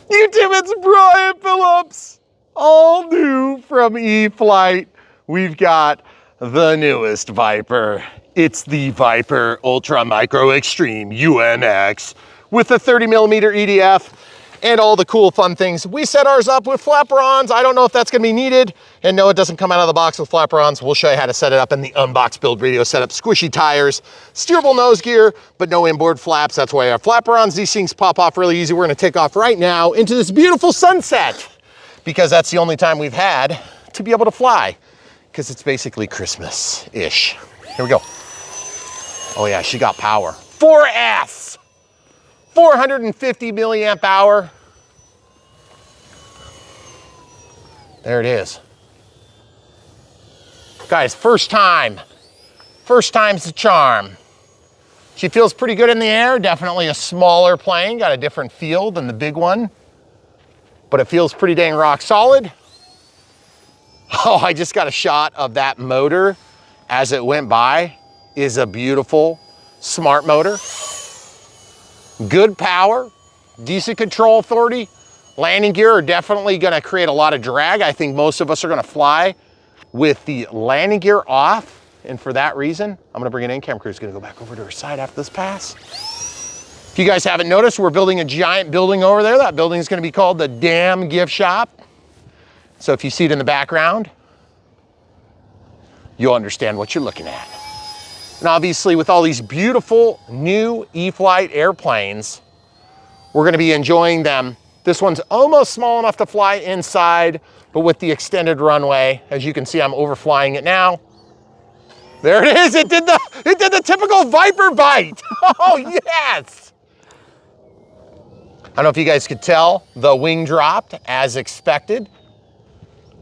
YouTube, it's Brian Phillips. All new from E-flite. We've got the newest Viper. It's the Viper Ultra Micro Extreme UMX with a 30mm EDF and all the cool fun things. We set ours up with flaperons. I don't know if that's gonna be needed. And no, it doesn't come out of the box with flaperons. We'll show you how to set it up in the Unbox build video setup. Squishy tires, steerable nose gear, but no inboard flaps. That's why our flaperons, these things pop off really easy. We're gonna take off right now into this beautiful sunset because that's the only time we've had to be able to fly because it's basically Christmas-ish. Here we go. Oh yeah, she got power. 4S, 450 milliamp hour. There it is. Guys, first time's the charm. She feels pretty good in the air, definitely a smaller plane, got a different feel than the big one, but it feels pretty dang rock solid. Oh, I just got a shot of that motor as it went by. Is a beautiful, smart motor. Good power, decent control authority. Landing gear are definitely gonna create a lot of drag. I think most of us are gonna fly with the landing gear off. And for that reason, I'm gonna bring it in. Camera crew's gonna go back over to her side after this pass. If you guys haven't noticed, we're building a giant building over there. That building is gonna be called the Damn Gift Shop. So if you see it in the background, you'll understand what you're looking at. And obviously with all these beautiful new E-flite airplanes, we're gonna be enjoying them. This one's almost small enough to fly inside, but with the extended runway, as you can see, I'm overflying it now. There it is, it did the typical Viper bite. Oh yes. I don't know if you guys could tell, the wing dropped as expected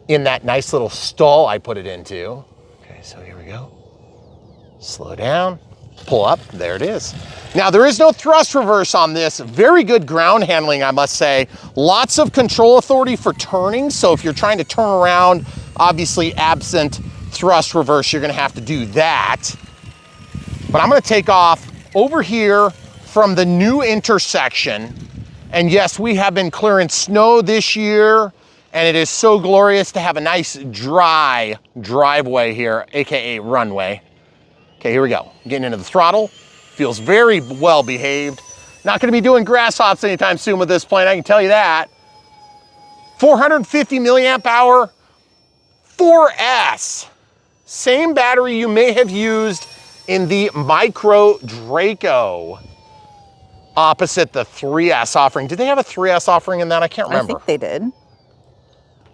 in that nice little stall I put it into. Okay, so here we go. Slow down, pull up, there it is. Now there is no thrust reverse on this. Very good ground handling, I must say. Lots of control authority for turning. So if you're trying to turn around, obviously absent thrust reverse, you're gonna have to do that. But I'm gonna take off over here from the new intersection. And yes, we have been clearing snow this year, and it is so glorious to have a nice dry driveway here, AKA runway. Okay, here we go. Getting into the throttle. Feels very well behaved. Not gonna be doing grass hops anytime soon with this plane, I can tell you that. 450 milliamp hour, 4S. Same battery you may have used in the Micro Draco, opposite the 3S offering. Did they have a 3S offering in that? I can't remember. I think they did.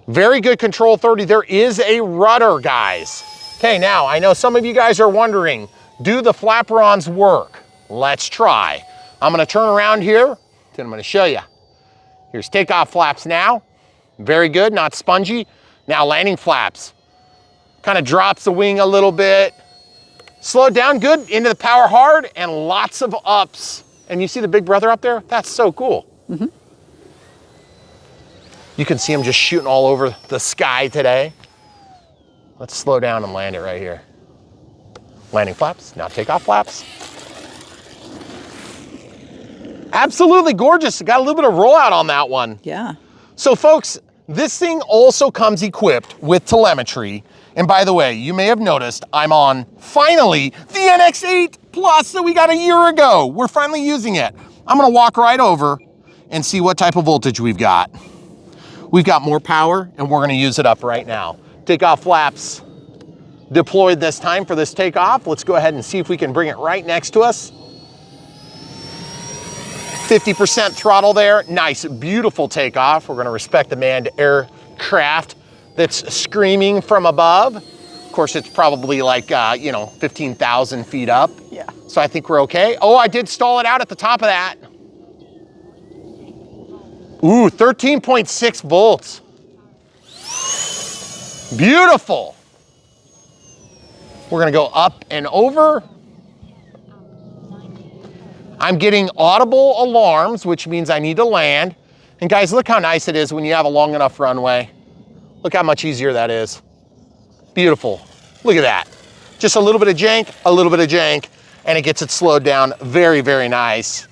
Very good control authority. There is a rudder, guys. Okay, now I know some of you guys are wondering, do the flaperons work? Let's try. I'm gonna turn around here, then I'm gonna show you. Here's takeoff flaps now. Very good, not spongy. Now landing flaps. Kind of drops the wing a little bit. Slow down, good, into the power hard, and lots of ups. And you see the big brother up there? That's so cool. Mm-hmm. You can see him just shooting all over the sky today. Let's slow down and land it right here. Landing flaps, now takeoff flaps. Absolutely gorgeous. Got a little bit of rollout on that one. Yeah. So folks, this thing also comes equipped with telemetry. And by the way, you may have noticed I'm on, finally, the NX8 Plus that we got a year ago. We're finally using it. I'm gonna walk right over and see what type of voltage we've got. We've got more power and we're gonna use it up right now. Takeoff flaps deployed this time for this takeoff. Let's go ahead and see if we can bring it right next to us. 50% throttle there. Nice, beautiful takeoff. We're gonna respect the manned aircraft that's screaming from above. Of course, it's probably like, 15,000 feet up. Yeah. So I think we're okay. Oh, I did stall it out at the top of that. Ooh, 13.6 volts. Beautiful. We're gonna go up and over. I'm getting audible alarms, which means I need to land. And guys, look how nice it is when you have a long enough runway. Look how much easier that is. Beautiful. Look at that. Just a little bit of jank, and it gets it slowed down very, very nice.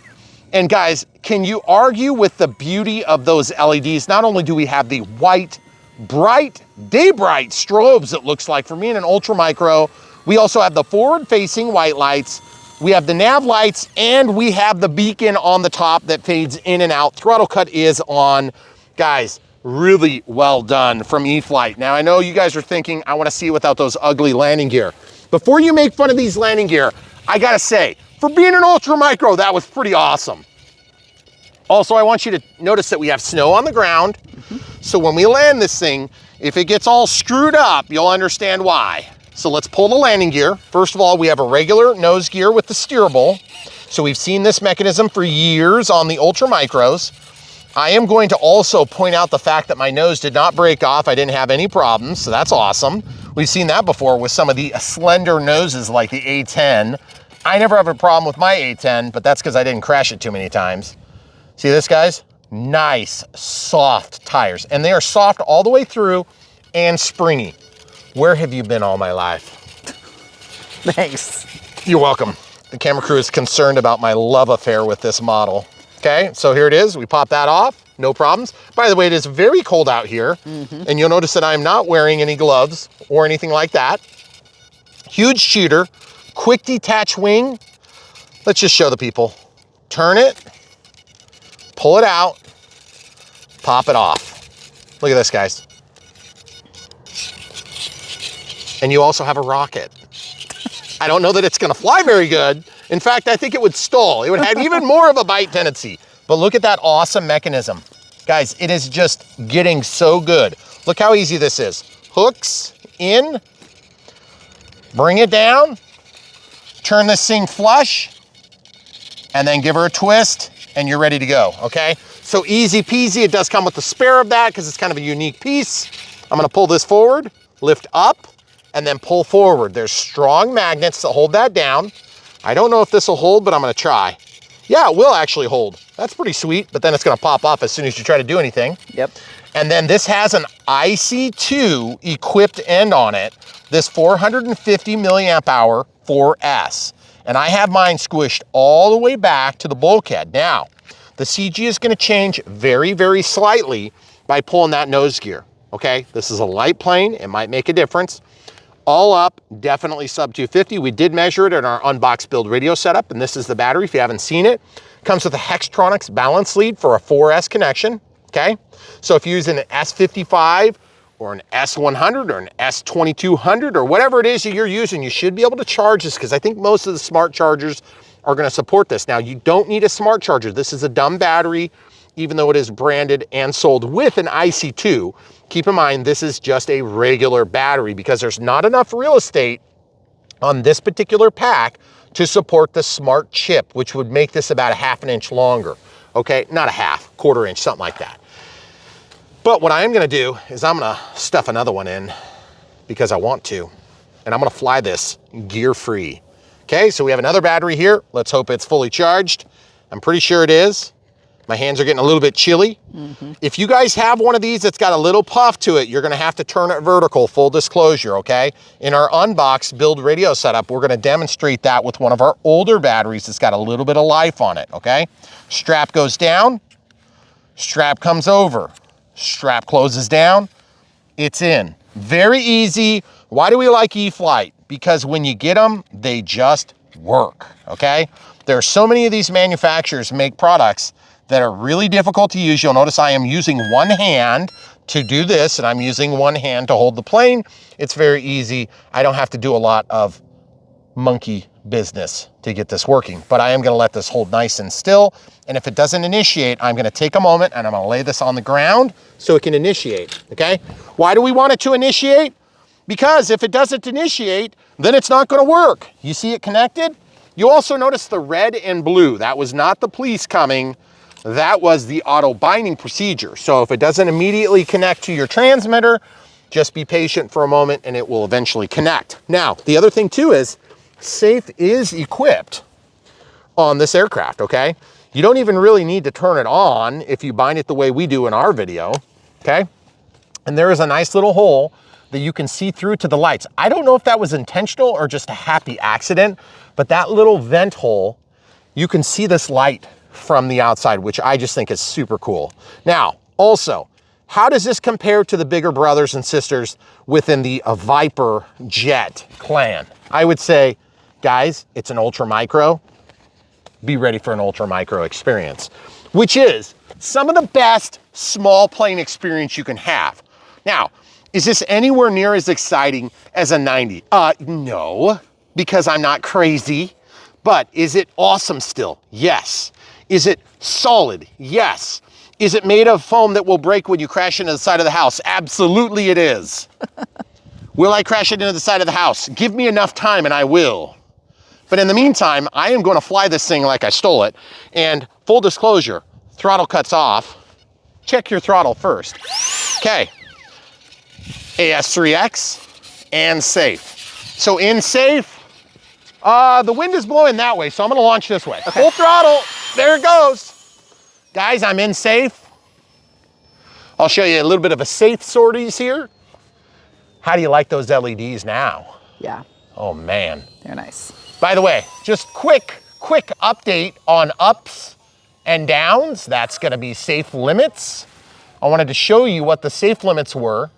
And guys, can you argue with the beauty of those LEDs? Not only do we have the white, bright, day bright strobes, it looks like, for me in an ultra micro, we also have the forward facing white lights, we have the nav lights, and we have the beacon on the top that fades in and out. Throttle cut is on. Guys, really well done from E-flite. Now I know you guys are thinking, I wanna see it without those ugly landing gear. Before you make fun of these landing gear, I gotta say, for being an ultra micro, that was pretty awesome. Also, I want you to notice that we have snow on the ground. So when we land this thing, if it gets all screwed up, you'll understand why. So let's pull the landing gear. First of all, we have a regular nose gear with the steerable. So we've seen this mechanism for years on the ultra micros. I am going to also point out the fact that my nose did not break off. I didn't have any problems, so that's awesome. We've seen that before with some of the slender noses like the A10. I never have a problem with my A10, but that's because I didn't crash it too many times. See this, guys? Nice, soft tires. And they are soft all the way through and springy. Where have you been all my life? Thanks. You're welcome. The camera crew is concerned about my love affair with this model. Okay, so here it is. We pop that off, no problems. By the way, it is very cold out here, and you'll notice that I'm not wearing any gloves or anything like that. Huge shooter, quick detach wing. Let's just show the people. Turn it, pull it out, pop it off. Look at this, guys. And you also have a rocket. I don't know that it's gonna fly very good. In fact, I think it would stall. It would have even more of a bite tendency. But look at that awesome mechanism. Guys, it is just getting so good. Look how easy this is. Hooks in, bring it down, turn this thing flush, and then give her a twist, and you're ready to go, okay? So easy peasy. It does come with the spare of that because it's kind of a unique piece. I'm gonna pull this forward, lift up, and then pull forward. There's strong magnets that hold that down. I don't know if this will hold, but I'm gonna try. Yeah, it will actually hold. That's pretty sweet, but then it's gonna pop off as soon as you try to do anything. Yep. And then this has an IC2 equipped end on it, this 450 milliamp hour 4S. And I have mine squished all the way back to the bulkhead. Now, the CG is gonna change very, very slightly by pulling that nose gear, okay? This is a light plane, it might make a difference. All up, definitely sub 250. We did measure it in our Unbox build radio setup, and this is the battery if you haven't seen it. Comes with a Hextronics balance lead for a 4S connection, okay? So if you're using an S55 or an S100 or an S2200 or whatever it is that you're using, you should be able to charge this because I think most of the smart chargers are gonna support this. Now, you don't need a smart charger. This is a dumb battery, even though it is branded and sold with an IC2. Keep in mind, this is just a regular battery because there's not enough real estate on this particular pack to support the smart chip, which would make this about a ½ inch longer. Okay, not a half, quarter inch, something like that. But what I am gonna do is I'm gonna stuff another one in because I want to, and I'm gonna fly this gear-free. Okay, so we have another battery here. Let's hope it's fully charged. I'm pretty sure it is. My hands are getting a little bit chilly. If you guys have one of these that's got a little puff to it, you're gonna have to turn it vertical, full disclosure, okay? In our Unbox build radio setup, we're gonna demonstrate that with one of our older batteries that's got a little bit of life on it, okay? Strap goes down, strap comes over, strap closes down, it's in. Very easy. Why do we like E-flite? Because when you get them, they just work, okay? There are so many of these manufacturers make products that are really difficult to use. You'll notice I am using one hand to do this, and I'm using one hand to hold the plane. It's very easy. I don't have to do a lot of monkey business to get this working, but I am gonna let this hold nice and still. And if it doesn't initiate, I'm gonna take a moment and I'm gonna lay this on the ground so it can initiate, okay? Why do we want it to initiate? Because if it doesn't initiate, then it's not gonna work. You see it connected? You also notice the red and blue. That was not the police coming. That was the auto binding procedure. So if it doesn't immediately connect to your transmitter, just be patient for a moment and it will eventually connect. Now, the other thing too is safe is equipped on this aircraft, okay? You don't even really need to turn it on if you bind it the way we do in our video, okay? And there is a nice little hole that you can see through to the lights. I don't know if that was intentional or just a happy accident, but that little vent hole, you can see this light from the outside, which I just think is super cool. Now, also, how does this compare to the bigger brothers and sisters within the Viper jet clan? I would say, guys, it's an ultra micro. Be ready for an ultra micro experience, which is some of the best small plane experience you can have. Now, is this anywhere near as exciting as a 90? No, because I'm not crazy. But is it awesome still? Yes. Is it solid? Yes. Is it made of foam that will break when you crash into the side of the house? Absolutely it is. Will I crash it into the side of the house? Give me enough time and I will. But in the meantime, I am going to fly this thing like I stole it. And full disclosure, throttle cuts off. Check your throttle first. Okay. AS3X and safe. So in safe, the wind is blowing that way, so I'm gonna launch this way. Okay. Full throttle, there it goes. Guys, I'm in safe. I'll show you a little bit of a safe sorties here. How do you like those LEDs now? Yeah. Oh man. They're nice. By the way, just quick update on ups and downs. That's gonna be safe limits. I wanted to show you what the safe limits were.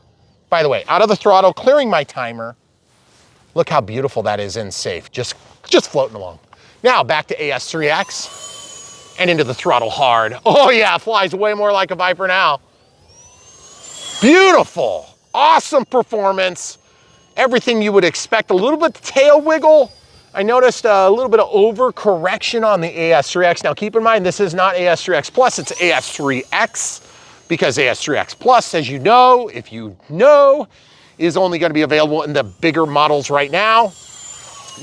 By the way, out of the throttle, clearing my timer. Look how beautiful that is in safe, just floating along. Now back to AS3X and into the throttle hard. Oh yeah, flies way more like a Viper now. Beautiful, awesome performance. Everything you would expect, a little bit tail wiggle. I noticed a little bit of over correction on the AS3X. Now keep in mind, this is not AS3X Plus, it's AS3X, because AS3X Plus, as you know, if you know, is only going to be available in the bigger models right now.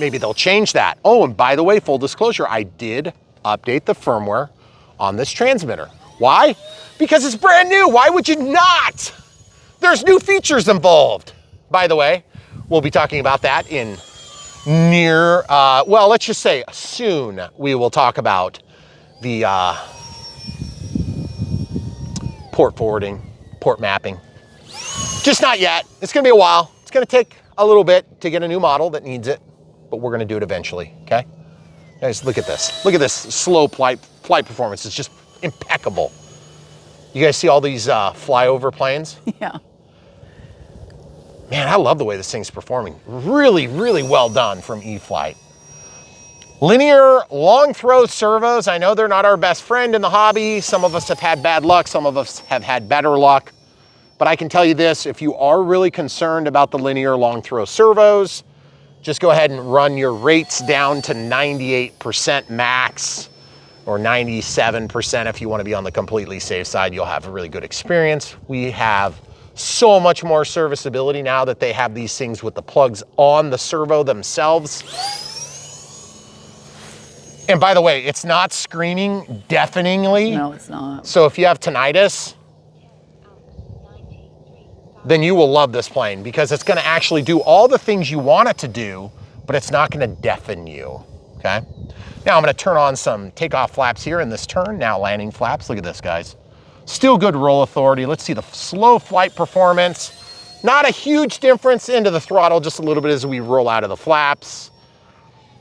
Maybe they'll change that. Oh, and by the way, full disclosure, I did update the firmware on this transmitter. Why? Because it's brand new. Why would you not? There's new features involved. By the way, we'll be talking about that in near, well, let's just say soon we will talk about the port forwarding, port mapping. Just not yet. It's gonna be a while. It's gonna take a little bit to get a new model that needs it, but we're gonna do it eventually, okay? Guys, look at this. Look at this slow flight performance. It's just impeccable. You guys see all these flyover planes? Yeah. Man, I love the way this thing's performing. Really, really well done from E-flite. Linear long throw servos. I know they're not our best friend in the hobby. Some of us have had bad luck. Some of us have had better luck. But I can tell you this, if you are really concerned about the linear long throw servos, just go ahead and run your rates down to 98% max or 97% if you want to be on the completely safe side. You'll have a really good experience. We have so much more serviceability now that they have these things with the plugs on the servo themselves. And by the way, it's not screaming deafeningly. No, it's not. So if you have tinnitus, then you will love this plane because it's gonna actually do all the things you want it to do, but it's not gonna deafen you, okay? Now I'm gonna turn on some takeoff flaps here in this turn. Now landing flaps, look at this, guys. Still good roll authority. Let's see the slow flight performance. Not a huge difference into the throttle, just a little bit as we roll out of the flaps.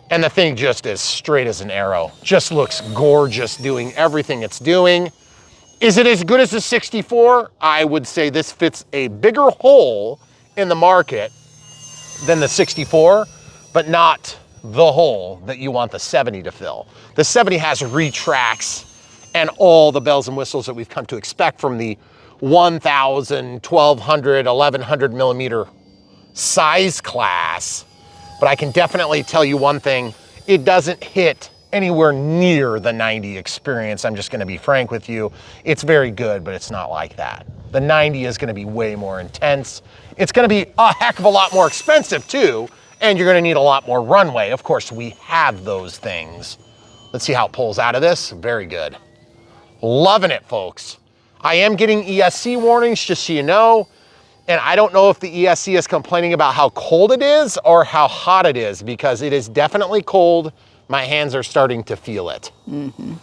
And the thing just is straight as an arrow. Just looks gorgeous doing everything it's doing. Is it as good as the 64? I would say this fits a bigger hole in the market than the 64, but not the hole that you want the 70 to fill. The 70 has retracts and all the bells and whistles that we've come to expect from the 1,000, 1,200, 1,100 millimeter size class. But I can definitely tell you one thing, it doesn't hit anywhere near the 90 experience. I'm just gonna be frank with you. It's very good, but it's not like that. The 90 is gonna be way more intense. It's gonna be a heck of a lot more expensive too, and you're gonna need a lot more runway. Of course, we have those things. Let's see how it pulls out of this. Very good. Loving it, folks. I am getting ESC warnings, just so you know. And I don't know if the ESC is complaining about how cold it is or how hot it is, because it is definitely cold. My hands are starting to feel it. Mm-hmm.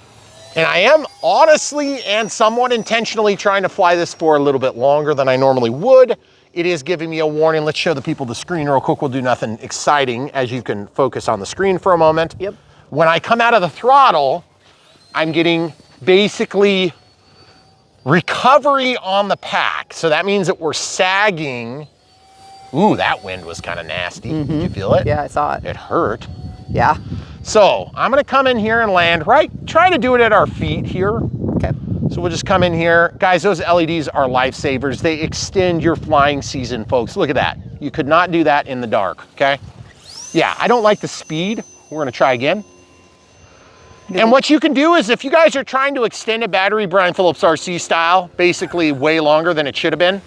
And I am honestly and somewhat intentionally trying to fly this for a little bit longer than I normally would. It is giving me a warning. Let's show the people the screen real quick. We'll do nothing exciting as you can focus on the screen for a moment. Yep. When I come out of the throttle, I'm getting basically recovery on the pack. So that means that we're sagging. Ooh, that wind was kind of nasty. Did you feel it? Yeah, I saw it. It hurt. Yeah. So I'm gonna come in here and land right, try to do it at our feet here. Okay. So we'll just come in here. Guys, those LEDs are lifesavers. They extend your flying season, folks. Look at that. You could not do that in the dark, okay? Yeah, I don't like the speed. We're gonna try again. And what you can do is if you guys are trying to extend a battery Brian Phillips RC style, basically way longer than it should have been,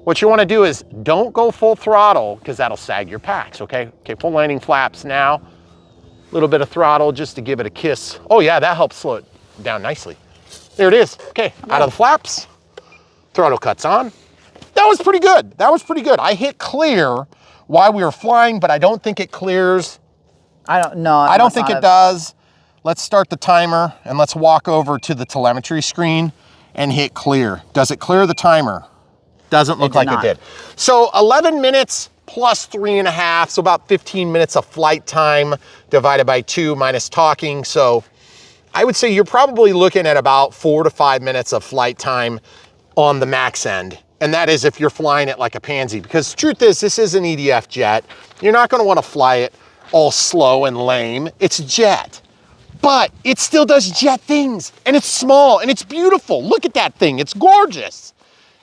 what you wanna do is don't go full throttle because that'll sag your packs, okay? Okay, full landing flaps now. A little bit of throttle just to give it a kiss. Oh yeah, that helps slow it down nicely. There it is. Okay, out of the flaps. Throttle cuts on. That was pretty good. That was pretty good. I hit clear while we were flying, but I don't think it clears. I don't know. I don't think it does. Let's start the timer and let's walk over to the telemetry screen and hit clear. Does it clear the timer? Doesn't look like it did. So 11 minutes plus 3.5, so about 15 minutes of flight time divided by 2 minus talking. So I would say you're probably looking at about 4 to 5 minutes of flight time on the max end. And that is if you're flying it like a pansy, because the truth is this is an EDF jet. You're not gonna wanna fly it all slow and lame. It's a jet, but it still does jet things and it's small and it's beautiful. Look at that thing, it's gorgeous.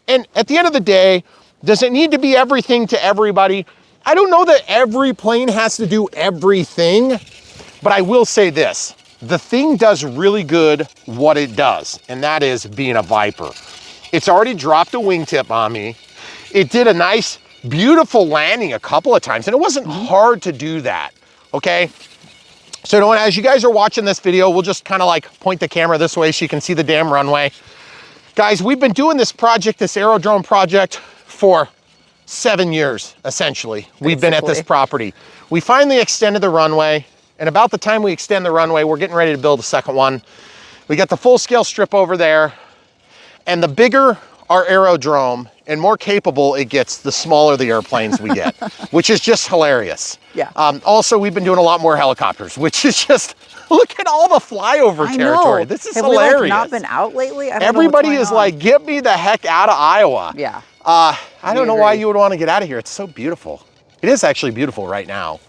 And at the end of the day, does it need to be everything to everybody? I don't know that every plane has to do everything, but I will say this. The thing does really good what it does, and that is being a Viper. It's already dropped a wingtip on me. It did a nice, beautiful landing a couple of times, and it wasn't hard to do that, okay? So as you guys are watching this video, we'll just kind of like point the camera this way so you can see the damn runway. Guys, we've been doing this project, this aerodrome project, for 7 years, essentially. We've been at this property. We finally extended the runway, and about the time we extend the runway, we're getting ready to build a second one. We got the full scale strip over there, and the bigger our aerodrome and more capable it gets, the smaller the airplanes we get, which is just hilarious. Yeah. Also, we've been doing a lot more helicopters, which is just, look at all the flyover territory. This is hilarious. Have we not been out lately? Everybody is like, get me the heck out of Iowa. Yeah. I don't know why you would want to get out of here. It's so beautiful. It is actually beautiful right now,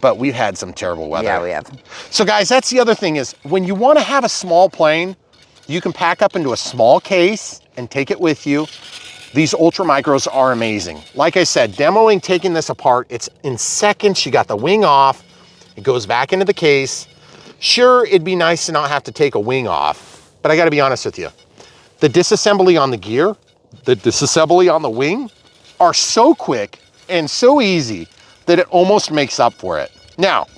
but we've had some terrible weather. Yeah, we have. So guys, that's the other thing is when you want to have a small plane, you can pack up into a small case and take it with you. These Ultra Micros are amazing. Like I said, demoing, taking this apart, it's in seconds. You got the wing off, it goes back into the case. Sure, it'd be nice to not have to take a wing off, but I gotta be honest with you. The disassembly on the gear, the disassembly on the wing are so quick and so easy that it almost makes up for it. Now,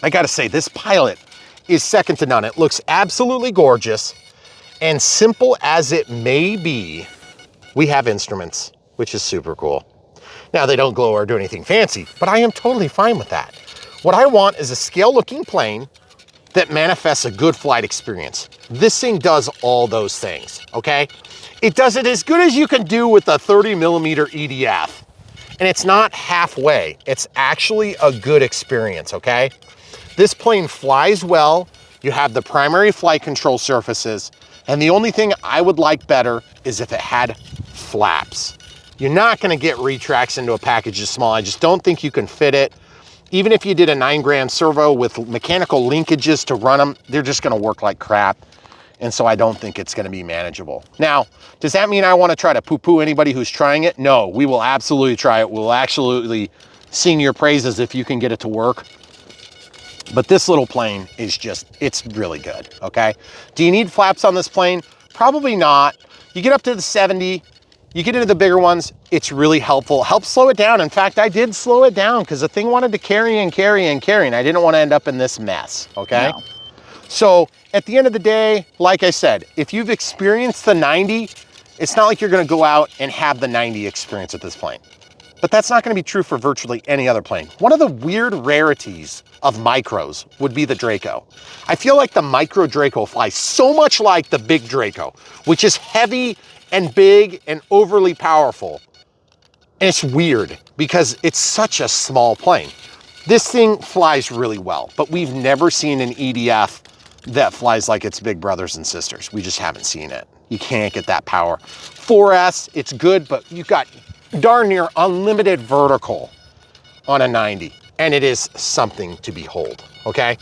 I gotta say, this pilot is second to none. It looks absolutely gorgeous, and simple as it may be, we have instruments, which is super cool. Now, they don't glow or do anything fancy, but I am totally fine with that. What I want is a scale-looking plane that manifests a good flight experience. This thing does all those things, okay? It does it as good as you can do with a 30mm EDF. And it's not halfway, it's actually a good experience, okay? This plane flies well, you have the primary flight control surfaces, and the only thing I would like better is if it had flaps. You're not gonna get retracts into a package this small. I just don't think you can fit it. Even if you did a 9-gram servo with mechanical linkages to run them, they're just gonna work like crap. And so I don't think it's gonna be manageable. Now, does that mean I wanna try to poo-poo anybody who's trying it? No, we will absolutely try it. We'll absolutely sing your praises if you can get it to work. But this little plane is just, it's really good, okay? Do you need flaps on this plane? Probably not. You get up to the 70, you get into the bigger ones, it's really helpful. Helps slow it down. In fact, I did slow it down because the thing wanted to carry and carry and carry, and I didn't want to end up in this mess, okay? No. So at the end of the day, like I said, if you've experienced the 90, it's not like you're gonna go out and have the 90 experience with this plane. But that's not gonna be true for virtually any other plane. One of the weird rarities of micros would be the Draco. I feel like the micro Draco flies so much like the big Draco, which is heavy and big and overly powerful. And it's weird because it's such a small plane. This thing flies really well, but we've never seen an EDF that flies like its big brothers and sisters. We just haven't seen it. You can't get that power. 4S, it's good, but you've got darn near unlimited vertical on a 90, and it is something to behold, okay?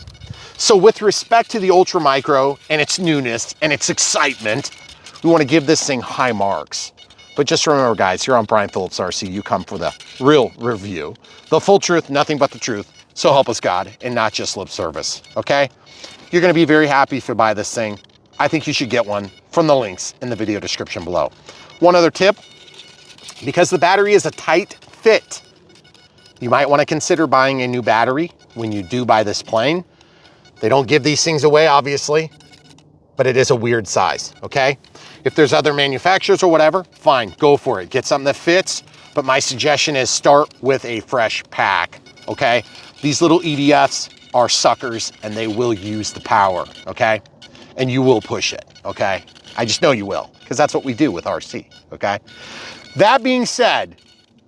So with respect to the Ultra Micro and its newness and its excitement, we want to give this thing high marks. But just remember, guys, here on Brian Phillips RC, you come for the real review, the full truth, nothing but the truth. So help us God, and not just lip service, okay? You're gonna be very happy if you buy this thing. I think you should get one from the links in the video description below. One other tip, because the battery is a tight fit, you might wanna consider buying a new battery when you do buy this plane. They don't give these things away, obviously, but it is a weird size, okay? If there's other manufacturers or whatever, fine, go for it. Get something that fits, but my suggestion is start with a fresh pack, okay? These little EDFs are suckers and they will use the power, okay? And you will push it, okay? I just know you will, because that's what we do with RC, okay? That being said,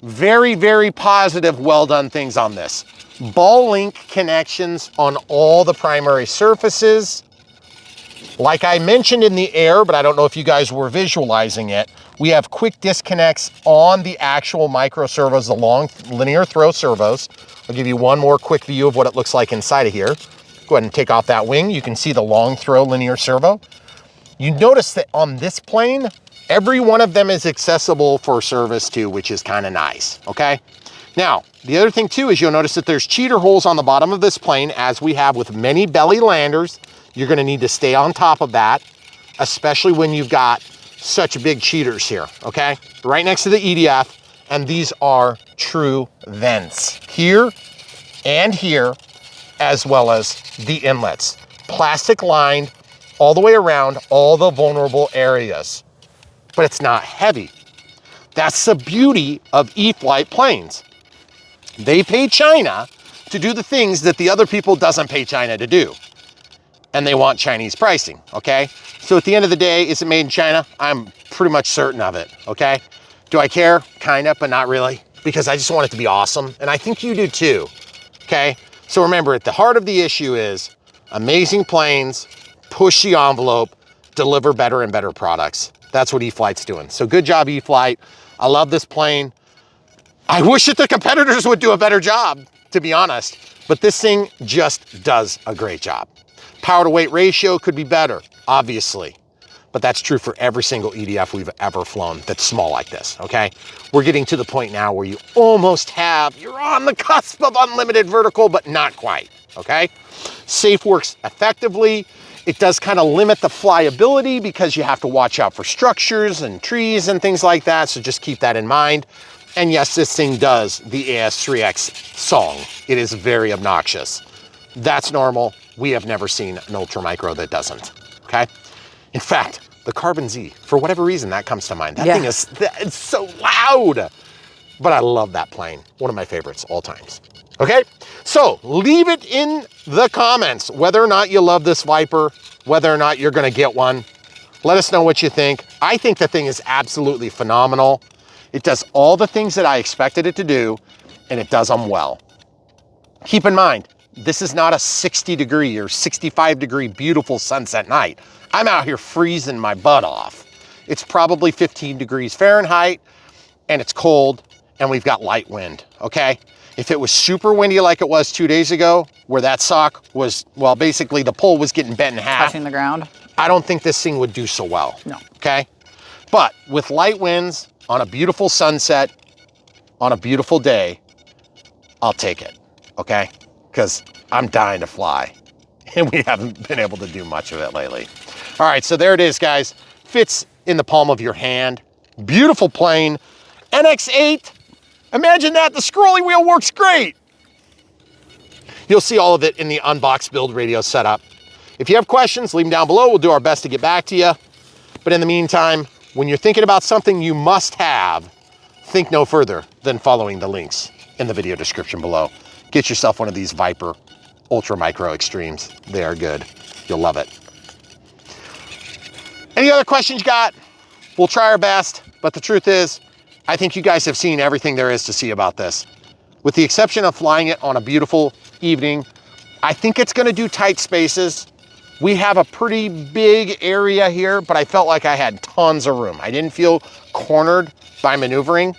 very, very positive, well done things on this. Ball link connections on all the primary surfaces. Like I mentioned in the air, but I don't know if you guys were visualizing it, we have quick disconnects on the actual micro servos, the long linear throw servos. I'll give you one more quick view of what it looks like inside of here. Go ahead and take off that wing. You can see the long throw linear servo. You notice that on this plane, every one of them is accessible for service too, which is kind of nice, okay? Now, the other thing too is you'll notice that there's cheater holes on the bottom of this plane, as we have with many belly landers. You're gonna need to stay on top of that, especially when you've got such big cheaters here, okay? Right next to the EDF, and these are true vents here and here, as well as the inlets. Plastic lined all the way around all the vulnerable areas, but it's not heavy. That's the beauty of E-flite planes. They pay China to do the things that the other people doesn't pay China to do. And they want Chinese pricing, okay? So at the end of the day, is it made in China? I'm pretty much certain of it, okay? Do I care? Kinda, but not really, because I just want it to be awesome, and I think you do too, okay? So remember, at the heart of the issue is amazing planes, push the envelope, deliver better and better products. That's what E-flite's doing. So good job, E-flite. I love this plane. I wish that the competitors would do a better job, to be honest, but this thing just does a great job. Power to weight ratio could be better, obviously, but that's true for every single EDF we've ever flown that's small like this, okay? We're getting to the point now where you almost have, you're on the cusp of unlimited vertical, but not quite, okay? Safe works effectively. It does kind of limit the flyability because you have to watch out for structures and trees and things like that, so just keep that in mind. And yes, this thing does the AS3X song. It is very obnoxious. That's normal. We have never seen an Ultra Micro that doesn't, okay? In fact, the Carbon Z, for whatever reason, that comes to mind. That thing is, it's so loud, but I love that plane. One of my favorites all times, okay? So leave it in the comments whether or not you love this Viper, whether or not you're gonna get one. Let us know what you think. I think the thing is absolutely phenomenal. It does all the things that I expected it to do, and it does them well. Keep in mind, this is not a 60-degree or 65-degree beautiful sunset night. I'm out here freezing my butt off. It's probably 15 degrees Fahrenheit, and it's cold, and we've got light wind, okay? If it was super windy like it was 2 days ago, where that sock was, well, basically the pole was getting bent in half. Touching the ground. I don't think this thing would do so well. No. Okay? But with light winds, on a beautiful sunset, on a beautiful day, I'll take it, okay? Because I'm dying to fly, and we haven't been able to do much of it lately. All right, so there it is, guys. Fits in the palm of your hand. Beautiful plane. NX8, imagine that, the scrolly wheel works great. You'll see all of it in the Unbox build radio setup. If you have questions, leave them down below. We'll do our best to get back to you. But in the meantime, when you're thinking about something you must have, think no further than following the links in the video description below. Get yourself one of these Viper Ultra Micro Extremes. They are good. You'll love it. Any other questions you got? We'll try our best, but the truth is, I think you guys have seen everything there is to see about this. With the exception of flying it on a beautiful evening, I think it's gonna do tight spaces. We have a pretty big area here, but I felt like I had tons of room. I didn't feel cornered by maneuvering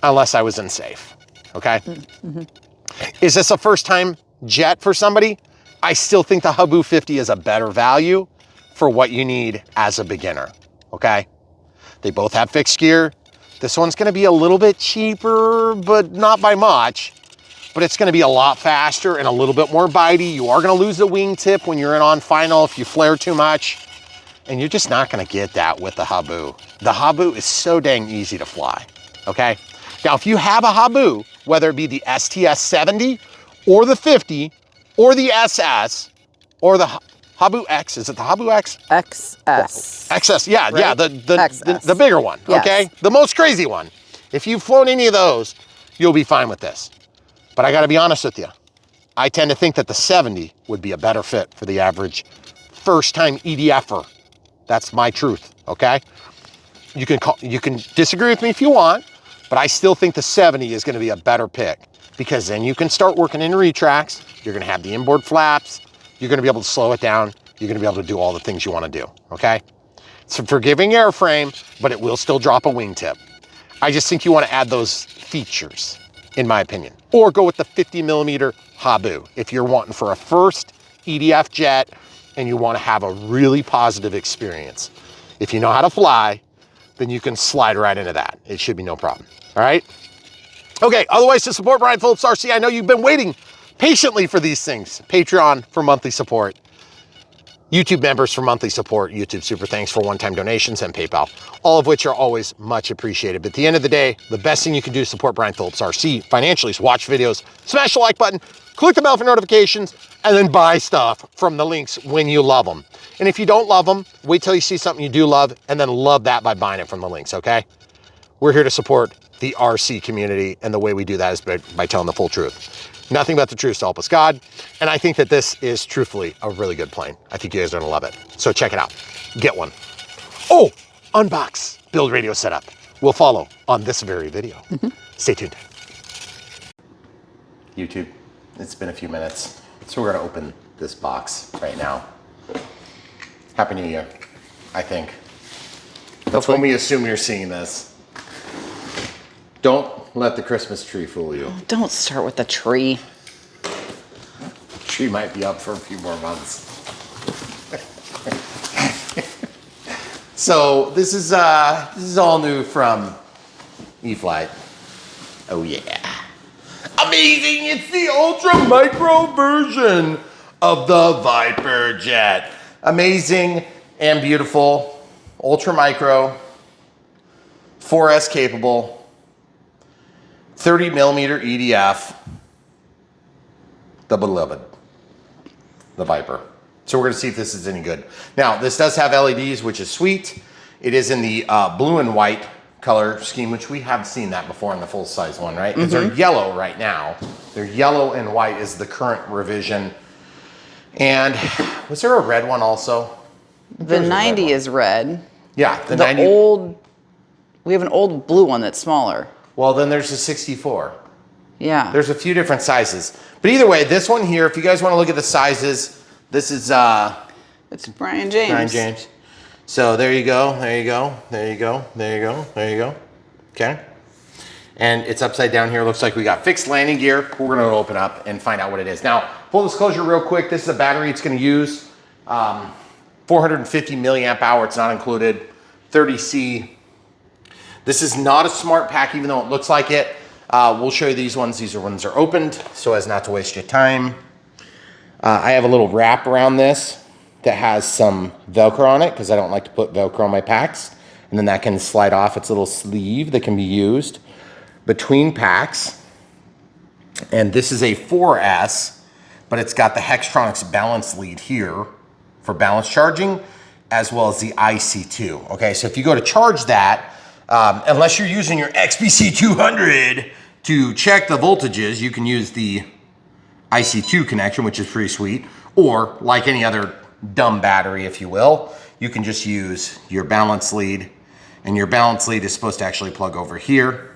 unless I was unsafe, okay? Is this a first time jet for somebody? I still think the Habu 50 is a better value for what you need as a beginner, okay? They both have fixed gear. This one's gonna be a little bit cheaper, but not by much. But it's gonna be a lot faster and a little bit more bitey. You are gonna lose the wingtip when you're in on final if you flare too much. And you're just not gonna get that with the Habu. The Habu is so dang easy to fly, okay? Now, if you have a Habu, whether it be the STS 70 or the 50 or the SS or the Habu X, is it the Habu X? XS. XS, yeah, Right? yeah, XS. the bigger one, Yes. okay? The most crazy one. If you've flown any of those, you'll be fine with this. But I gotta be honest with you. I tend to think that the 70 would be a better fit for the average first-time EDFer. That's my truth, okay? You can disagree with me if you want, but I still think the 70 is gonna be a better pick because then you can start working in retracts. You're gonna have the inboard flaps. You're gonna be able to slow it down. You're gonna be able to do all the things you wanna do, okay? It's a forgiving airframe, but it will still drop a wingtip. I just think you wanna add those features, in my opinion. Or go with the 50 millimeter Habu if you're wanting for a first EDF jet and you wanna have a really positive experience. If you know how to fly, then you can slide right into that. It should be no problem, all right? Okay, otherwise to support Brian Phillips RC, I know you've been waiting patiently for these things. Patreon for monthly support. YouTube members for monthly support, YouTube super thanks for one-time donations, and PayPal, all of which are always much appreciated. But at the end of the day, the best thing you can do to support Brian Phillips RC financially is watch videos, smash the like button, click the bell for notifications, and then buy stuff from the links when you love them. And if you don't love them, wait till you see something you do love, and then love that by buying it from the links, okay? We're here to support the RC community, and the way we do that is by telling the full truth. Nothing but the truth to help us God. And I think that this is truthfully a really good plane. I think you guys are gonna love it. So check it out, get one. Oh, unbox, build radio setup will follow on this very video. Stay tuned. YouTube, it's been a few minutes. So we're gonna open this box right now. Happy New Year, I think. That's when we assume you're seeing this. Don't let the Christmas tree fool you. Don't start with the tree. The tree might be up for a few more months. So this is all new from E-flite. Oh yeah. Amazing, it's the ultra micro version of the Viper jet. Amazing and beautiful, ultra micro, 4S capable, 30 millimeter EDF, the beloved, the Viper. So we're gonna see if this is any good. Now, this does have LEDs, which is sweet. It is in the blue and white color scheme, which we have seen that before in the full size one, right? Because they're yellow right now. They're yellow and white is the current revision. And was there a red one also? The 90 is red. Yeah, the 90. We have an old blue one that's smaller. Well, then there's a 64. Yeah. There's a few different sizes. But either way, this one here, if you guys want to look at the sizes, this is it's Brian James. Brian James. So there you go, there you go, there you go, there you go, there you go. Okay. And it's upside down here. Looks like we got fixed landing gear. We're gonna open up and find out what it is. Now, full disclosure real quick, this is a battery it's gonna use. 450 milliamp hour, it's not included. 30C. This is not a smart pack, even though it looks like it. We'll show you these ones. These ones are opened so as not to waste your time. I have a little wrap around this that has some Velcro on it because I don't like to put Velcro on my packs. And then that can slide off its little sleeve that can be used between packs. And this is a 4S, but it's got the Hextronics balance lead here for balance charging, as well as the IC2. Okay, so if you go to charge that, unless you're using your XBC 200 to check the voltages, you can use the IC2 connection, which is pretty sweet, or like any other dumb battery, if you will, you can just use your balance lead, and your balance lead is supposed to actually plug over here.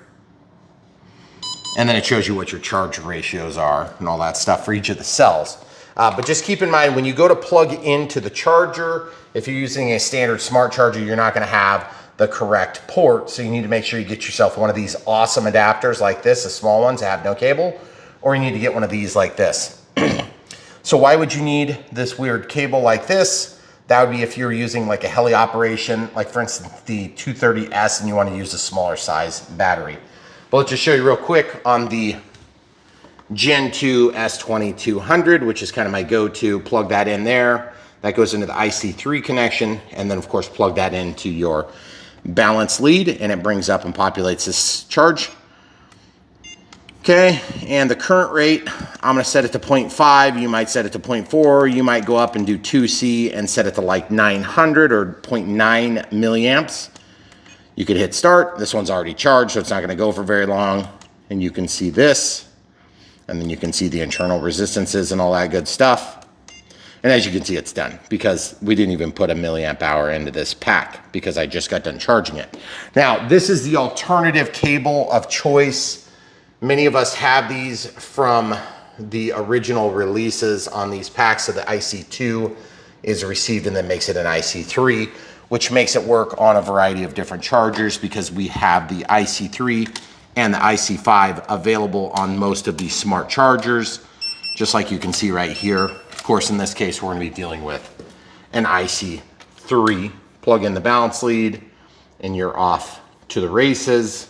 And then it shows you what your charge ratios are and all that stuff for each of the cells. But just keep in mind, when you go to plug into the charger, if you're using a standard smart charger, you're not gonna have the correct port. So you need to make sure you get yourself one of these awesome adapters like this, the small ones that have no cable, or you need to get one of these like this. So why would you need this weird cable like this? That would be if you're using like a heli operation, like for instance, the 230S, and you want to use a smaller size battery. But let's just show you real quick on the Gen 2 S2200, which is kind of my go-to. Plug that in there. That goes into the IC3 connection, and then of course plug that into your balance lead, and it brings up and populates this charge. Okay, and the current rate, I'm gonna set it to 0.5, you might set it to 0.4, you might go up and do 2C and set it to like 900 or 0.9 milliamps. You could hit start. This one's already charged, so it's not gonna go for very long. And you can see this, and then you can see the internal resistances and all that good stuff. And as you can see, it's done because we didn't even put a milliamp hour into this pack because I just got done charging it. Now, this is the alternative cable of choice. Many of us have these from the original releases on these packs. So the IC2 is received and then makes it an IC3, which makes it work on a variety of different chargers because we have the IC3 and the IC5 available on most of these smart chargers, just like you can see right here. Of course, in this case, we're gonna be dealing with an IC3. Plug in the balance lead and you're off to the races.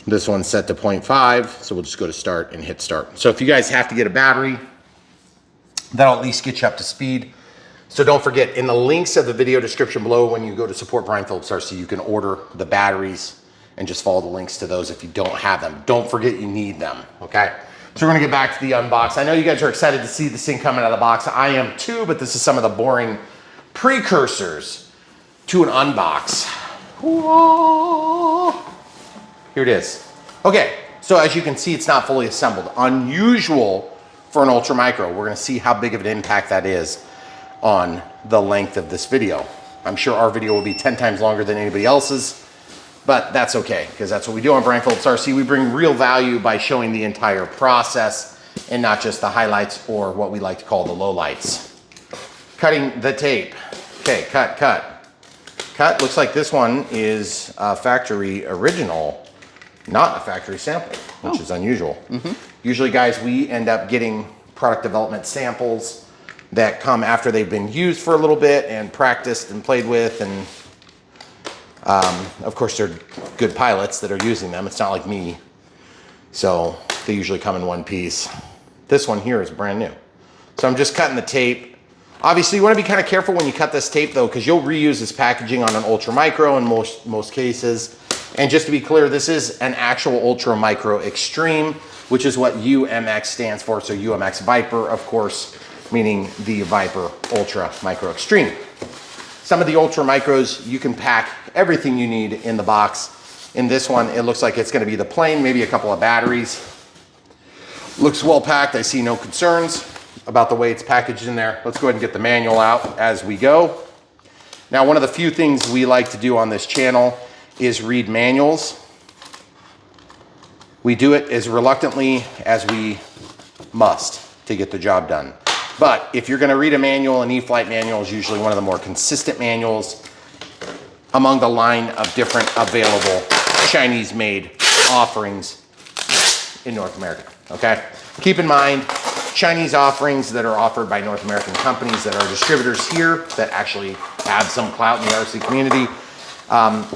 This one's set to 0.5, so we'll just go to start and hit start. So if you guys have to get a battery, that'll at least get you up to speed. So don't forget, in the links of the video description below, when you go to support Brian Phillips RC, you can order the batteries and just follow the links to those if you don't have them. Don't forget you need them, okay? So we're gonna get back to the unbox. I know you guys are excited to see this thing coming out of the box. I am too, but this is some of the boring precursors to an unbox. Whoa. Here it is. Okay, so as you can see, it's not fully assembled. Unusual for an ultra micro. We're gonna see how big of an impact that is on the length of this video. I'm sure our video will be 10 times longer than anybody else's, but that's okay, because that's what we do on Brian Phillips RC. We bring real value by showing the entire process and not just the highlights or what we like to call the lowlights. Cutting the tape. Okay, cut, cut. Cut, looks like this one is a factory original, not a factory sample, which is unusual. Usually, guys, we end up getting product development samples that come after they've been used for a little bit and practiced and played with, and of course, they're good pilots that are using them. It's not like me. So they usually come in one piece. This one here is brand new. So I'm just cutting the tape. Obviously, you want to be kind of careful when you cut this tape though, because you'll reuse this packaging on an ultra micro in most cases. And just to be clear, this is an actual ultra micro extreme, which is what UMX stands for. So UMX Viper, of course, meaning the Viper Ultra Micro Extreme. Some of the ultra micros, you can pack everything you need in the box. In this one, it looks like it's gonna be the plane, maybe a couple of batteries. Looks well packed, I see no concerns about the way it's packaged in there. Let's go ahead and get the manual out as we go. Now, one of the few things we like to do on this channel is read manuals. We do it as reluctantly as we must to get the job done. But if you're gonna read a manual, an E-flite manual is usually one of the more consistent manuals among the line of different available Chinese-made offerings in North America, okay? Keep in mind, Chinese offerings that are offered by North American companies that are distributors here that actually have some clout in the RC community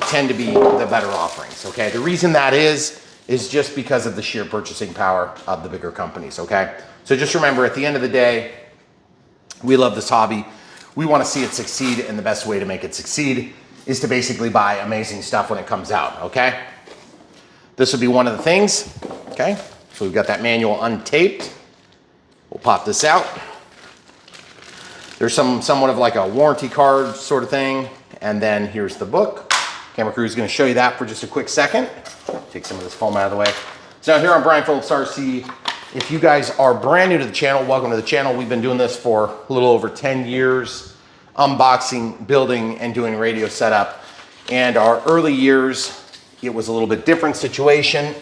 tend to be the better offerings, okay? The reason that is just because of the sheer purchasing power of the bigger companies, okay? So just remember, at the end of the day, we love this hobby. We want to see it succeed, and the best way to make it succeed is to basically buy amazing stuff when it comes out, okay? This will be one of the things, okay? So we've got that manual untaped. We'll pop this out. There's somewhat of like a warranty card sort of thing, and then here's the book. Camera crew is going to show you that for just a quick second. Take some of this foam out of the way. So now here on Brian Phillips RC, if you guys are brand new to the channel, welcome to the channel. We've been doing this for a little over 10 years, unboxing, building, and doing radio setup. And our early years, it was a little bit different situation.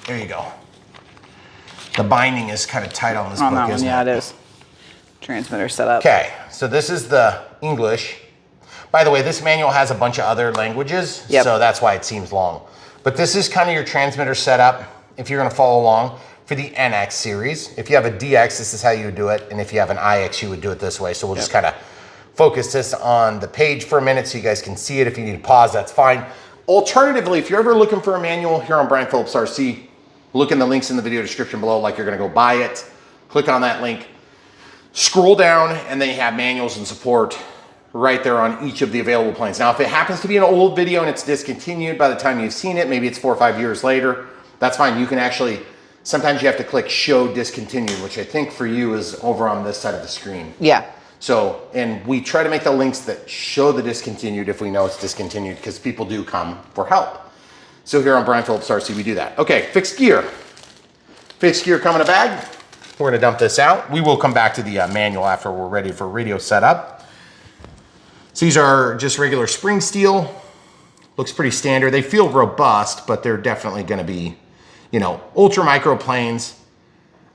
There you go. The binding is kind of tight on this book, isn't it? Yeah, it is. Transmitter setup. Okay, so this is the English. By the way, this manual has a bunch of other languages, so that's why it seems long. But this is kind of your transmitter setup if you're gonna follow along for the NX series. If you have a DX, this is how you would do it. And if you have an IX, you would do it this way. So we'll just kind of focus this on the page for a minute so you guys can see it. If you need to pause, that's fine. Alternatively, if you're ever looking for a manual here on Brian Phillips RC, look in the links in the video description below like you're gonna go buy it. Click on that link, scroll down, and then you have manuals and support right there on each of the available planes. Now, if it happens to be an old video and it's discontinued by the time you've seen it, maybe it's 4 or 5 years later, that's fine. You can actually, sometimes you have to click show discontinued, which I think for you is over on this side of the screen. Yeah. So, and we try to make the links that show the discontinued if we know it's discontinued, because people do come for help. So here on Brian Phillips RC, we do that. Okay, fixed gear. Fixed gear come in a bag. We're gonna dump this out. We will come back to the manual after we're ready for radio setup. So these are just regular spring steel. Looks pretty standard. They feel robust, but they're definitely gonna be, you know, ultra micro planes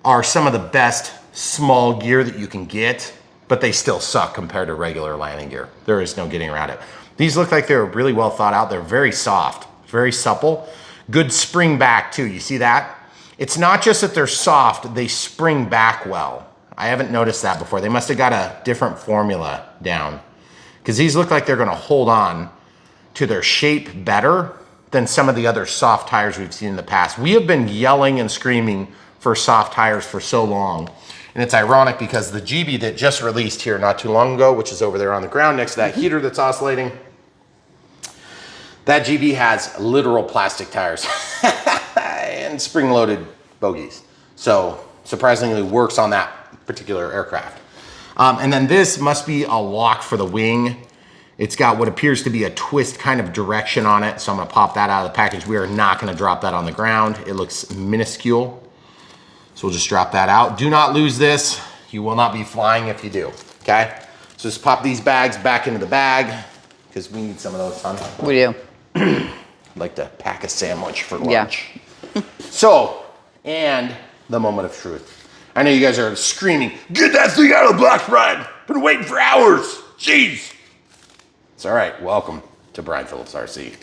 are some of the best small gear that you can get, but they still suck compared to regular landing gear. There is no getting around it. These look like they're really well thought out. They're very soft, very supple. Good spring back too, you see that? It's not just that they're soft, they spring back well. I haven't noticed that before. They must have got a different formula down, because these look like they're gonna hold on to their shape better than some of the other soft tires we've seen in the past. We have been yelling and screaming for soft tires for so long. And it's ironic because the GB that just released here not too long ago, which is over there on the ground next to that heater that's oscillating, that GB has literal plastic tires and spring-loaded bogies. So surprisingly works on that particular aircraft. And then this must be a lock for the wing. It's got what appears to be a twist kind of direction on it. So I'm gonna pop that out of the package. We are not gonna drop that on the ground. It looks minuscule. So we'll just drop that out. Do not lose this. You will not be flying if you do, okay? So just pop these bags back into the bag because we need some of those, son. We do. I'd like to pack a sandwich for lunch. Yeah. So, and the moment of truth. I know you guys are screaming, get that thing out of the box, Brian. Been waiting for hours. Jeez. It's all right. Welcome to Brian Phillips RC.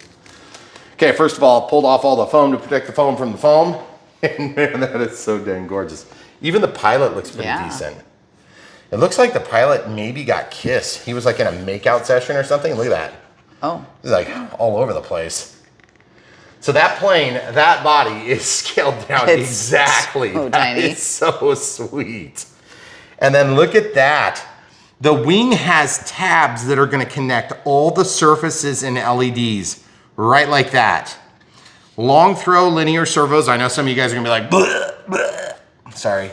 Okay, first of all, pulled off all the foam to protect the foam from the foam. And man, that is so dang gorgeous. Even the pilot looks pretty decent. It looks like the pilot maybe got kissed. He was like in a makeout session or something. Look at that. Oh. He's like all over the place. So that plane, that body is scaled down exactly. So that tiny. is so sweet. And then look at that. The wing has tabs that are gonna connect all the surfaces and LEDs right like that. Long throw linear servos. I know some of you guys are gonna be like, bleh, bleh. Sorry,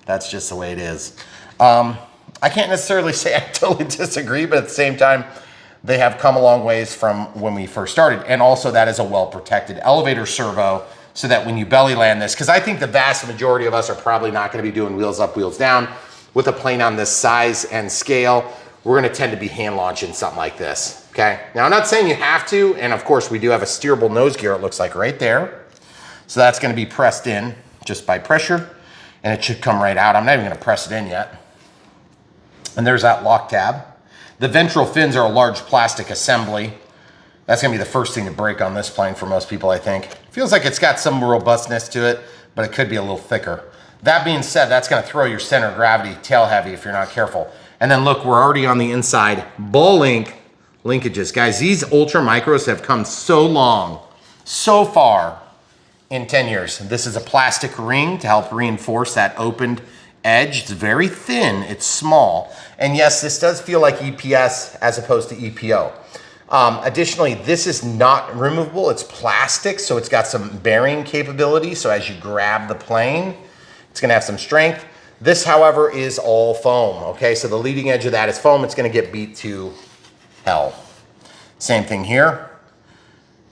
that's just the way it is. I can't necessarily say I totally disagree, but at the same time, they have come a long ways from when we first started. And also that is a well-protected elevator servo so that when you belly land this, because I think the vast majority of us are probably not gonna be doing wheels up, wheels down with a plane on this size and scale. We're gonna tend to be hand launching something like this, okay? Now I'm not saying you have to, and of course we do have a steerable nose gear, it looks like right there. So that's gonna be pressed in just by pressure, and it should come right out. I'm not even gonna press it in yet. And there's that lock tab. The ventral fins are a large plastic assembly. That's gonna be the first thing to break on this plane for most people, I think. Feels like it's got some robustness to it, but it could be a little thicker. That being said, that's gonna throw your center of gravity tail heavy if you're not careful. And then look, we're already on the inside. Ball link linkages. Guys, these ultra micros have come so long, so far in 10 years. This is a plastic ring to help reinforce that opened edge. It's very thin, it's small. And yes, this does feel like EPS as opposed to EPO. Additionally, this is not removable, it's plastic, so it's got some bearing capability. So as you grab the plane, it's gonna have some strength. This, however, is all foam, okay? So the leading edge of that is foam. It's gonna get beat to hell. Same thing here.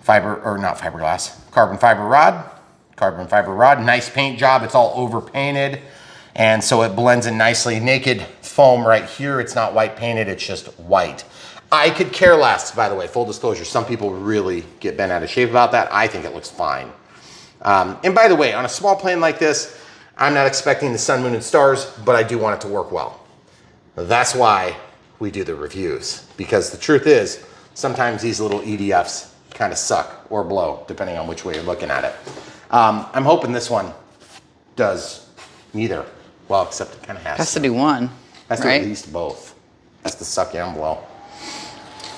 Fiber, or not fiberglass, carbon fiber rod. Carbon fiber rod, nice paint job. It's all over painted. And so it blends in nicely. Naked foam right here. It's not white painted, it's just white. I could care less, by the way, full disclosure. Some people really get bent out of shape about that. I think it looks fine. And by the way, on a small plane like this, I'm not expecting the sun, moon, and stars, but I do want it to work well. That's why we do the reviews, because the truth is, sometimes these little EDFs kind of suck or blow, depending on which way you're looking at it. I'm hoping this one does neither. Well, except it kind of has to do one, has right? to at least both. Has to suck and blow.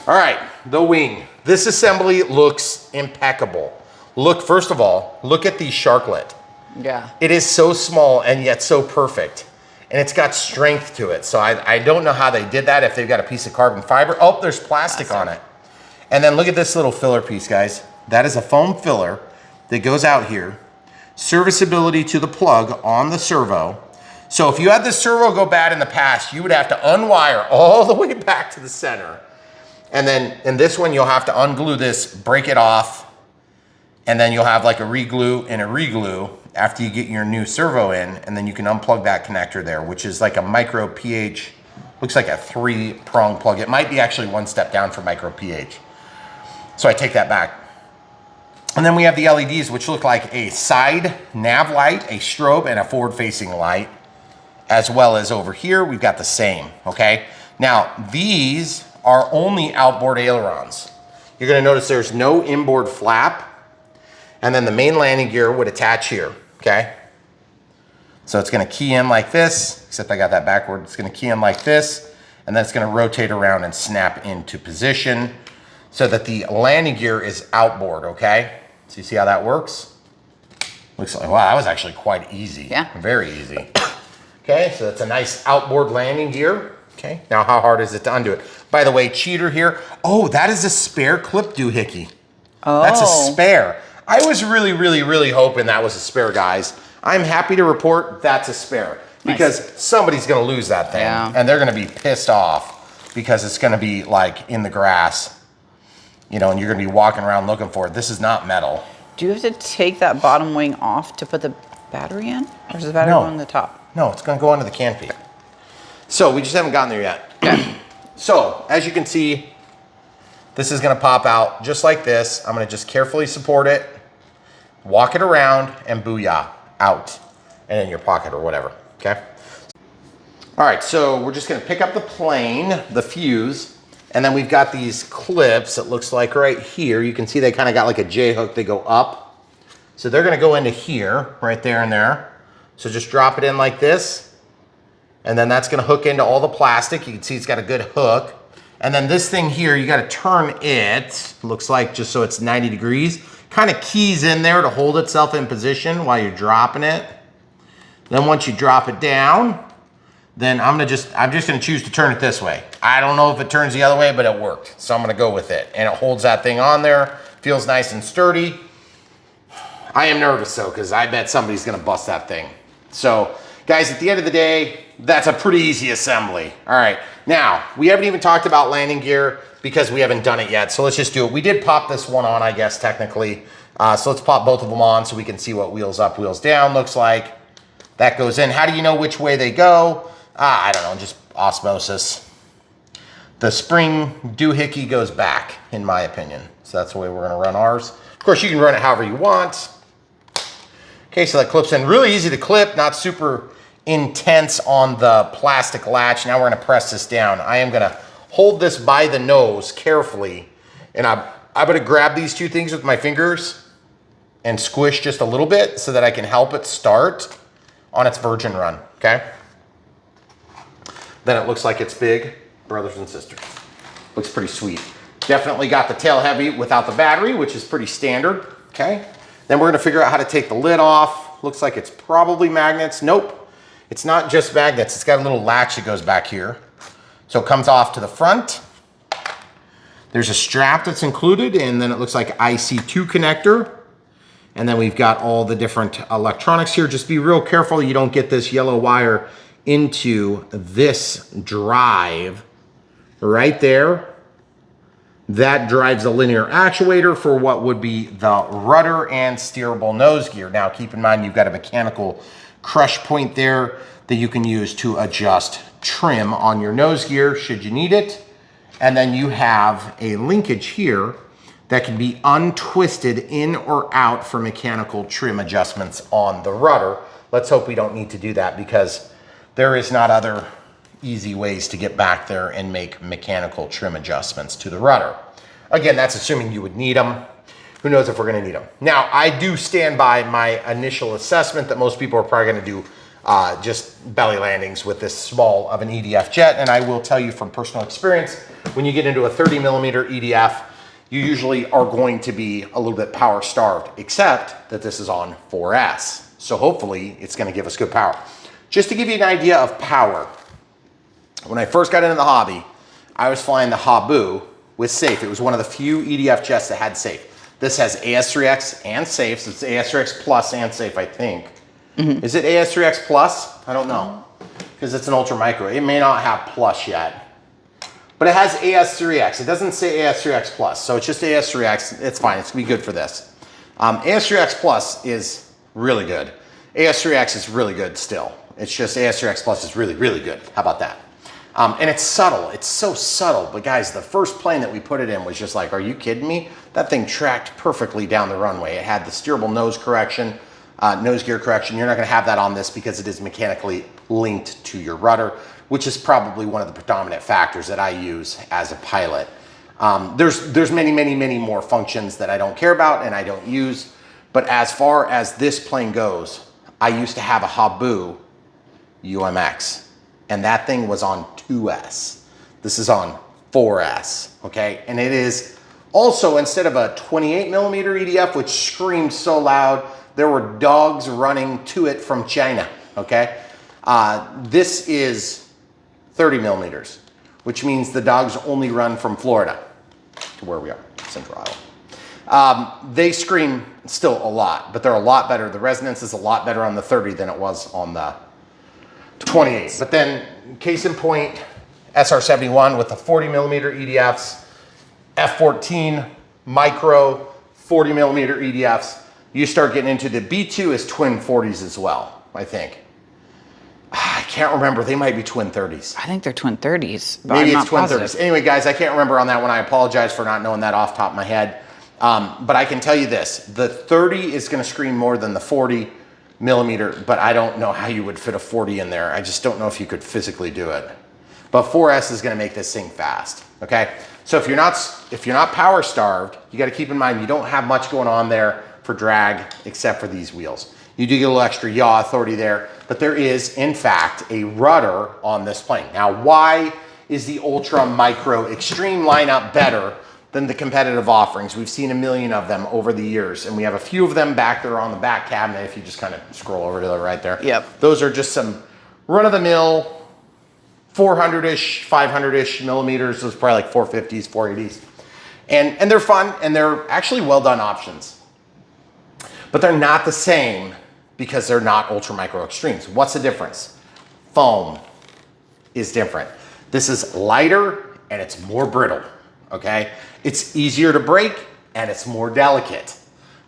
All right, the wing. This assembly looks impeccable. Look, first of all, look at the sharklet. Yeah. It is so small and yet so perfect. And it's got strength to it. So I don't know how they did that, if they've got a piece of carbon fiber. Oh, there's plastic on it. And then look at this little filler piece, guys. That is a foam filler that goes out here. Serviceability to the plug on the servo. So if you had the servo go bad in the past, you would have to unwire all the way back to the center. And then in this one, you'll have to unglue this, break it off, and then you'll have like a reglue and a reglue after you get your new servo in, and then you can unplug that connector there, which is like a micro pH, looks like a 3-prong plug. It might be actually one step down for micro pH. So I take that back. And then we have the LEDs, which look like a side nav light, a strobe, and a forward-facing light, as well as over here, we've got the same, okay? Now, these are only outboard ailerons. You're gonna notice there's no inboard flap, and then the main landing gear would attach here, okay? So it's gonna key in like this, except I got that backward. It's gonna key in like this, and then it's gonna rotate around and snap into position so that the landing gear is outboard, okay? So you see how that works? Looks like, wow, that was actually quite easy. Yeah. Very easy. Okay, so that's a nice outboard landing gear. Okay, now how hard is it to undo it? By the way, cheater here. Oh, that is a spare clip doohickey. Oh. That's a spare. I was really hoping that was a spare, guys. I'm happy to report that's a spare, because somebody's gonna lose that thing, and they're gonna be pissed off because it's gonna be like in the grass, you know, and you're gonna be walking around looking for it. This is not metal. Do you have to take that bottom wing off to put the battery in? Or is the battery on the top? No, it's gonna go onto the canopy. So we just haven't gotten there yet. So as you can see, this is gonna pop out just like this. I'm gonna just carefully support it, walk it around, and booyah, out, and in your pocket or whatever, okay? All right, so we're just gonna pick up the plane, the fuse, and then we've got these clips, it looks like right here. You can see they kind of got like a J-hook, they go up. So they're gonna go into here, right there and there. So just drop it in like this, and then that's gonna hook into all the plastic. You can see it's got a good hook. And then this thing here, you gotta turn it, looks like just so it's 90 degrees. Kind of keys in there to hold itself in position while you're dropping it. Then once you drop it down, then I'm just gonna choose to turn it this way. I don't know if it turns the other way, but it worked. So I'm gonna go with it. And it holds that thing on there, feels nice and sturdy. I am nervous though, because I bet somebody's gonna bust that thing. So guys, at the end of the day, that's a pretty easy assembly. All right, now we haven't even talked about landing gear because we haven't done it yet. So let's just do it. We did pop this one on, I guess, technically. So let's pop both of them on so we can see what wheels up, wheels down looks like. That goes in. How do you know which way they go? I don't know, just osmosis. The spring doohickey goes back, in my opinion. So that's the way we're gonna run ours. Of course, you can run it however you want. Okay, so that clips in. Really easy to clip, not super intense on the plastic latch. Now we're gonna press this down. I am gonna hold this by the nose carefully, and I'm gonna grab these two things with my fingers and squish just a little bit so that I can help it start on its virgin run, okay? Then it looks like it's big, brothers and sisters. Looks pretty sweet. Definitely got the tail heavy without the battery, which is pretty standard, okay? Then we're gonna figure out how to take the lid off. Looks like it's probably magnets. Nope, it's not just magnets. It's got a little latch that goes back here. So it comes off to the front. There's a strap that's included, and then it looks like IC2 connector. And then we've got all the different electronics here. Just be real careful you don't get this yellow wire into this drive right there. That drives the linear actuator for what would be the rudder and steerable nose gear. Now keep in mind you've got a mechanical crush point there that you can use to adjust trim on your nose gear should you need it. And then you have a linkage here that can be untwisted in or out for mechanical trim adjustments on the rudder. let's hope we don't need to do that, because there is not other easy ways to get back there and make mechanical trim adjustments to the rudder. Again, that's assuming you would need them. Who knows if we're gonna need them. Now, I do stand by my initial assessment that most people are probably gonna do just belly landings with this small of an EDF jet. And I will tell you from personal experience, when you get into a 30 millimeter EDF, you usually are going to be a little bit power starved, except that this is on 4S. So hopefully it's gonna give us good power. Just to give you an idea of power, when I first got into the hobby, I was flying the Habu with safe. It was one of the few EDF jets that had safe. This has AS3X and safe, so it's AS3X Plus and safe, I think. Is it AS3X Plus? I don't know, because it's an ultra micro. It may not have Plus yet, but it has AS3X. It doesn't say AS3X Plus, so it's just AS3X. It's fine, it's gonna be good for this. AS3X Plus is really good. AS3X is really good still. It's just AS3X Plus is really, really good. How about that? And it's subtle, it's so subtle. But guys, the first plane that we put it in was just like, are you kidding me? That thing tracked perfectly down the runway. It had the steerable nose correction, nose gear correction. You're not gonna have that on this because it is mechanically linked to your rudder, which is probably one of the predominant factors that I use as a pilot. There's many, many, many more functions that I don't care about and I don't use. But as far as this plane goes, I used to have a Habu UMX. And that thing was on 2S. This is on 4S, okay? And it is also, instead of a 28 millimeter EDF, which screamed so loud, there were dogs running to it from China, okay? This is 30 millimeters, which means the dogs only run from Florida to where we are, Central Iowa. They scream still a lot, but they're a lot better. The resonance is a lot better on the 30 than it was on the 28. But then, case in point, SR-71 with the 40 millimeter EDFs, F-14 micro 40 millimeter EDFs. You start getting into the B2 is twin 40s as well, I think. I can't remember, they might be twin 30s. I think they're twin 30s, but Maybe I'm it's not twin positive. 30s. Anyway, guys, I can't remember on that one. I apologize for not knowing that off the top of my head. But I can tell you this, the 30 is gonna scream more than the 40 millimeter, but I don't know how you would fit a 40 in there. I just don't know if you could physically do it. But 4S is gonna make this thing fast, okay? So if you're not power starved, you gotta keep in mind you don't have much going on there for drag except for these wheels. You do get a little extra yaw authority there, but there is, in fact, a rudder on this plane. Now, why is the Ultra Micro Extreme lineup better than the competitive offerings? We've seen a million of them over the years, and we have a few of them back there on the back cabinet if you just kind of scroll over to the right there. Yep. Those are just some run-of-the-mill 400-ish, 500-ish millimeters. Those are probably like 450s, 480s. And they're fun, and they're actually well-done options. But they're not the same because they're not Ultra Micro Extremes. What's the difference? Foam is different. This is lighter, and it's more brittle. Okay, it's easier to break and it's more delicate,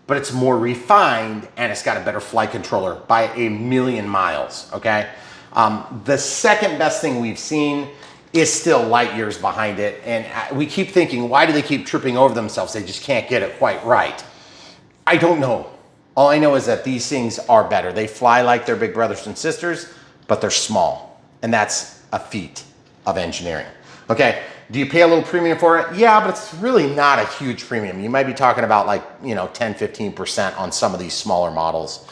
but it's more refined and it's got a better flight controller by a million miles. Okay, the second best thing we've seen is still light years behind it, and we keep thinking, why do they keep tripping over themselves? They just can't get it quite right. I don't know. All I know is that these things are better. They fly like their big brothers and sisters, but they're small, and that's a feat of engineering. Okay, do you pay a little premium for it? Yeah, but it's really not a huge premium. You might be talking about like, 10, 15% on some of these smaller models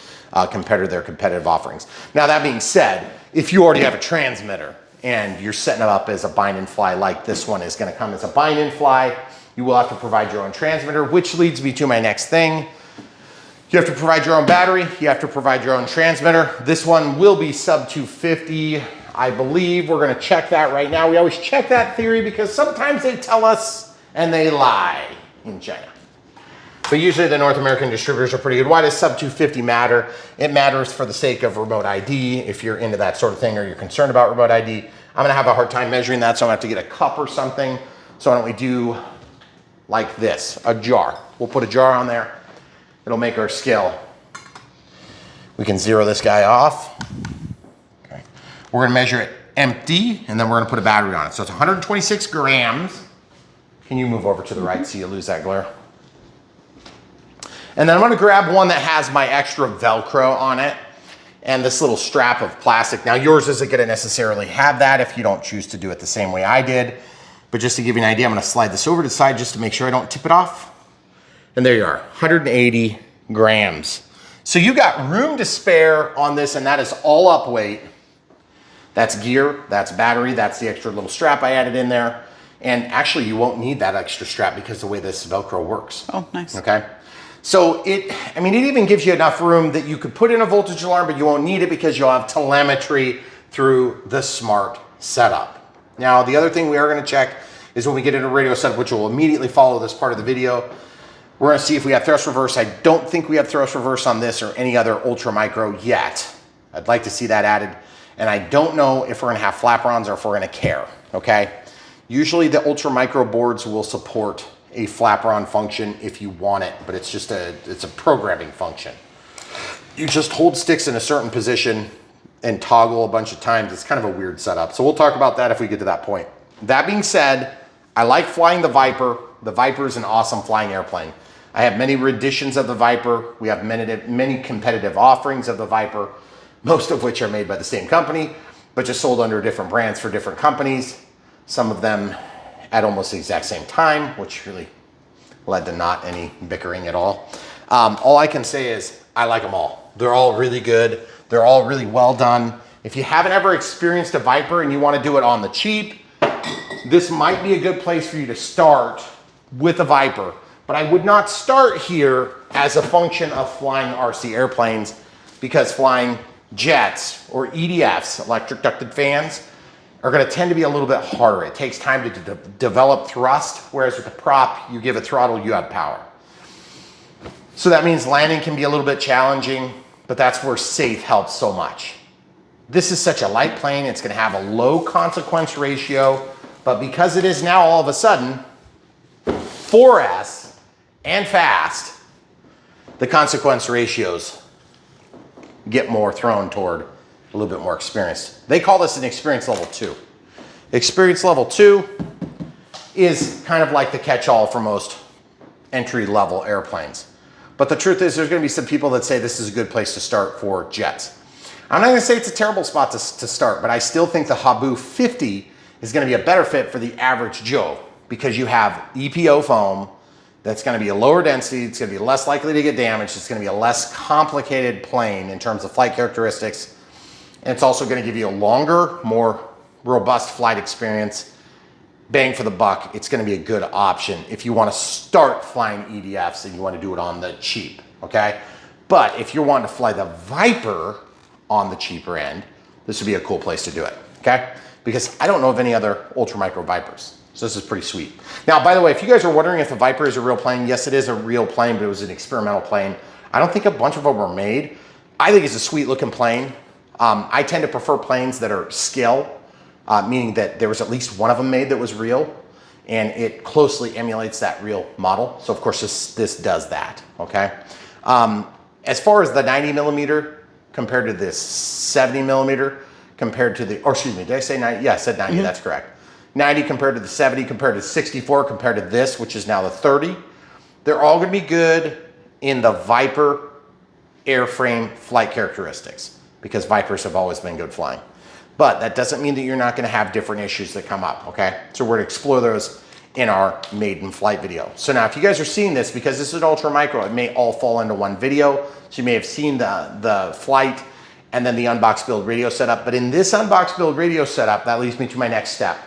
compared to their competitive offerings. Now, that being said, if you already have a transmitter and you're setting it up as a bind and fly like this one is gonna come as a bind and fly, you will have to provide your own transmitter, which leads me to my next thing. You have to provide your own battery, you have to provide your own transmitter. This one will be sub 250. I believe we're gonna check that right now. We always check that theory because sometimes they tell us and they lie in China. But usually the North American distributors are pretty good. Why does sub 250 matter? It matters for the sake of remote ID. If you're into that sort of thing or you're concerned about remote ID, I'm gonna have a hard time measuring that, so I'm gonna have to get a cup or something. So why don't we do like this, a jar. We'll put a jar on there. It'll make our scale. We can zero this guy off. We're gonna measure it empty, and then we're gonna put a battery on it. So it's 126 grams. Can you move over to the right so you lose that glare? And then I'm gonna grab one that has my extra Velcro on it. and this little strap of plastic. Now yours isn't gonna necessarily have that if you don't choose to do it the same way I did. But just to give you an idea, I'm gonna slide this over to the side just to make sure I don't tip it off. And there you are, 180 grams. So you got room to spare on this, and that is all up weight. That's gear, that's battery, that's the extra little strap I added in there. And actually you won't need that extra strap because the way this Velcro works. Oh, nice. Okay. So it even gives you enough room that you could put in a voltage alarm, but you won't need it because you'll have telemetry through the smart setup. Now, the other thing we are gonna check is when we get into radio setup, which will immediately follow this part of the video, we're gonna see if we have thrust reverse. I don't think we have thrust reverse on this or any other ultra micro yet. I'd like to see that added. And I don't know if we're gonna have flaperons or if we're gonna care, okay? Usually the ultra micro boards will support a flaperon function if you want it, but it's just it's a programming function. You just hold sticks in a certain position and toggle a bunch of times. It's kind of a weird setup. So we'll talk about that if we get to that point. That being said, I like flying the Viper. The Viper is an awesome flying airplane. I have many renditions of the Viper. We have many competitive offerings of the Viper, most of which are made by the same company, but just sold under different brands for different companies. Some of them at almost the exact same time, which really led to not any bickering at all. All I can say is I like them all. They're all really good. They're all really well done. If you haven't ever experienced a Viper and you want to do it on the cheap, this might be a good place for you to start with a Viper. But I would not start here as a function of flying RC airplanes, because flying jets or EDFs, electric ducted fans, are going to tend to be a little bit harder. It takes time to develop thrust, whereas with the prop, you give it throttle, you have power. So that means landing can be a little bit challenging, but that's where safe helps so much. This is such a light plane, it's going to have a low consequence ratio, but because it is now all of a sudden 4S and fast, the consequence ratios get more thrown toward a little bit more experienced. They call this an experience level 2. Experience level 2 is kind of like the catch-all for most entry-level airplanes. But the truth is there's gonna be some people that say this is a good place to start for jets. I'm not gonna say it's a terrible spot to start, but I still think the Habu 50 is gonna be a better fit for the average Joe, because you have EPO foam that's gonna be a lower density, it's gonna be less likely to get damaged, it's gonna be a less complicated plane in terms of flight characteristics, and it's also gonna give you a longer, more robust flight experience. Bang for the buck, it's gonna be a good option if you wanna start flying EDFs and you wanna do it on the cheap, okay? But if you're wanting to fly the Viper on the cheaper end, this would be a cool place to do it, okay? Because I don't know of any other ultra micro Vipers. So this is pretty sweet. Now, by the way, if you guys are wondering if the Viper is a real plane, yes, it is a real plane, but it was an experimental plane. I don't think a bunch of them were made. I think it's a sweet looking plane. I tend to prefer planes that are scale, meaning that there was at least one of them made that was real, and it closely emulates that real model. So of course this does that, okay? As far as the 90 millimeter compared to this 70 millimeter, compared to the, or excuse me, did I say 90? Yeah, I said 90, that's correct. 90 compared to the 70, compared to 64, compared to this, which is now the 30. They're all gonna be good in the Viper airframe flight characteristics, because Vipers have always been good flying. But that doesn't mean that you're not gonna have different issues that come up, okay? So we're gonna explore those in our maiden flight video. So now if you guys are seeing this, because this is an ultra micro, it may all fall into one video. So you may have seen the flight and then the unbox build radio setup. But in this unbox build radio setup, that leads me to my next step.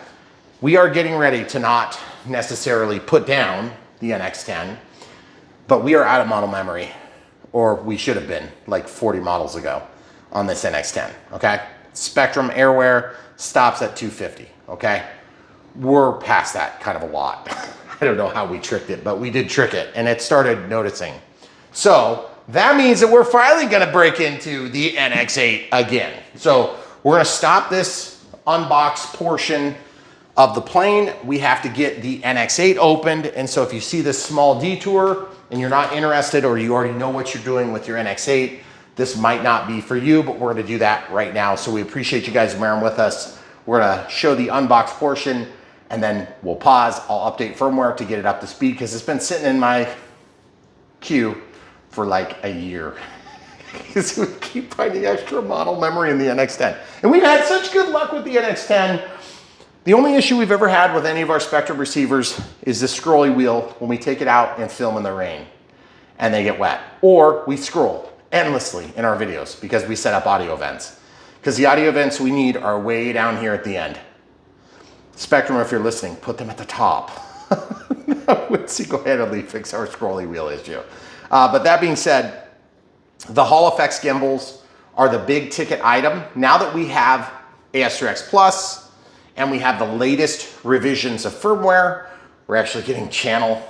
We are getting ready to not necessarily put down the NX10, but we are out of model memory, or we should have been like 40 models ago on this NX10, okay? Spectrum Airwear stops at 250, okay? We're past that kind of a lot. I don't know how we tricked it, but we did trick it, and it started noticing. So that means that we're finally gonna break into the NX8 again. So we're gonna stop this unbox portion of the plane. We have to get the NX8 opened, and so if you see this small detour and you're not interested, or you already know what you're doing with your NX8, this might not be for you, but we're gonna do that right now. So we appreciate you guys bearing with us. We're gonna show the unbox portion, and then we'll pause. I'll update firmware to get it up to speed, because it's been sitting in my queue for like a year. Because we keep finding extra model memory in the NX10. And we've had such good luck with the NX10. The only issue we've ever had with any of our Spectrum receivers is this scrolly wheel when we take it out and film in the rain and they get wet. Or we scroll endlessly in our videos because we set up audio vents. Because the audio vents we need are way down here at the end. Spectrum, if you're listening, put them at the top. Would single-handedly fix our scrolly wheel issue. But that being said, the Hall Effects gimbals are the big ticket item. Now that we have AS3X Plus and we have the latest revisions of firmware, we're actually getting channel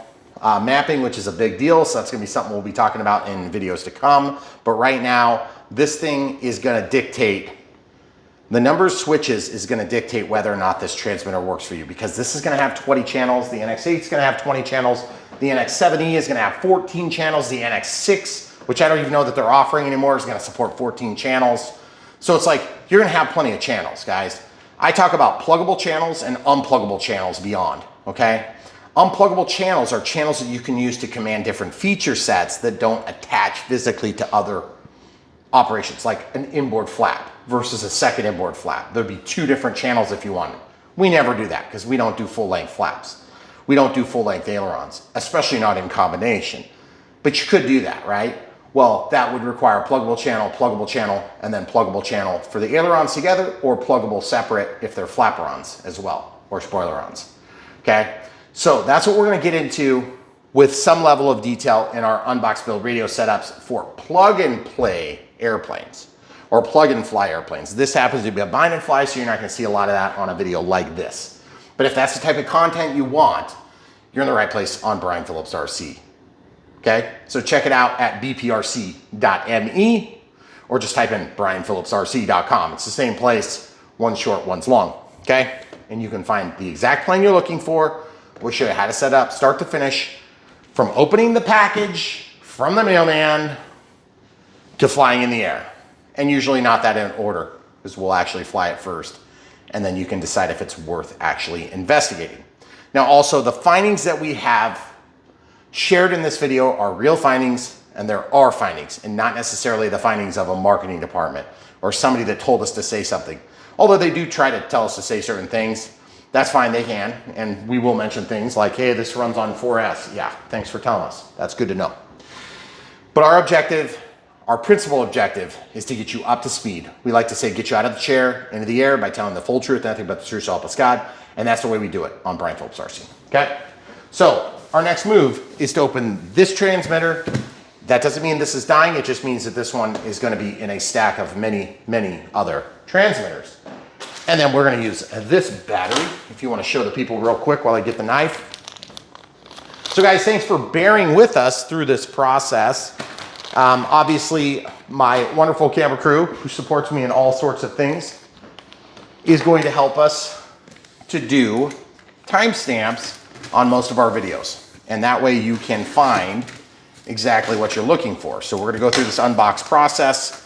mapping, which is a big deal. So that's gonna be something we'll be talking about in videos to come. But right now, this thing is gonna dictate, the number of switches is gonna dictate whether or not this transmitter works for you, because this is gonna have 20 channels, the NX8 is gonna have 20 channels, the NX7E is gonna have 14 channels, the NX6, which I don't even know that they're offering anymore, is gonna support 14 channels. So it's like, you're gonna have plenty of channels, guys. I talk about pluggable channels and unpluggable channels beyond, okay? Unpluggable channels are channels that you can use to command different feature sets that don't attach physically to other operations, like an inboard flap versus a second inboard flap. There'd be two different channels if you wanted. We never do that because we don't do full-length flaps. We don't do full-length ailerons, especially not in combination. But you could do that, right? Well, that would require a pluggable channel, and then pluggable channel for the ailerons together, or pluggable separate if they're flaperons as well, or spoilerons, okay? So that's what we're gonna get into with some level of detail in our Unbox Build radio setups for plug and play airplanes, or plug and fly airplanes. This happens to be a bind and fly, so you're not gonna see a lot of that on a video like this. But if that's the type of content you want, you're in the right place on Brian Phillips RC. Okay, so check it out at bprc.me, or just type in brianphillipsrc.com. It's the same place, one's short, one's long, okay? And you can find the exact plane you're looking for. We'll show you how to set up, start to finish, from opening the package from the mailman to flying in the air. And usually not that in order, because we'll actually fly it first, and then you can decide if it's worth actually investigating. Now also, the findings that we have shared in this video are real findings, and there are findings, and not necessarily the findings of a marketing department or somebody that told us to say something. Although they do try to tell us to say certain things, that's fine, they can, and we will mention things like, hey, this runs on 4S. Yeah, thanks for telling us. That's good to know. But our objective, our principal objective, is to get you up to speed. We like to say get you out of the chair, into the air, by telling the full truth, nothing but the truth, so help us God, and that's the way we do it on Brian Phillips RC, okay? So, our next move is to open this transmitter. That doesn't mean this is dying, it just means that this one is gonna be in a stack of many, many other transmitters. And then we're gonna use this battery, if you wanna show the people real quick while I get the knife. So guys, thanks for bearing with us through this process. Obviously, my wonderful camera crew, who supports me in all sorts of things, is going to help us to do timestamps on most of our videos. And that way you can find exactly what you're looking for. So we're gonna go through this unbox process.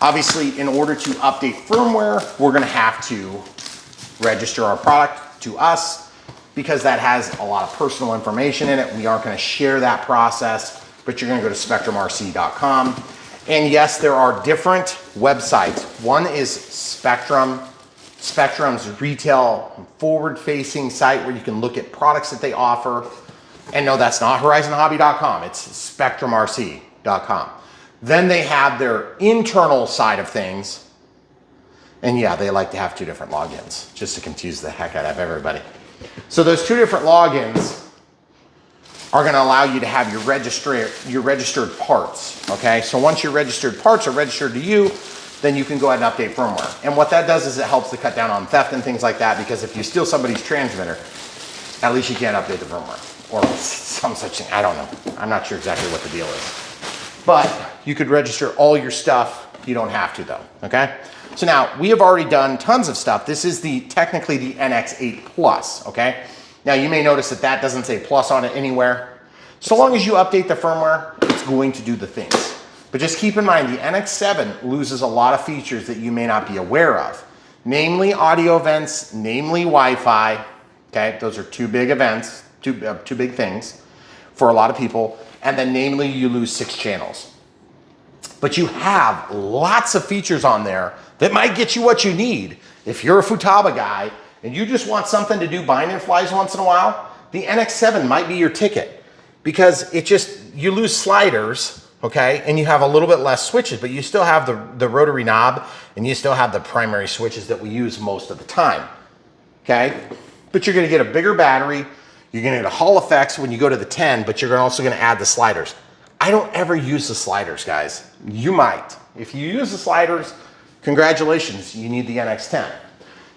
Obviously, in order to update firmware, we're gonna have to register our product to us, because that has a lot of personal information in it. We aren't gonna share that process, but you're gonna go to spectrumrc.com. And yes, there are different websites. One is Spectrum's retail forward-facing site where you can look at products that they offer. And no, that's not horizonhobby.com, it's spectrumrc.com. Then they have their internal side of things. And yeah, they like to have two different logins, just to confuse the heck out of everybody. So those two different logins are gonna allow you to have your registered parts, okay? So once your registered parts are registered to you, then you can go ahead and update firmware. And what that does is it helps to cut down on theft and things like that, because if you steal somebody's transmitter, at least you can't update the firmware, or some such thing, I don't know. I'm not sure exactly what the deal is. But you could register all your stuff. You don't have to though, okay? So now, we have already done tons of stuff. This is technically the NX8 Plus, okay? Now you may notice that that doesn't say plus on it anywhere. So long as you update the firmware, it's going to do the things. But just keep in mind, the NX7 loses a lot of features that you may not be aware of. Namely audio vents, namely Wi-Fi, okay? Those are two big events, two big things for a lot of people. And then namely, you lose 6 channels. But you have lots of features on there that might get you what you need. If you're a Futaba guy and you just want something to do bind and flies once in a while, the NX7 might be your ticket, because you lose sliders, okay? And you have a little bit less switches, but you still have the rotary knob and you still have the primary switches that we use most of the time, okay? But you're gonna get a bigger battery, you're gonna get a Hall effects when you go to the 10, but you're also gonna add the sliders. I don't ever use the sliders, guys. You might. If you use the sliders, congratulations, you need the NX10.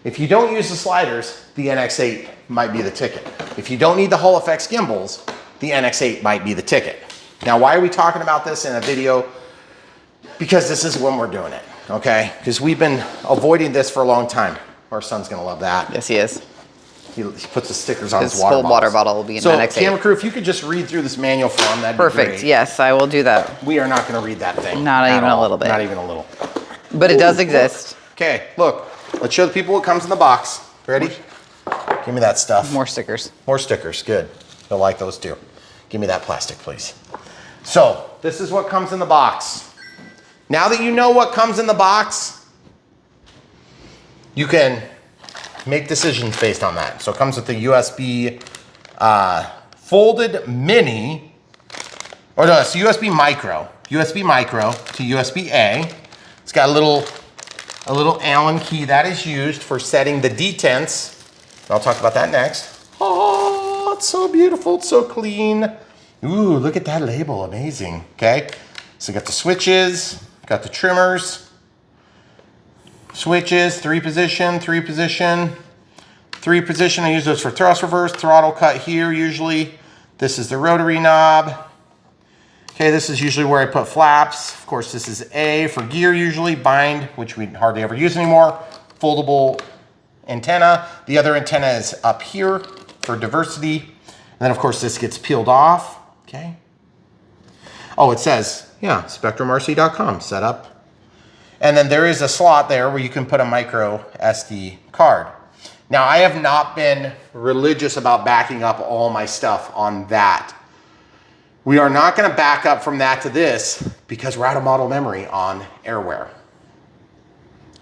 If you don't use the sliders, the NX8 might be the ticket. If you don't need the Hall effects gimbals, the NX8 might be the ticket. Now, why are we talking about this in a video? Because this is when we're doing it, okay? Because we've been avoiding this for a long time. Our son's gonna love that. Yes, he is. He puts the stickers on his His water whole bottles. water bottle will be in NX8. So, camera crew, if you could just read through this manual form, that'd be Perfect. great. Yes, I will do that. We are not gonna read that thing. Not even a little bit. Not even a little. But it does exist. Okay, look. Let's show the people what comes in the box. Ready? Give me that stuff. More stickers. More stickers, good. They'll like those too. Give me that plastic, please. So, this is what comes in the box. Now that you know what comes in the box, you can make decisions based on that. So it comes with the USB folded mini, or no, it's USB micro to USB A. It's got a little Allen key that is used for setting the detents. I'll talk about that next. Oh, it's so beautiful, it's so clean. Ooh, look at that label, amazing, okay? So got the switches, got the trimmers, switches, three position. I use those for thrust reverse, throttle cut here usually. This is the rotary knob. Okay, this is usually where I put flaps. Of course, this is A for gear usually, bind, which we hardly ever use anymore. Foldable antenna. The other antenna is up here for diversity. And then of course this gets peeled off, okay? Oh, it says, yeah, spectrumrc.com setup. And then there is a slot there where you can put a micro SD card. Now, I have not been religious about backing up all my stuff on that. We are not gonna back up from that to this because we're out of model memory on Airware.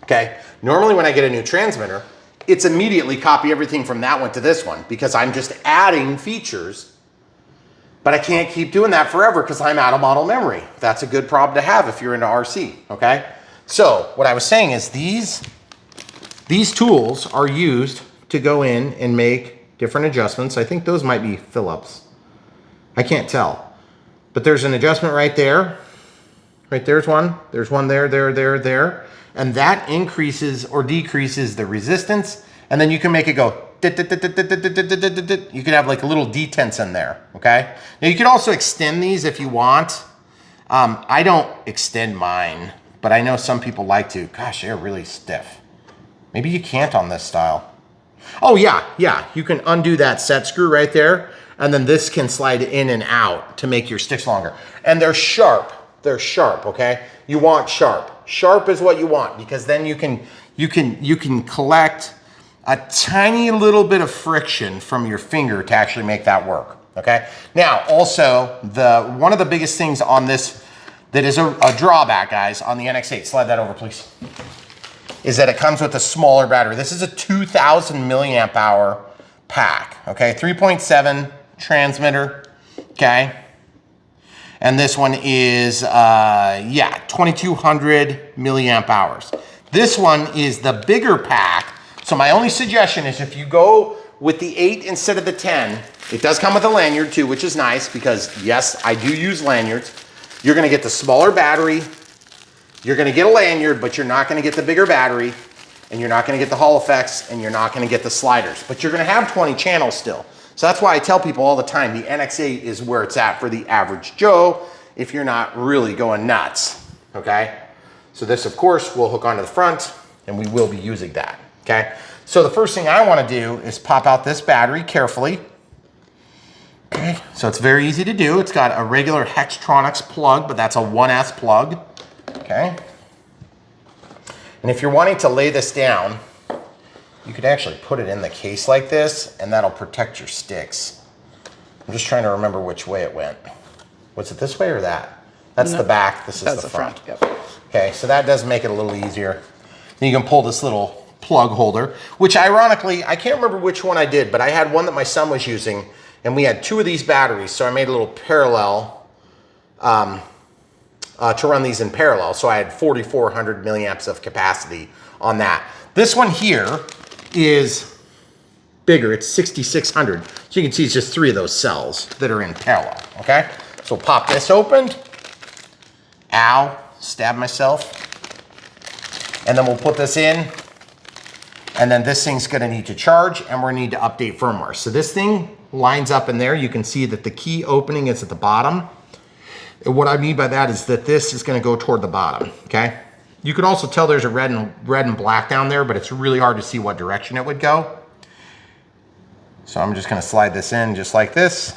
Okay, normally when I get a new transmitter, it's immediately copy everything from that one to this one because I'm just adding features, but I can't keep doing that forever because I'm out of model memory. That's a good problem to have if you're into RC, okay? So what I was saying is these tools are used to go in and make different adjustments. I think those might be Phillips. I can't tell. But there's an adjustment right there. Right there's one. There's one there, there. And that increases or decreases the resistance. And then you can make it go. You can have like little detents in there, okay? Now you can also extend these if you want. I don't extend mine, but I know some people like to. Gosh, they're really stiff. Maybe you can't on this style. Oh yeah, you can undo that set screw right there, and then this can slide in and out to make your sticks longer. And they're sharp, okay? You want sharp. Sharp is what you want because then you can collect a tiny little bit of friction from your finger to actually make that work, okay? Now, also, one of the biggest things on this that is a drawback, guys, on the NX8, slide that over, please, is that it comes with a smaller battery. This is a 2,000 milliamp hour pack, okay? 3.7 transmitter, okay? And this one is, 2,200 milliamp hours. This one is the bigger pack. So my only suggestion is if you go with the 8 instead of the 10, it does come with a lanyard too, which is nice because yes, I do use lanyards. You're gonna get the smaller battery, you're gonna get a lanyard, but you're not gonna get the bigger battery, and you're not gonna get the Hall effects, and you're not gonna get the sliders, but you're gonna have 20 channels still. So that's why I tell people all the time, the NX8 is where it's at for the average Joe if you're not really going nuts, okay? So this, of course, will hook onto the front, and we will be using that, okay? So the first thing I wanna do is pop out this battery carefully. Okay, so it's very easy to do. It's got a regular Hextronics plug, but that's a 1S plug, okay? And if you're wanting to lay this down, you could actually put it in the case like this, and that'll protect your sticks. I'm just trying to remember which way it went. Was it this way or that? That's the back, this is the front. Yep. Okay, so that does make it a little easier. Then you can pull this little plug holder, which ironically, I can't remember which one I did, but I had one that my son was using, and we had 2 of these batteries, so I made a little parallel to run these in parallel. So I had 4,400 milliamps of capacity on that. This one here is bigger, it's 6,600. So you can see it's just 3 of those cells that are in parallel, okay? So we'll pop this open. Ow, stabbed myself. And then we'll put this in, and then this thing's gonna need to charge, and we're gonna need to update firmware. So this thing lines up in there. You can see that the key opening is at the bottom. And what I mean by that is that this is gonna go toward the bottom, okay? You can also tell there's a red and black down there, but it's really hard to see what direction it would go. So I'm just gonna slide this in just like this.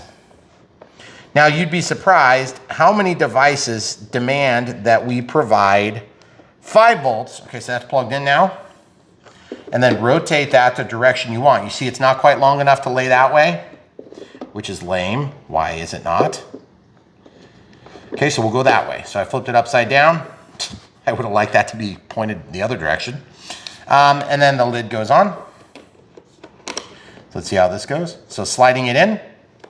Now you'd be surprised how many devices demand that we provide 5 volts. Okay, so that's plugged in now. And then rotate that the direction you want. You see it's not quite long enough to lay that way, which is lame. Why is it not? Okay, so we'll go that way. So I flipped it upside down. I would have liked that to be pointed the other direction. And then the lid goes on. So let's see how this goes. So sliding it in,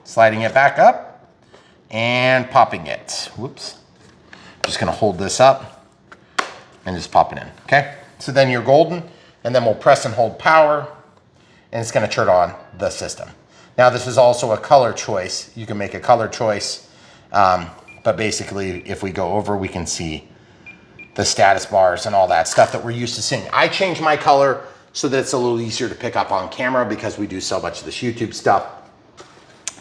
sliding it back up, and popping it. Whoops. Just gonna hold this up and just pop it in, okay? So then you're golden, and then we'll press and hold power, and it's gonna turn on the system. Now this is also a color choice. You can make a color choice, but basically if we go over, we can see the status bars and all that stuff that we're used to seeing. I changed my color so that it's a little easier to pick up on camera because we do so much of this YouTube stuff,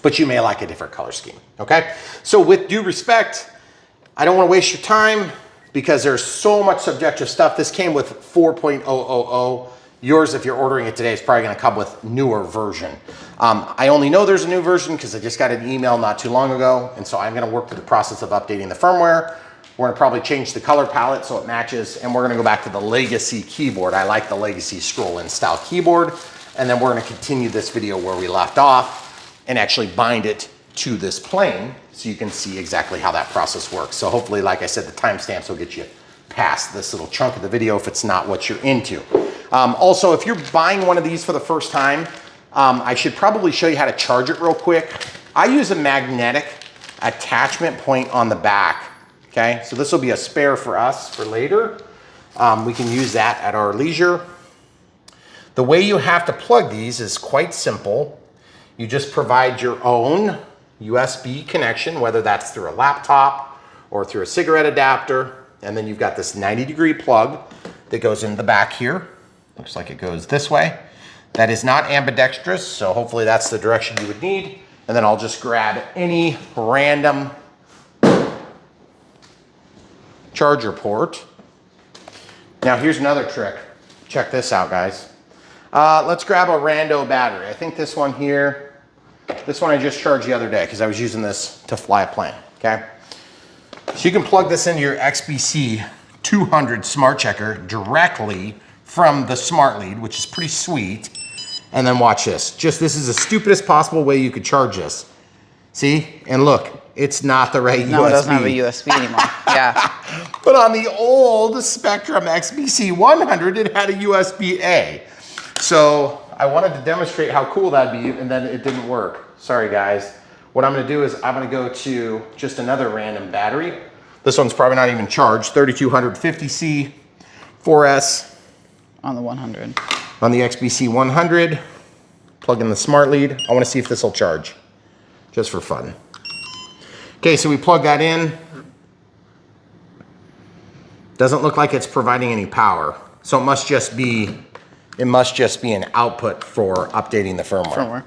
but you may like a different color scheme, okay? So with due respect, I don't wanna waste your time because there's so much subjective stuff. This came with 4.000. Yours, if you're ordering it today, is probably gonna come with newer version. I only know there's a new version because I just got an email not too long ago, and so I'm gonna work through the process of updating the firmware. We're gonna probably change the color palette so it matches, and we're gonna go back to the Legacy keyboard. I like the Legacy scroll-in style keyboard, and then we're gonna continue this video where we left off and actually bind it to this plane so you can see exactly how that process works. So hopefully, like I said, the timestamps will get you past this little chunk of the video if it's not what you're into. Also, if you're buying one of these for the first time, I should probably show you how to charge it real quick. I use a magnetic attachment point on the back, okay? So this will be a spare for us for later. We can use that at our leisure. The way you have to plug these is quite simple. You just provide your own USB connection, whether that's through a laptop or through a cigarette adapter, and then you've got this 90-degree plug that goes in the back here. Looks like it goes this way. That is not ambidextrous, so hopefully that's the direction you would need. And then I'll just grab any random charger port. Now here's another trick. Check this out, guys. Let's grab a rando battery. I think this one here, this one I just charged the other day because I was using this to fly a plane, okay? So you can plug this into your XBC 200 smart checker directly from the smart lead, which is pretty sweet. And then watch this. This is the stupidest possible way you could charge this. See? And look, it's not the right USB. No, it doesn't have a USB anymore. Yeah. But on the old Spectrum XBC 100, it had a USB-A. So I wanted to demonstrate how cool that'd be, and then it didn't work. Sorry, guys. What I'm gonna do is I'm gonna go to just another random battery. This one's probably not even charged, 3250C 4S. On the 100. On the XBC 100, plug in the smart lead. I wanna see if this will charge, just for fun. Okay, so we plug that in. Doesn't look like it's providing any power. So it must just be an output for updating the firmware.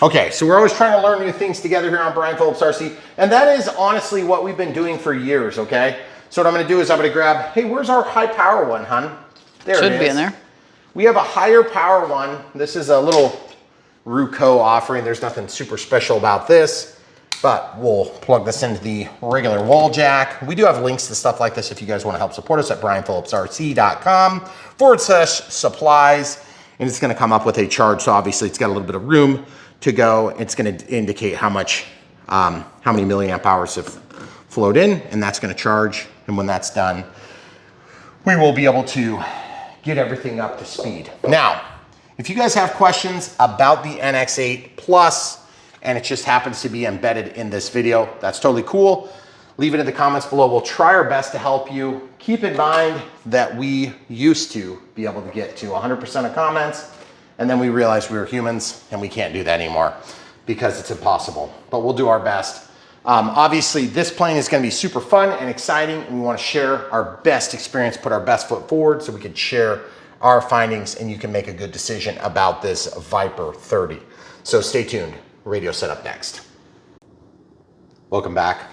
Okay, so we're always trying to learn new things together here on Brian Phillips RC, and that is honestly what we've been doing for years, okay? So what I'm gonna do is I'm gonna grab, hey, where's our high power one, hun? There it is. Should be in there. We have a higher power one. This is a little Ruco offering. There's nothing super special about this, but we'll plug this into the regular wall jack. We do have links to stuff like this if you guys wanna help support us at brianphillipsrc.com/supplies, and it's gonna come up with a charge. So obviously it's got a little bit of room to go. It's gonna indicate how many milliamp hours of float in, and that's gonna charge. And when that's done, we will be able to get everything up to speed. Now, if you guys have questions about the NX8 Plus, and it just happens to be embedded in this video, that's totally cool. Leave it in the comments below. We'll try our best to help you. Keep in mind that we used to be able to get to 100% of comments, and then we realized we were humans and we can't do that anymore because it's impossible, but we'll do our best. Obviously, this plane is gonna be super fun and exciting, and we wanna share our best experience, put our best foot forward so we can share our findings and you can make a good decision about this Viper 30. So stay tuned, radio setup next. Welcome back.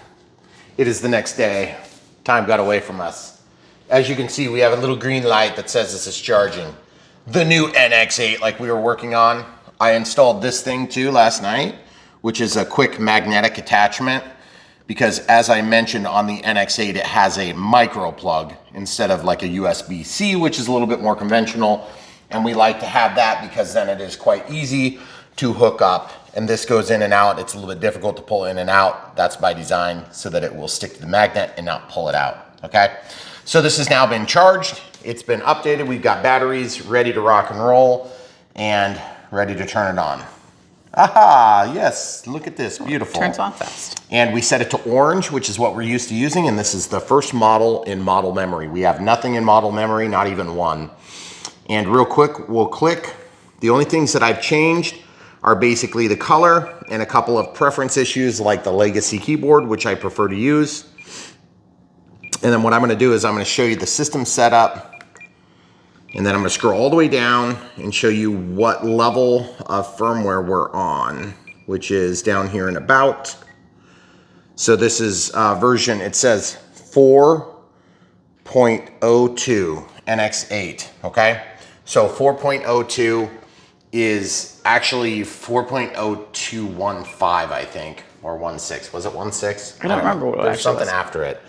It is the next day. Time got away from us. As you can see, we have a little green light that says this is charging. The new NX8 like we were working on. I installed this thing too last night, which is a quick magnetic attachment, because as I mentioned on the NX8, it has a micro plug instead of like a USB-C, which is a little bit more conventional. And we like to have that because then it is quite easy to hook up. And this goes in and out. It's a little bit difficult to pull in and out. That's by design so that it will stick to the magnet and not pull it out, okay? So this has now been charged. It's been updated. We've got batteries ready to rock and roll and ready to turn it on. Aha, yes, look at this, beautiful. Turns on fast. And we set it to orange, which is what we're used to using, and this is the first model in model memory. We have nothing in model memory, not even one. And real quick, we'll click. The only things that I've changed are basically the color and a couple of preference issues like the legacy keyboard, which I prefer to use. And then what I'm gonna do is I'm gonna show you the system setup, and then I'm gonna scroll all the way down and show you what level of firmware we're on, which is down here in about. So this is version, it says 4.02 NX8, okay? So 4.02 is actually 4.0215, I think, or 16. Was it 16? I don't remember what it There's actually something was. after it.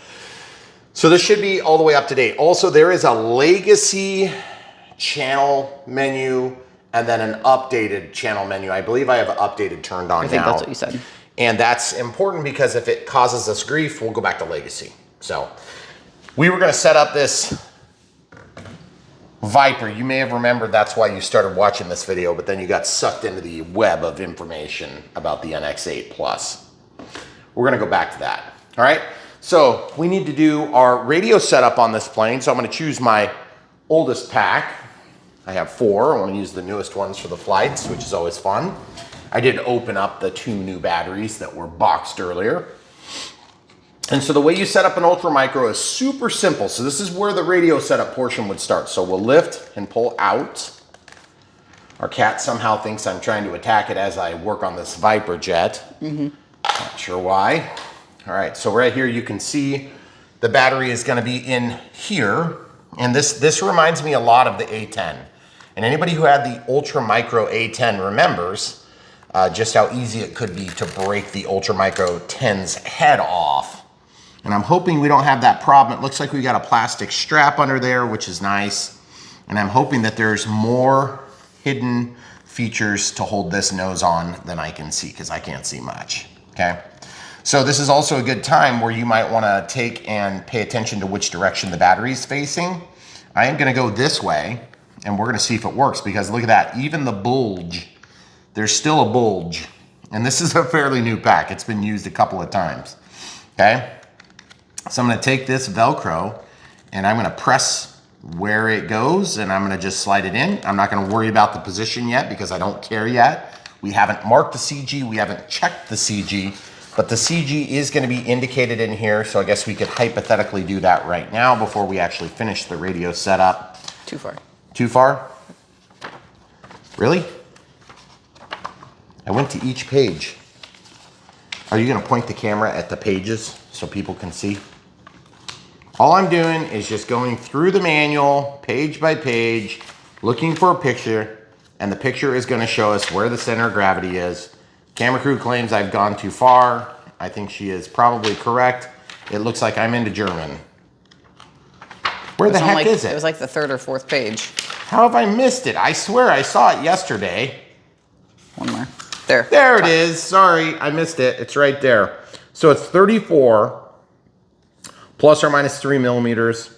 So this should be all the way up to date. Also, there is a legacy channel menu and then an updated channel menu. I believe I have updated turned on now. I think that's what you said. And that's important because if it causes us grief, we'll go back to legacy. So we were gonna set up this Viper. You may have remembered that's why you started watching this video, but then you got sucked into the web of information about the NX8 Plus. We're gonna go back to that, all right? So we need to do our radio setup on this plane. So I'm gonna choose my oldest pack. I have 4. I want to use the newest ones for the flights, which is always fun. I did open up the 2 new batteries that were boxed earlier. And so the way you set up an ultra micro is super simple. So this is where the radio setup portion would start. So we'll lift and pull out. Our cat somehow thinks I'm trying to attack it as I work on this Viper jet. Not sure why. All right, so right here you can see the battery is going to be in here. And this reminds me a lot of the A10. And anybody who had the Ultra Micro A10 remembers just how easy it could be to break the Ultra Micro 10's head off. And I'm hoping we don't have that problem. It looks like we got a plastic strap under there, which is nice. And I'm hoping that there's more hidden features to hold this nose on than I can see, because I can't see much, okay? So this is also a good time where you might want to take and pay attention to which direction the battery is facing. I am going to go this way, and we're going to see if it works, because look at that. Even the bulge, there's still a bulge. And this is a fairly new pack. It's been used a couple of times, okay? So I'm going to take this Velcro, and I'm going to press where it goes, and I'm going to just slide it in. I'm not going to worry about the position yet because I don't care yet. We haven't marked the CG. We haven't checked the CG. But the CG is going to be indicated in here, so I guess we could hypothetically do that right now before we actually finish the radio setup. Too far. Too far? Really? I went to each page. Are you going to point the camera at the pages so people can see? All I'm doing is just going through the manual, page by page, looking for a picture, and the picture is going to show us where the center of gravity is. Camera crew claims I've gone too far. I think she is probably correct. It looks like I'm into German. Where the heck is it? It was like the 3rd or 4th page. How have I missed it? I swear I saw it yesterday. One more. There. There it is. Sorry, I missed it. It's right there. So it's 34 plus or minus 3 millimeters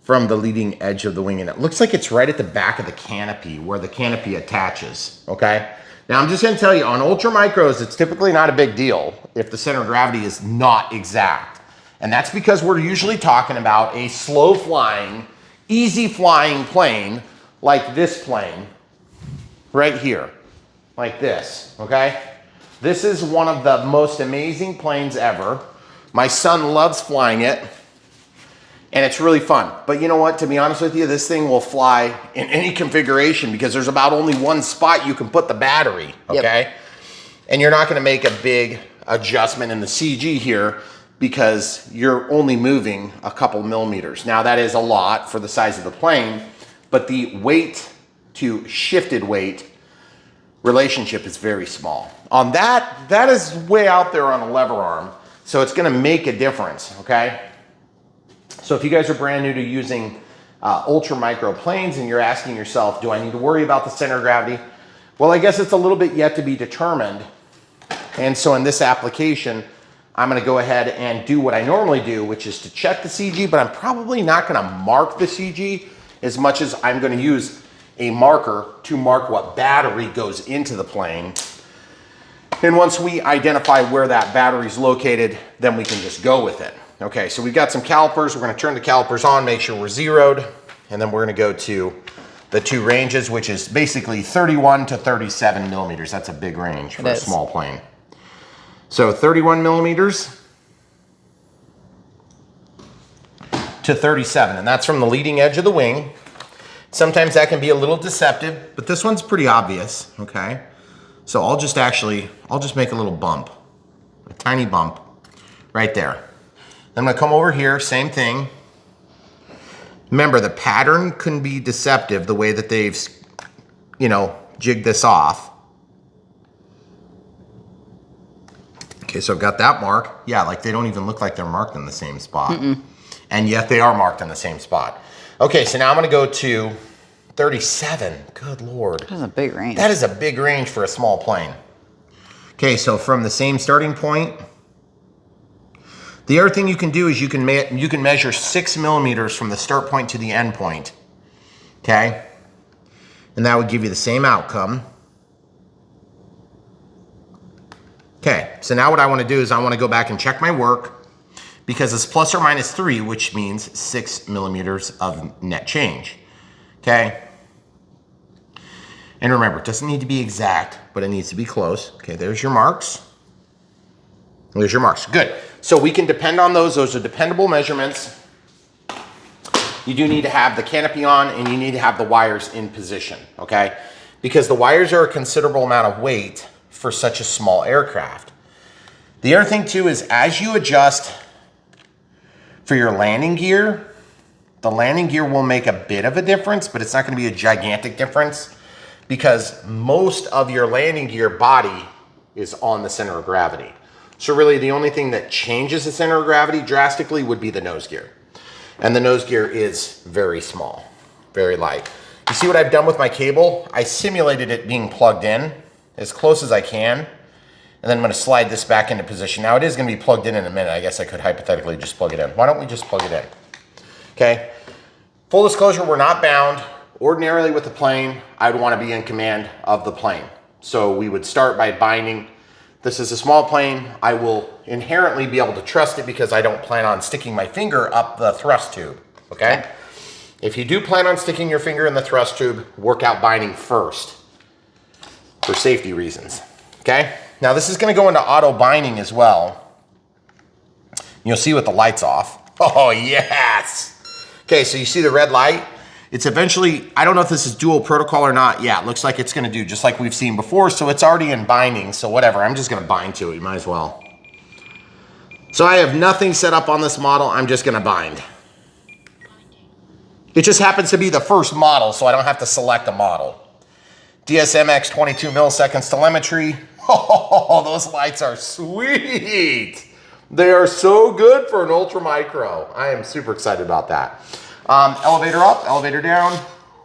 from the leading edge of the wing. And it looks like it's right at the back of the canopy where the canopy attaches, okay? Now I'm just gonna tell you, on ultra micros, it's typically not a big deal if the center of gravity is not exact. And that's because we're usually talking about a slow flying, easy flying plane like this plane right here, like this, okay? This is one of the most amazing planes ever. My son loves flying it, and it's really fun. But you know what, to be honest with you, this thing will fly in any configuration because there's about only one spot you can put the battery, okay? Yep. And you're not gonna make a big adjustment in the CG here because you're only moving a couple millimeters. Now that is a lot for the size of the plane, but the weight to shifted weight relationship is very small. On that is way out there on a lever arm, so it's gonna make a difference, okay? So if you guys are brand new to using ultra micro planes and you're asking yourself, do I need to worry about the center of gravity? Well, I guess it's a little bit yet to be determined. And so in this application, I'm gonna go ahead and do what I normally do, which is to check the CG, but I'm probably not gonna mark the CG as much as I'm gonna use a marker to mark what battery goes into the plane. And once we identify where that battery is located, then we can just go with it. Okay, so we've got some calipers. We're gonna turn the calipers on, make sure we're zeroed, and then we're gonna go to the two ranges, which is basically 31 to 37 millimeters. That's a big range for a small plane. So 31 millimeters to 37, and that's from the leading edge of the wing. Sometimes that can be a little deceptive, but this one's pretty obvious, okay? So I'll just make a little bump, a tiny bump right there. I'm gonna come over here, same thing. Remember, the pattern can be deceptive the way that they've, jigged this off. Okay, so I've got that mark. Yeah, like they don't even look like they're marked in the same spot. And yet they are marked in the same spot. Okay, so now I'm gonna go to 37, good Lord. That is a big range. That is a big range for a small plane. Okay, so from the same starting point, the other thing you can do is you can measure 6 millimeters from the start point to the end point, okay? And that would give you the same outcome. Okay, so now what I wanna do is I wanna go back and check my work because it's plus or minus 3, which means 6 millimeters of net change, okay? And remember, it doesn't need to be exact, but it needs to be close. Okay, there's your marks. There's your marks, good. So we can depend on those. Those are dependable measurements. You do need to have the canopy on and you need to have the wires in position, okay? Because the wires are a considerable amount of weight for such a small aircraft. The other thing too is as you adjust for your landing gear, the landing gear will make a bit of a difference, but it's not gonna be a gigantic difference because most of your landing gear body is on the center of gravity. So really the only thing that changes the center of gravity drastically would be the nose gear. And the nose gear is very small, very light. You see what I've done with my cable? I simulated it being plugged in as close as I can. And then I'm gonna slide this back into position. Now it is gonna be plugged in a minute. I guess I could hypothetically just plug it in. Why don't we just plug it in? Okay, full disclosure, we're not bound. Ordinarily with the plane, I'd wanna be in command of the plane. So we would start by binding. This is a small plane. I will inherently be able to trust it because I don't plan on sticking my finger up the thrust tube, okay? If you do plan on sticking your finger in the thrust tube, work out binding first for safety reasons, okay? Now this is gonna go into auto binding as well. You'll see with the lights off. Oh, yes! Okay, so you see the red light? It's eventually, I don't know if this is dual protocol or not. Yeah, it looks like it's gonna do just like we've seen before, so it's already in binding, so whatever, I'm just gonna bind to it, you might as well. So I have nothing set up on this model, I'm just gonna bind. It just happens to be the first model, so I don't have to select a model. DSMX 22 milliseconds telemetry. Oh, those lights are sweet. They are so good for an ultra micro. I am super excited about that. Elevator up, elevator down,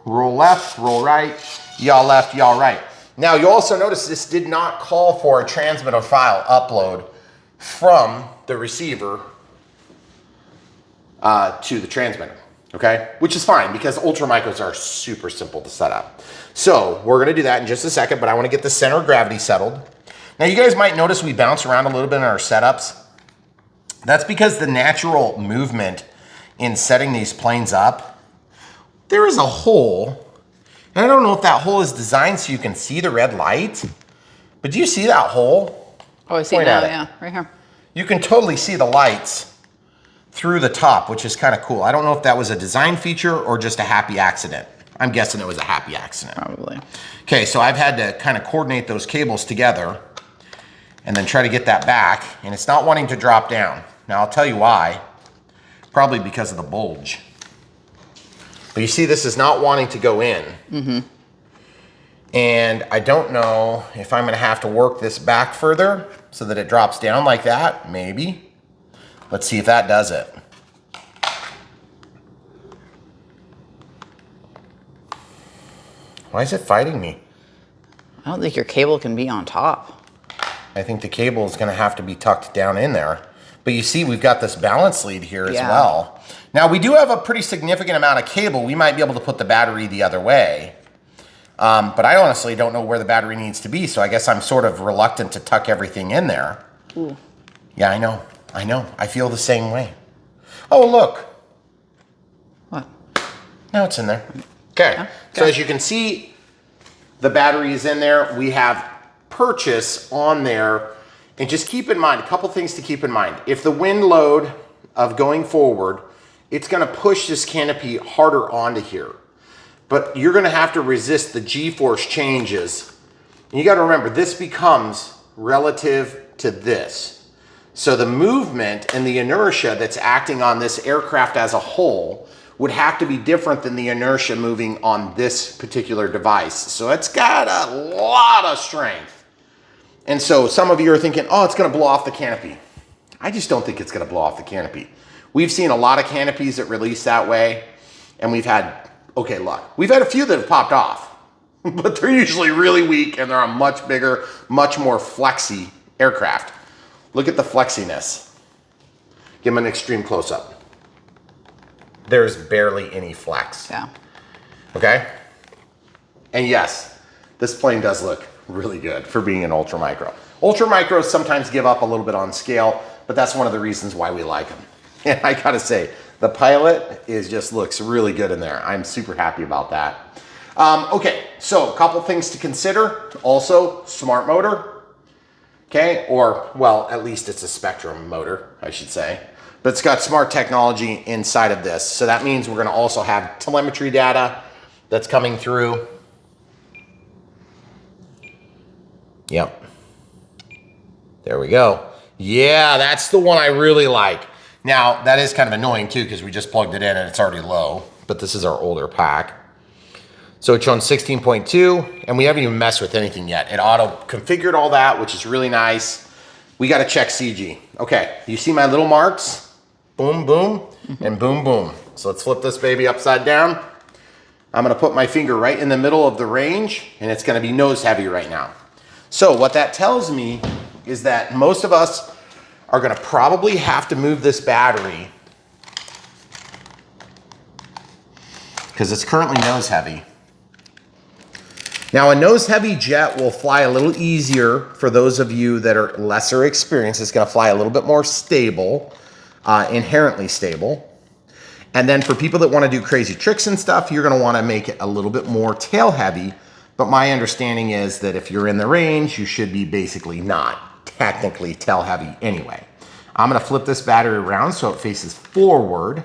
roll left, roll right, yaw left, yaw right. Now you also notice this did not call for a transmitter file upload from the receiver to the transmitter, okay? Which is fine because ultra micros are super simple to set up. So we're gonna do that in just a second, but I wanna get the center of gravity settled. Now you guys might notice we bounce around a little bit in our setups. That's because the natural movement in setting these planes up, there is a hole, and I don't know if that hole is designed so you can see the red light, but do you see that hole? Oh, I see it now, yeah, right here. You can totally see the lights through the top, which is kind of cool. I don't know if that was a design feature or just a happy accident. I'm guessing it was a happy accident. Probably. Okay, so I've had to kind of coordinate those cables together and then try to get that back, and it's not wanting to drop down. Now I'll tell you why. Probably because of the bulge. But you see, this is not wanting to go in. Mm-hmm. And I don't know if I'm gonna have to work this back further so that it drops down like that, maybe. Let's see if that does it. Why is it fighting me? I don't think your cable can be on top. I think the cable is gonna have to be tucked down in there. But you see, we've got this balance lead here as well. Now we do have a pretty significant amount of cable. We might be able to put the battery the other way. But I honestly don't know where the battery needs to be, so I guess I'm sort of reluctant to tuck everything in there. Ooh. Yeah, I know. I feel the same way. Oh, look. What? Now it's in there. Okay. So as you can see, the battery is in there. We have purchase on there. And just keep in mind, a couple things to keep in mind. If the wind load of going forward, it's gonna push this canopy harder onto here. But you're gonna have to resist the G-force changes. And you gotta remember, this becomes relative to this. So the movement and the inertia that's acting on this aircraft as a whole would have to be different than the inertia moving on this particular device. So it's got a lot of strength. And so some of you are thinking, oh, it's gonna blow off the canopy. I just don't think it's gonna blow off the canopy. We've seen a lot of canopies that release that way, and we've had, okay, look, we've had a few that have popped off, but they're usually really weak and they're a much bigger, much more flexy aircraft. Look at the flexiness. Give them an extreme close-up. There's barely any flex. Yeah. Okay? And yes, this plane does look really good for being an ultra micro. Ultra micros sometimes give up a little bit on scale, but that's one of the reasons why we like them. And I gotta say, the pilot just looks really good in there. I'm super happy about that. Okay, so a couple things to consider. Also, smart motor. Okay, or, well, at least it's a Spectrum motor, I should say. But it's got smart technology inside of this. So that means we're gonna also have telemetry data that's coming through. Yep. There we go. Yeah, that's the one I really like. Now, that is kind of annoying too, because we just plugged it in and it's already low, but this is our older pack. So it's showing 16.2, and we haven't even messed with anything yet. It auto-configured all that, which is really nice. We gotta check CG. Okay, you see my little marks? Boom, boom, and boom, boom. So let's flip this baby upside down. I'm gonna put my finger right in the middle of the range, and it's gonna be nose heavy right now. So what that tells me is that most of us are gonna probably have to move this battery because it's currently nose heavy. Now a nose heavy jet will fly a little easier for those of you that are lesser experienced. It's gonna fly a little bit more stable, inherently stable. And then for people that wanna do crazy tricks and stuff, you're gonna wanna make it a little bit more tail heavy. But my understanding is that if you're in the range, you should be basically not technically tail heavy anyway. I'm gonna flip this battery around so it faces forward.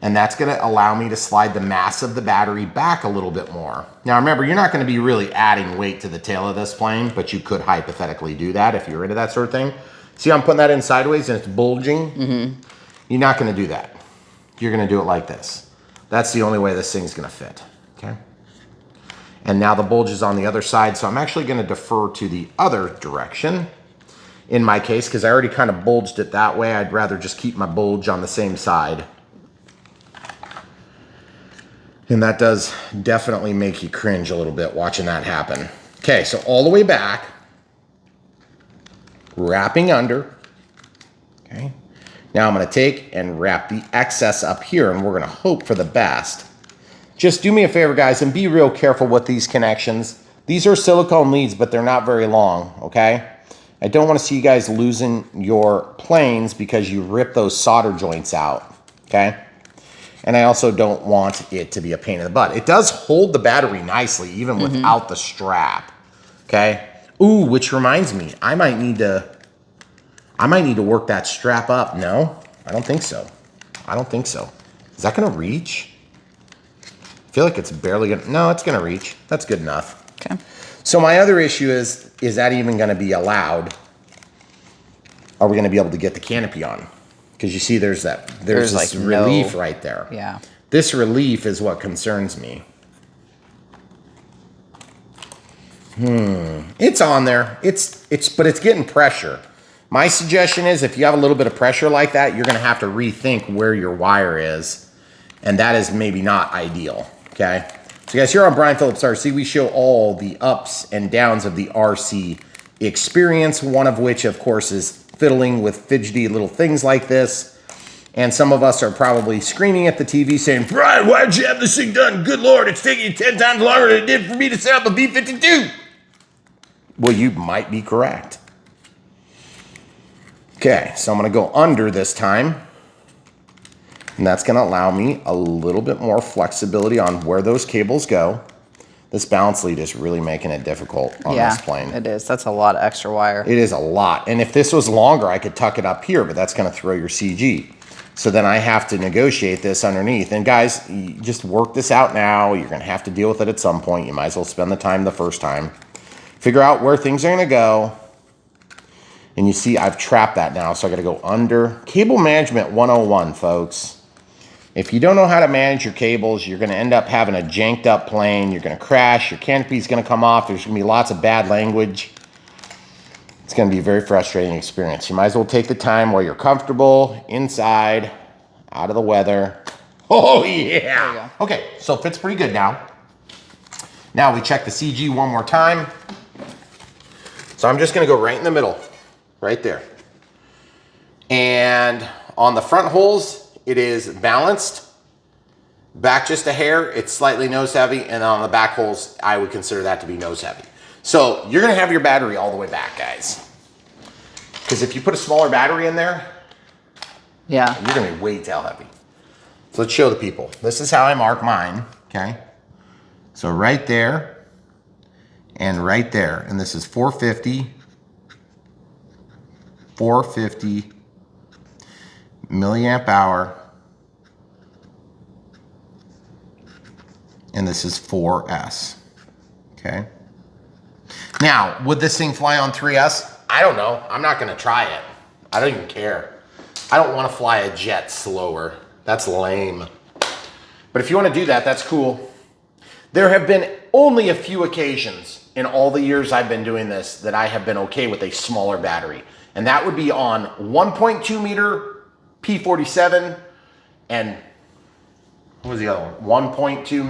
And that's gonna allow me to slide the mass of the battery back a little bit more. Now remember, you're not gonna be really adding weight to the tail of this plane, but you could hypothetically do that if you're into that sort of thing. See, I'm putting that in sideways and it's bulging. Mm-hmm. You're not gonna do that. You're gonna do it like this. That's the only way this thing's gonna fit, okay? And now the bulge is on the other side, so I'm actually gonna defer to the other direction in my case, because I already kind of bulged it that way. I'd rather just keep my bulge on the same side. And that does definitely make you cringe a little bit watching that happen. Okay, so all the way back, wrapping under, okay? Now I'm gonna take and wrap the excess up here, and we're gonna hope for the best. Just do me a favor, guys, and be real careful with these connections. These are silicone leads, but they're not very long, okay? I don't wanna see you guys losing your planes because you rip those solder joints out, okay? And I also don't want it to be a pain in the butt. It does hold the battery nicely, even without the strap, okay? Ooh, which reminds me, I might need to work that strap up. No, I don't think so. I don't think so. Is that gonna reach? I feel like it's barely gonna, no, it's gonna reach. That's good enough. Okay. So my other issue is that even gonna be allowed? Are we gonna be able to get the canopy on? Because you see there's this like relief right there. Yeah. This relief is what concerns me. It's on there. But it's getting pressure. My suggestion is if you have a little bit of pressure like that, you're gonna have to rethink where your wire is. And that is maybe not ideal, okay? So guys, here on Brian Phillips RC, we show all the ups and downs of the RC experience, one of which, of course, is fiddling with fidgety little things like this. And some of us are probably screaming at the TV saying, Brian, why'd you have this thing done? Good Lord, it's taking you 10 times longer than it did for me to set up a V52. Well, you might be correct. Okay, so I'm gonna go under this time. And that's gonna allow me a little bit more flexibility on where those cables go. This balance lead is really making it difficult on this plane. It is. That's a lot of extra wire. It is a lot. And if this was longer, I could tuck it up here, but that's gonna throw your CG. So then I have to negotiate this underneath. And guys, you just work this out now. You're gonna have to deal with it at some point. You might as well spend the time the first time. Figure out where things are gonna go. And you see I've trapped that now, so I gotta go under. Cable management 101, folks. If you don't know how to manage your cables, you're gonna end up having a janked up plane. You're gonna crash, your canopy's gonna come off. There's gonna be lots of bad language. It's gonna be a very frustrating experience. You might as well take the time while you're comfortable, inside, out of the weather. Oh yeah! Okay, so it fits pretty good now. Now we check the CG one more time. So I'm just gonna go right in the middle, right there. And on the front holes, it is balanced. Back just a hair, it's slightly nose heavy, and on the back holes, I would consider that to be nose heavy. So you're gonna have your battery all the way back, guys. Because if you put a smaller battery in there, you're gonna be way tail heavy. So let's show the people. This is how I mark mine, okay? So right there, and right there, and this is 450 milliamp hour, and this is 4S, okay? Now, would this thing fly on 3S? I don't know. I'm not gonna try it. I don't even care. I don't wanna fly a jet slower. That's lame. But if you wanna do that, that's cool. There have been only a few occasions in all the years I've been doing this that I have been okay with a smaller battery. And that would be on 1.2 meter P47 and what was the other one? 1.2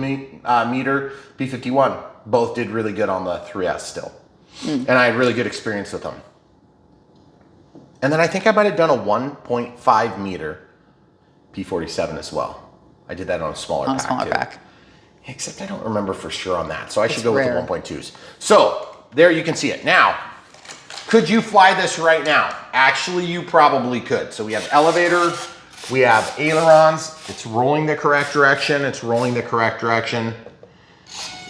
meter P51. Both did really good on the 3S still. And I had really good experience with them. And then I think I might have done a 1.5 meter P47 as well. I did that on a smaller pack. Except I don't remember for sure on that. So I should go with the 1.2s. So there you can see it. Now, could you fly this right now? Actually, you probably could. So we have elevator, we have ailerons. It's rolling the correct direction. It's rolling the correct direction.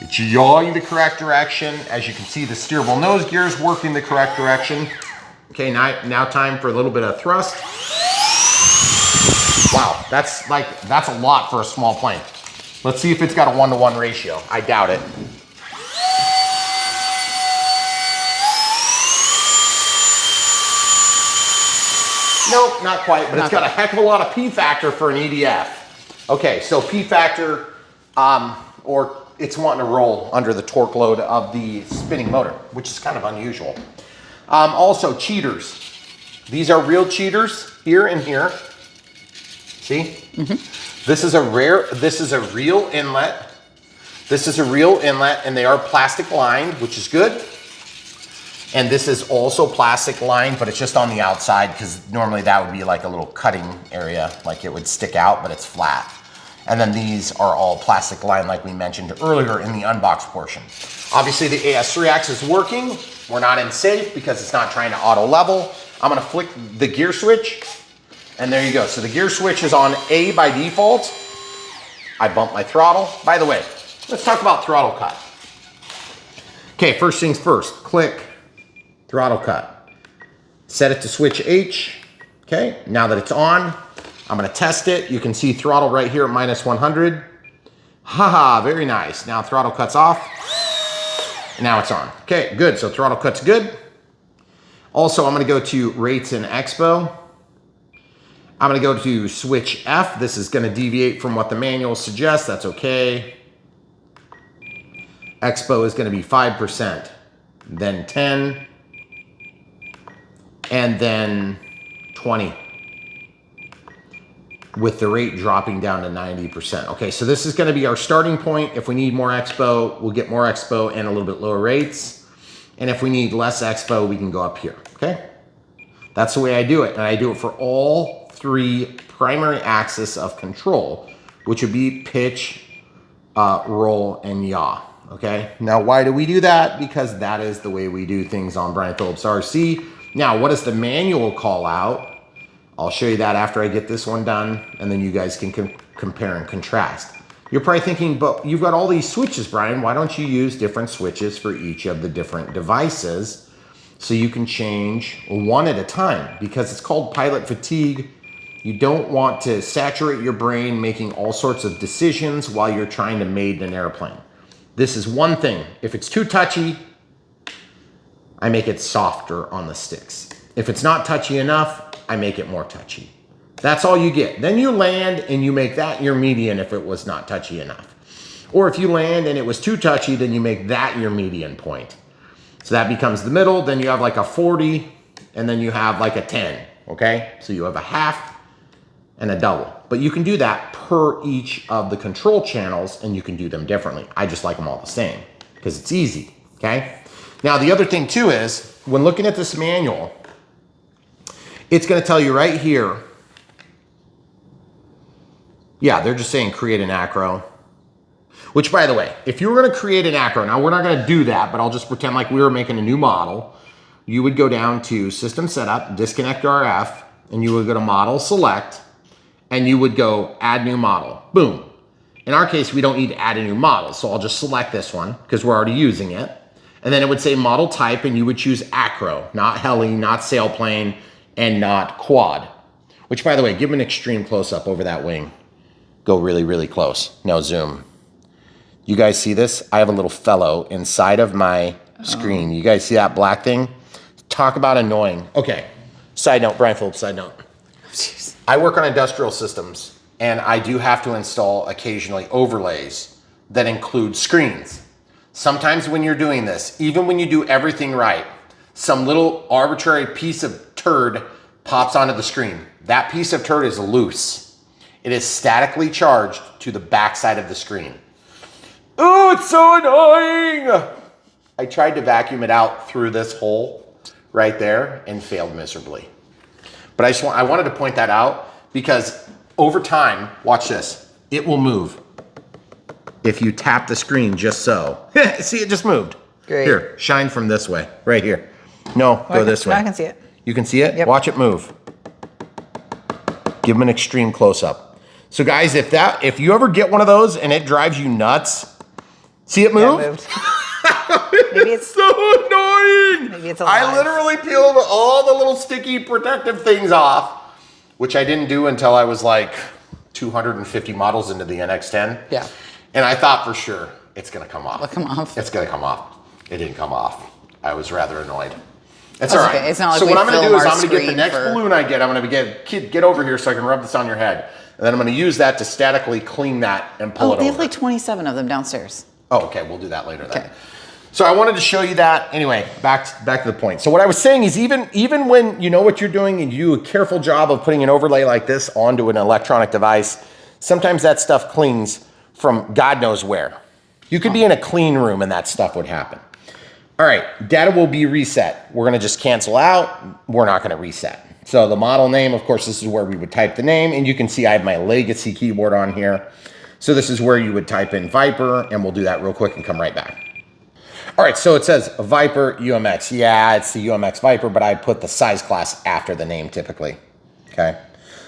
It's yawing the correct direction. As you can see, the steerable nose gear is working the correct direction. Okay, now time for a little bit of thrust. Wow, that's a lot for a small plane. Let's see if it's got a 1-to-1 ratio. I doubt it. Nope, not quite, but it's got a heck of a lot of P factor for an EDF. Okay, so P factor, or it's wanting to roll under the torque load of the spinning motor, which is kind of unusual. Also, cheaters. These are real cheaters here and here. See? This is a real inlet. This is a real inlet, and they are plastic lined, which is good. And this is also plastic lined, but it's just on the outside because normally that would be like a little cutting area, like it would stick out, but it's flat. And then these are all plastic lined like we mentioned earlier in the unbox portion. Obviously the AS3X is working. We're not in safe because it's not trying to auto level. I'm gonna flick the gear switch and there you go. So the gear switch is on A by default. I bumped my throttle. By the way, let's talk about throttle cut. Okay, first things first, click, throttle cut. Set it to switch H. Okay, now that it's on, I'm gonna test it. You can see throttle right here at -100. Haha, very nice. Now throttle cuts off. And now it's on. Okay, good, so throttle cut's good. Also, I'm gonna go to rates in Expo. I'm gonna go to switch F. This is gonna deviate from what the manual suggests, that's okay. Expo is gonna be 5%, then 10, and then 20, with the rate dropping down to 90%. Okay, so this is gonna be our starting point. If we need more Expo, we'll get more Expo and a little bit lower rates. And if we need less Expo, we can go up here, okay? That's the way I do it, and I do it for all 3 primary axis of control, which would be pitch, roll, and yaw. Okay, now why do we do that? Because that is the way we do things on Brian Phillips RC. Now, what does the manual call out? I'll show you that after I get this one done, and then you guys can compare and contrast. You're probably thinking, but you've got all these switches, Brian. Why don't you use different switches for each of the different devices so you can change one at a time? Because it's called pilot fatigue. You don't want to saturate your brain making all sorts of decisions while you're trying to maiden an airplane. This is one thing. If it's too touchy, I make it softer on the sticks. If it's not touchy enough, I make it more touchy. That's all you get. Then you land and you make that your median if it was not touchy enough. Or if you land and it was too touchy, then you make that your median point. So that becomes the middle, then you have like a 40, and then you have like a 10, okay? So you have a half and a double. But you can do that per each of the control channels, and you can do them differently. I just like them all the same because it's easy, okay? Now, the other thing too is, when looking at this manual, it's gonna tell you right here, yeah, they're just saying create an acro. Which, by the way, if you were gonna create an acro, now we're not gonna do that, but I'll just pretend like we were making a new model. You would go down to System Setup, Disconnect RF, and you would go to Model Select, and you would go Add New Model, boom. In our case, we don't need to add a new model, so I'll just select this one because we're already using it. And then it would say Model Type, and you would choose acro, not heli, not sailplane, and not quad. Which, by the way, give them an extreme close-up over that wing. Go really, really close. No zoom. You guys see this? I have a little fellow inside of my screen. You guys see that black thing? Talk about annoying. Okay, side note, Brian Phillips, side note. I work on industrial systems, and I do have to install occasionally overlays that include screens. Sometimes when you're doing this, even when you do everything right, some little arbitrary piece of turd pops onto the screen. That piece of turd is loose. It is statically charged to the backside of the screen. Oh, it's so annoying. I tried to vacuum it out through this hole right there and failed miserably. But I wanted to point that out because over time, watch this, it will move. If you tap the screen just so. See, it just moved. Great. Here, shine from this way, right here. No, go this way. I can see it. You can see it? Yep. Watch it move. Give them an extreme close-up. So guys, if you ever get one of those and it drives you nuts, see it move? Yeah, it moved. Maybe it's so annoying. Maybe it's alive. I literally peeled all the little sticky protective things off, which I didn't do until I was like 250 models into the NX10. Yeah. And I thought for sure it's gonna come off. It'll come off. It's gonna come off. It didn't come off. I was rather annoyed. It's all right. Okay. It's not like so we what I'm gonna do is film I'm gonna get the next for... balloon I get. I'm gonna get over here so I can rub this on your head, and then I'm gonna use that to statically clean that and pull it over. They have like 27 of them downstairs. Oh, okay. We'll do that later then. Okay. So I wanted to show you that. Anyway, back to the point. So what I was saying is even when you know what you're doing and you do a careful job of putting an overlay like this onto an electronic device, sometimes that stuff clings from God knows where. You could be in a clean room and that stuff would happen. All right, data will be reset. We're gonna just cancel out. We're not gonna reset. So the model name, of course, this is where we would type the name, and you can see I have my legacy keyboard on here. So this is where you would type in Viper, and we'll do that real quick and come right back. All right, so it says Viper UMX. Yeah, it's the UMX Viper, but I put the size class after the name typically, okay?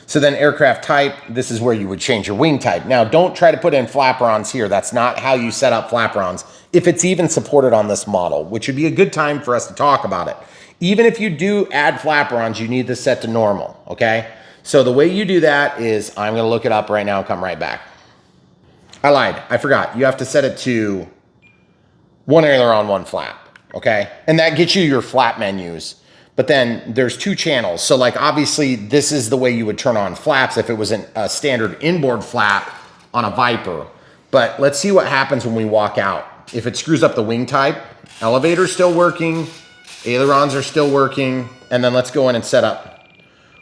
So then aircraft type, this is where you would change your wing type. Now, don't try to put in flaperons here. That's not how you set up flaperons, if it's even supported on this model, which would be a good time for us to talk about it. Even if you do add flaperons, you need this set to normal, okay? So the way you do that is, I'm gonna look it up right now and come right back. I lied, I forgot. You have to set it to one aileron, one flap, okay? And that gets you your flap menus. But then there's two channels. So like obviously this is the way you would turn on flaps if it was a standard inboard flap on a Viper. But let's see what happens when we walk out. If it screws up the wing type, elevator's still working, ailerons are still working, and then let's go in and set up.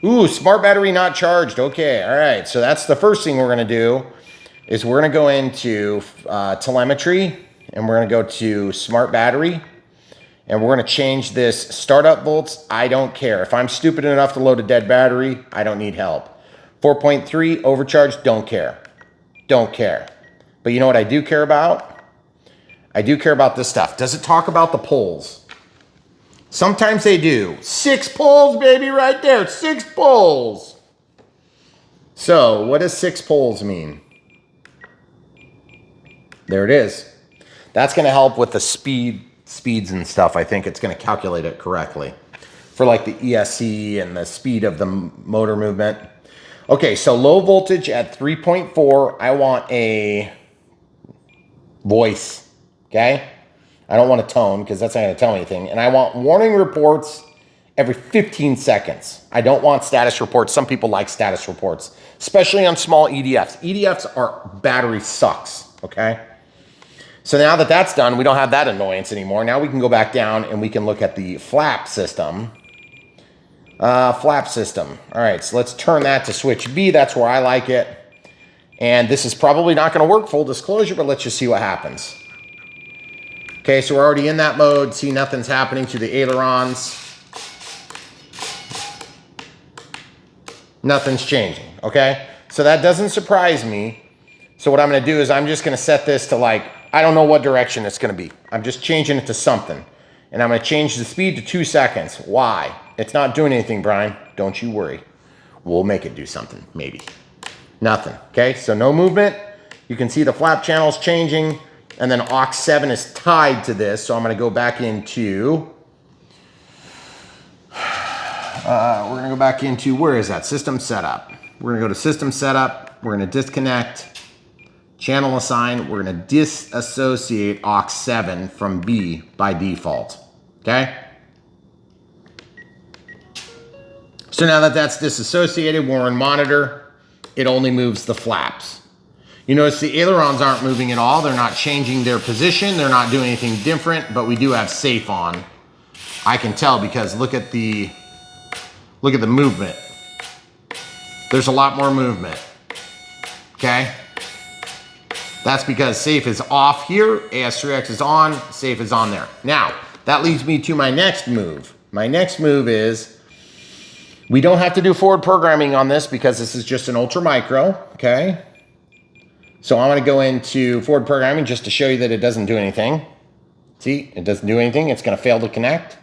Ooh, smart battery not charged. Okay, all right. So that's the first thing we're gonna do is we're gonna go into telemetry and we're gonna go to smart battery. And we're gonna change this startup volts. I don't care. If I'm stupid enough to load a dead battery, I don't need help. 4.3 overcharge, don't care. Don't care. But you know what I do care about? I do care about this stuff. Does it talk about the poles? Sometimes they do. 6 poles, baby, right there. 6 poles. So what does 6 poles mean? There it is. That's gonna help with the speeds and stuff. I think it's going to calculate it correctly for like the ESC and the speed of the motor movement. Okay, so low voltage at 3.4, I want a voice, okay? I don't want a tone because that's not going to tell me anything. And I want warning reports every 15 seconds. I don't want status reports. Some people like status reports, especially on small EDFs. EDFs are battery sucks, okay? So now that that's done, we don't have that annoyance anymore. Now we can go back down and we can look at the flap system. Flap system. All right, so let's turn that to switch B. That's where I like it. And this is probably not going to work, full disclosure, but let's just see what happens. Okay, so we're already in that mode. See, nothing's happening to the ailerons. Nothing's changing, okay? So that doesn't surprise me. So what I'm going to do is I'm just going to set this to like, I don't know what direction it's going to be. I'm just changing it to something. And I'm going to change the speed to 2 seconds. Why? It's not doing anything, Brian. Don't you worry. We'll make it do something, maybe. Nothing, okay? So no movement. You can see the flap channels changing. And then aux 7 is tied to this. So I'm going to go back into... we're going to go back into, where is that? System setup. We're going to go to system setup. We're going to disconnect. Channel assign, we're gonna disassociate aux 7 from B by default, okay? So now that that's disassociated, when we're in monitor, it only moves the flaps. You notice the ailerons aren't moving at all. They're not changing their position. They're not doing anything different, but we do have safe on. I can tell because look at the movement. There's a lot more movement, okay? That's because safe is off here, AS3X is on, safe is on there. Now, that leads me to my next move. My next move is, we don't have to do forward programming on this because this is just an ultra micro, okay? So I'm gonna go into forward programming just to show you that it doesn't do anything. See, it doesn't do anything, it's gonna fail to connect.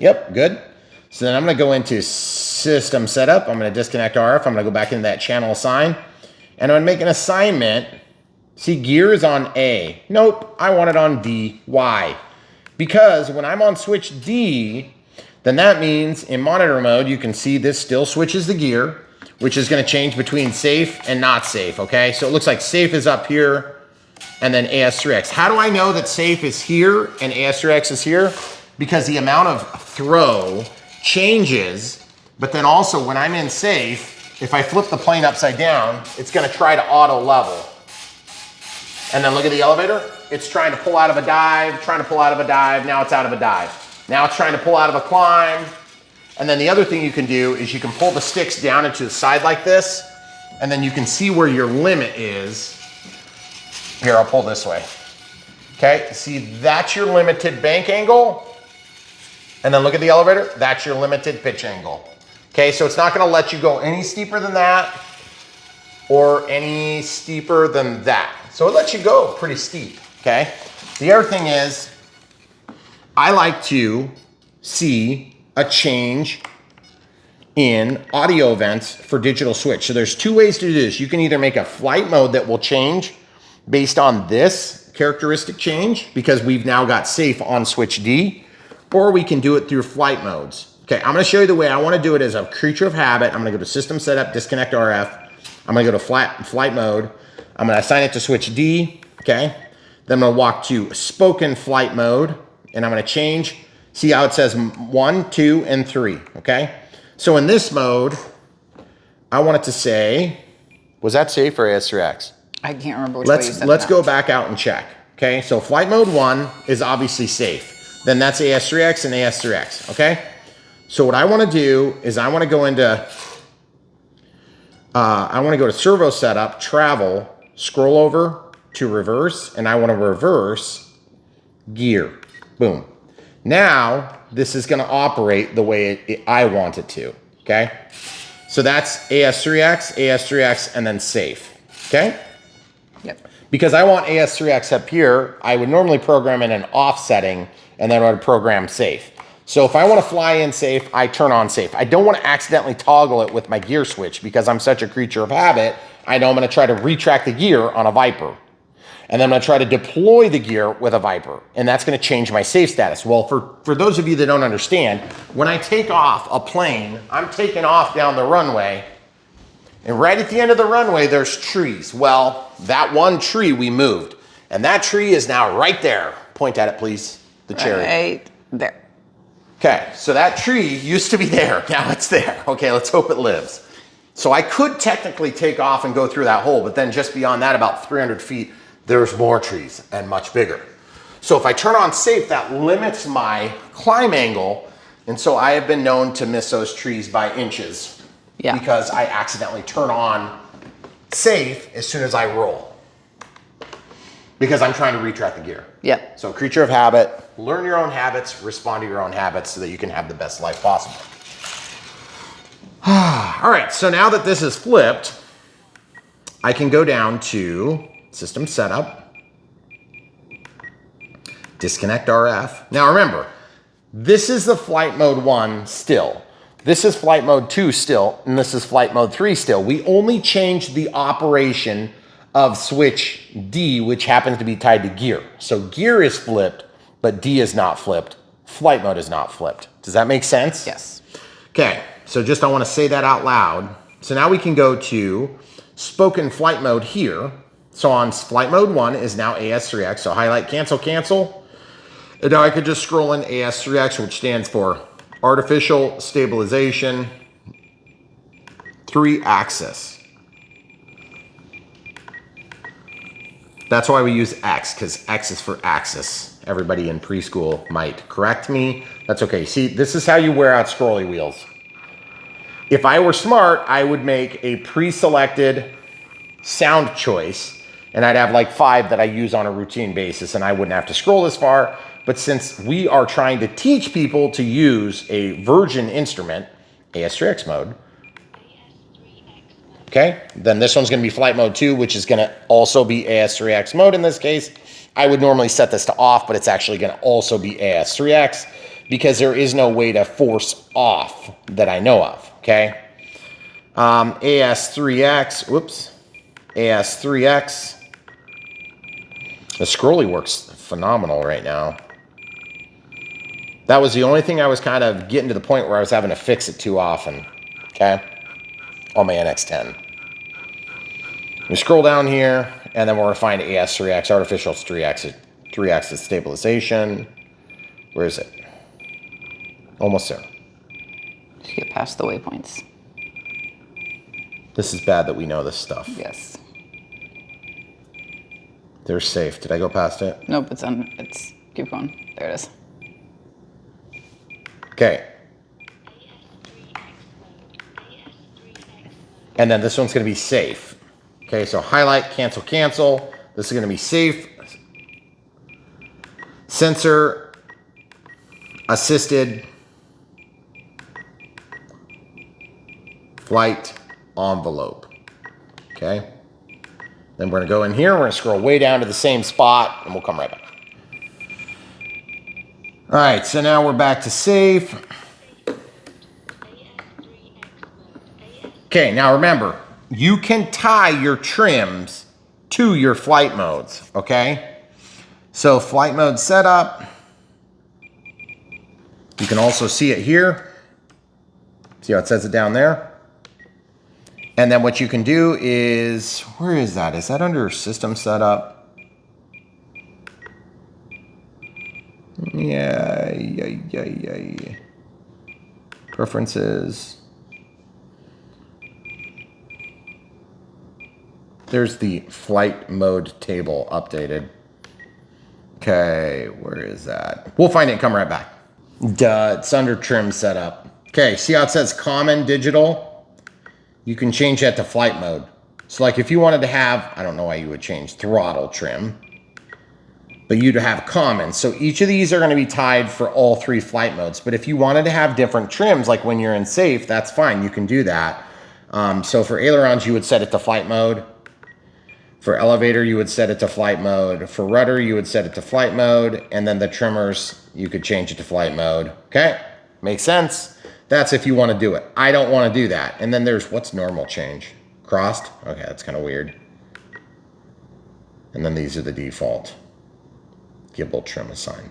Yep, good. So then I'm gonna go into system setup, I'm gonna disconnect RF, I'm gonna go back into that channel assign, and I'm gonna make an assignment. See, gear is on A. Nope, I want it on D. Why? Because when I'm on switch D, then that means in monitor mode, you can see this still switches the gear, which is gonna change between safe and not safe, okay? So it looks like safe is up here and then AS3X. How do I know that safe is here and AS3X is here? Because the amount of throw changes, but then also when I'm in safe, if I flip the plane upside down, it's gonna try to auto level. And then look at the elevator. It's trying to pull out of a dive, now it's out of a dive. Now it's trying to pull out of a climb. And then the other thing you can do is you can pull the sticks down into the side like this, and then you can see where your limit is. Here, I'll pull this way. Okay, see, that's your limited bank angle. And then look at the elevator, that's your limited pitch angle. Okay, so it's not gonna let you go any steeper than that or any steeper than that. So it lets you go pretty steep, okay? The other thing is, I like to see a change in audio events for digital switch. So there's two ways to do this. You can either make a flight mode that will change based on this characteristic change, because we've now got safe on switch D, or we can do it through flight modes. Okay, I'm gonna show you the way I wanna do it as a creature of habit. I'm gonna go to system setup, disconnect RF. I'm gonna go to flight mode. I'm gonna assign it to switch D, okay? Then I'm gonna walk to spoken flight mode, and I'm gonna change, see how it says 1, 2, and 3, okay? So in this mode, I want it to say, was that safe or AS3X? I can't remember which way you said Let's that. go back out and check, okay? So flight mode 1 is obviously safe. Then that's AS3X and AS3X, okay? So what I wanna do is I wanna go into, servo setup, travel, scroll over to reverse, and I wanna reverse gear, boom. Now, this is gonna operate the way I want it to, okay? So that's AS3X, AS3X, and then safe, okay? Yep. Because I want AS3X up here, I would normally program in an off setting, and then I would program safe. So if I wanna fly in safe, I turn on safe. I don't wanna accidentally toggle it with my gear switch, because I'm such a creature of habit. I know I'm gonna try to retract the gear on a Viper. And then I'm gonna try to deploy the gear with a Viper, and that's gonna change my safe status. Well, for those of you that don't understand, when I take off a plane, I'm taking off down the runway, and right at the end of the runway, there's trees. Well, that one tree we moved, and that tree is now right there. Point at it, please, the cherry. Right there. Okay, so that tree used to be there, now it's there. Okay, let's hope it lives. So I could technically take off and go through that hole, but then just beyond that, about 300 feet, there's more trees and much bigger. So if I turn on safe, that limits my climb angle. And so I have been known to miss those trees by inches, because I accidentally turn on safe as soon as I roll, because I'm trying to retract the gear. Yep. So creature of habit, learn your own habits, respond to your own habits so that you can have the best life possible. All right, so now that this is flipped, I can go down to system setup, disconnect RF. Now remember, this is the flight mode 1 still. This is flight mode 2 still, and this is flight mode 3 still. We only changed the operation of switch D, which happens to be tied to gear. So gear is flipped, but D is not flipped. Flight mode is not flipped. Does that make sense? Yes. Okay, so just I want to say that out loud. So now we can go to spoken flight mode here. So on flight mode 1 is now AS3X. So highlight, cancel, cancel. And now I could just scroll in AS3X, which stands for Artificial Stabilization 3-axis. That's why we use X, because X is for axis. Everybody in preschool might correct me. That's okay. See, this is how you wear out scrolly wheels. If I were smart, I would make a pre-selected sound choice, and I'd have like 5 that I use on a routine basis, and I wouldn't have to scroll this far. But since we are trying to teach people to use a virgin instrument, AS3X mode, okay, then this one's gonna be flight mode 2, which is gonna also be AS3X mode in this case. I would normally set this to off, but it's actually gonna also be AS3X, because there is no way to force off that I know of, okay? AS3X, whoops, AS3X. The scrolly works phenomenal right now. That was the only thing I was kind of getting to the point where I was having to fix it too often, okay? On my NX10. We scroll down here, and then we're gonna find AS3X, artificial 3-axis stabilization. Where is it? Almost there. Just get past the waypoints. This is bad that we know this stuff. Yes. They're safe. Did I go past it? Nope, it's keep going. There it is. Okay. And then this one's gonna be safe. Okay, so highlight, cancel, cancel. This is gonna be safe. sensor assisted flight envelope. Okay. Then we're gonna go in here, we're gonna scroll way down to the same spot, and we'll come right back. All right, so now we're back to safe. Okay, now remember, you can tie your trims to your flight modes, okay? So flight mode setup, you can also see it here. See how it says it down there? And then what you can do is, where is that? Is that under system setup? Yeah. Preferences. There's the flight mode table updated. Okay, where is that? We'll find it and come right back. Duh, it's under trim setup. Okay, see how it says common digital? You can change that to flight mode. So like if you wanted to have, I don't know why you would change throttle trim, but you'd have common. So each of these are gonna be tied for all 3 flight modes. But if you wanted to have different trims, like when you're in safe, that's fine, you can do that. So for ailerons, you would set it to flight mode. For elevator, you would set it to flight mode. For rudder, you would set it to flight mode. And then the trimmers, you could change it to flight mode. Okay, makes sense. That's if you wanna do it. I don't wanna do that. And then there's, what's normal change? Crossed? Okay, that's kind of weird. And then these are the default. Gimbal trim assign.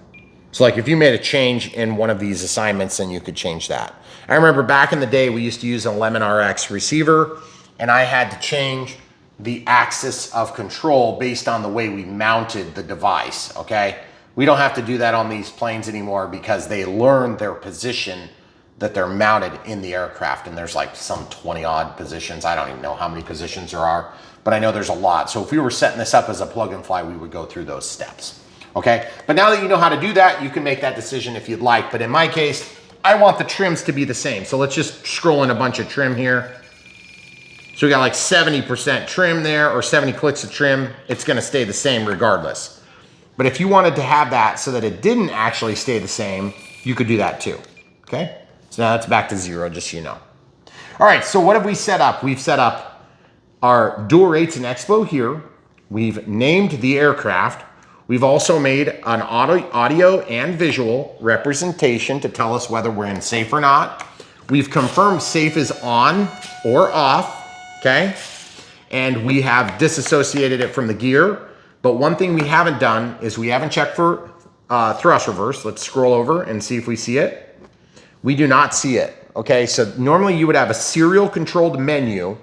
So like if you made a change in one of these assignments, then you could change that. I remember back in the day, we used to use a Lemon RX receiver, and I had to change the axis of control based on the way we mounted the device, okay? We don't have to do that on these planes anymore because they learn their position that they're mounted in the aircraft, and there's like some 20 odd positions. I don't even know how many positions there are, but I know there's a lot. So if we were setting this up as a plug and fly, we would go through those steps, okay? But now that you know how to do that, you can make that decision if you'd like. But in my case, I want the trims to be the same. So let's just scroll in a bunch of trim here. So we got like 70% trim there, or 70 clicks of trim. It's gonna stay the same regardless. But if you wanted to have that so that it didn't actually stay the same, you could do that too, okay? So now it's back to 0, just so you know. All right, so what have we set up? We've set up our dual rates and expo here. We've named the aircraft. We've also made an audio and visual representation to tell us whether we're in safe or not. We've confirmed safe is on or off. Okay, and we have disassociated it from the gear. But one thing we haven't done is we haven't checked for thrust reverse. Let's scroll over and see if we see it. We do not see it, okay? So normally you would have a serial controlled menu,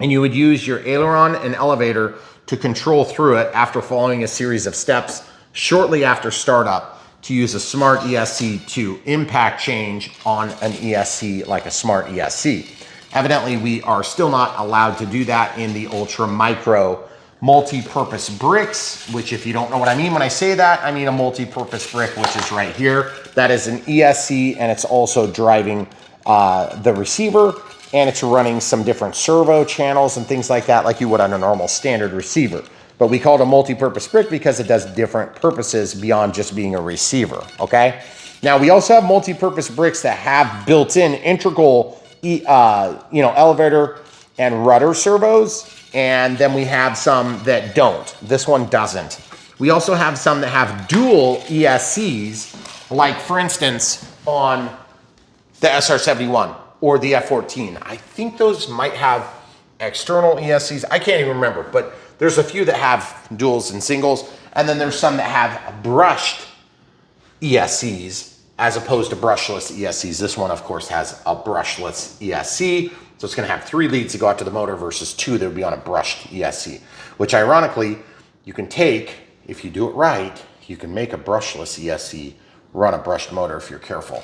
and you would use your aileron and elevator to control through it after following a series of steps shortly after startup to use a smart ESC to impact change on an ESC like a smart ESC. Evidently, we are still not allowed to do that in the ultra micro multi-purpose bricks, which if you don't know what I mean when I say that, I mean a multi-purpose brick, which is right here. That is an ESC, and it's also driving the receiver, and it's running some different servo channels and things like that, like you would on a normal standard receiver. But we call it a multi-purpose brick because it does different purposes beyond just being a receiver, okay? Now, we also have multi-purpose bricks that have built-in integral elevator and rudder servos, and then we have some that don't. This one doesn't. We also have some that have dual ESCs, like for instance, on the SR-71 or the F-14. I think those might have external ESCs. I can't even remember, but there's a few that have duals and singles, and then there's some that have brushed ESCs as opposed to brushless ESCs. This one, of course, has a brushless ESC. So it's gonna have 3 leads to go out to the motor versus 2 that would be on a brushed ESC, which ironically, you can take, if you do it right, you can make a brushless ESC run a brushed motor if you're careful.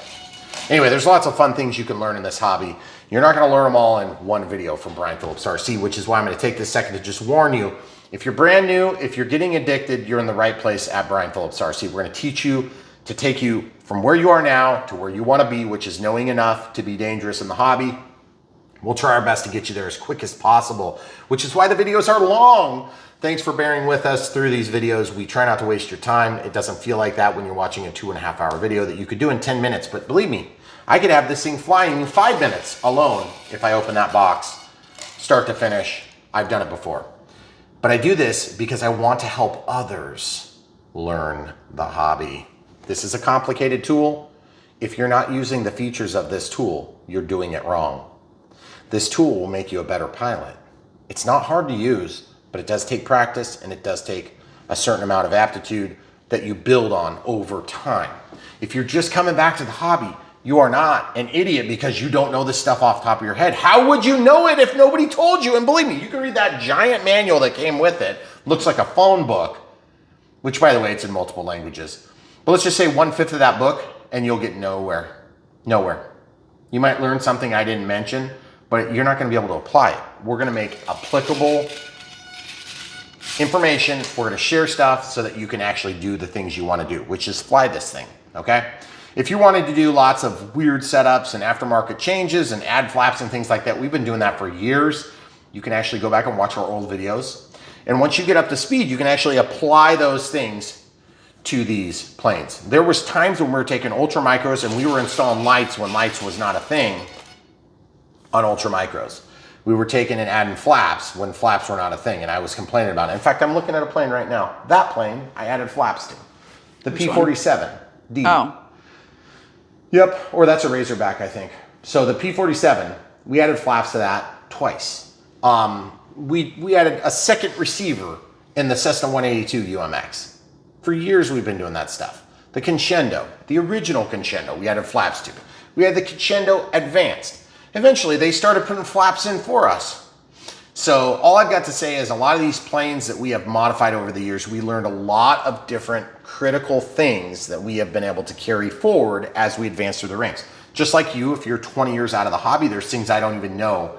Anyway, there's lots of fun things you can learn in this hobby. You're not gonna learn them all in one video from Brian Phillips RC, which is why I'm gonna take this second to just warn you, if you're brand new, if you're getting addicted, you're in the right place at Brian Phillips RC. We're gonna teach you to take you from where you are now to where you want to be, which is knowing enough to be dangerous in the hobby. We'll try our best to get you there as quick as possible, which is why the videos are long. Thanks for bearing with us through these videos. We try not to waste your time. It doesn't feel like that when you're watching a 2.5 hour video that you could do in 10 minutes. But believe me, I could have this thing flying in 5 minutes alone if I open that box, start to finish. I've done it before. But I do this because I want to help others learn the hobby. This is a complicated tool. If you're not using the features of this tool, you're doing it wrong. This tool will make you a better pilot. It's not hard to use, but it does take practice and it does take a certain amount of aptitude that you build on over time. If you're just coming back to the hobby, you are not an idiot because you don't know this stuff off the top of your head. How would you know it if nobody told you? And believe me, you can read that giant manual that came with it. Looks like a phone book, which by the way, it's in multiple languages. But let's just say 1/5 of that book and you'll get nowhere. Nowhere. You might learn something I didn't mention, but you're not going to be able to apply it. We're going to make applicable information. We're going to share stuff so that you can actually do the things you want to do, which is fly this thing, okay? If you wanted to do lots of weird setups and aftermarket changes and add flaps and things like that, we've been doing that for years. You can actually go back and watch our old videos. And once you get up to speed, you can actually apply those things to these planes. There was times when we were taking ultra micros and we were installing lights when lights was not a thing on ultra micros. We were taking and adding flaps when flaps were not a thing, and I was complaining about it. In fact, I'm looking at a plane right now. That plane, I added flaps to. The P-47D. Oh. Yep, or that's a Razorback, I think. So the P-47, we added flaps to that twice. We added a second receiver in the Cessna 182 UMX. For years we've been doing that stuff. The Crescendo, the original Crescendo, we added flaps to. We had the Crescendo Advanced. Eventually, they started putting flaps in for us. So all I've got to say is a lot of these planes that we have modified over the years, we learned a lot of different critical things that we have been able to carry forward as we advance through the ranks. Just like you, if you're 20 years out of the hobby, there's things I don't even know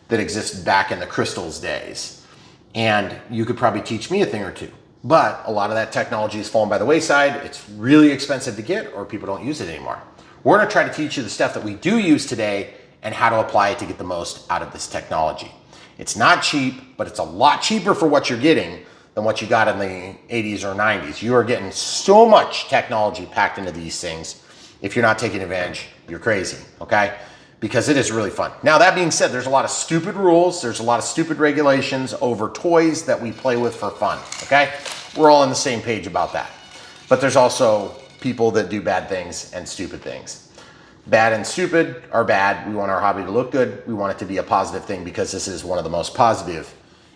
that existed back in the Crystals days. And you could probably teach me a thing or two. But a lot of that technology has fallen by the wayside. It's really expensive to get, or people don't use it anymore. We're gonna try to teach you the stuff that we do use today and how to apply it to get the most out of this technology. It's not cheap, but it's a lot cheaper for what you're getting than what you got in the 80s or 90s. You are getting so much technology packed into these things. If you're not taking advantage, you're crazy, okay? Because it is really fun. Now, that being said, there's a lot of stupid rules. There's a lot of stupid regulations over toys that we play with for fun, okay? We're all on the same page about that. But there's also people that do bad things and stupid things. Bad and stupid are bad. We want our hobby to look good. We want it to be a positive thing because this is one of the most positive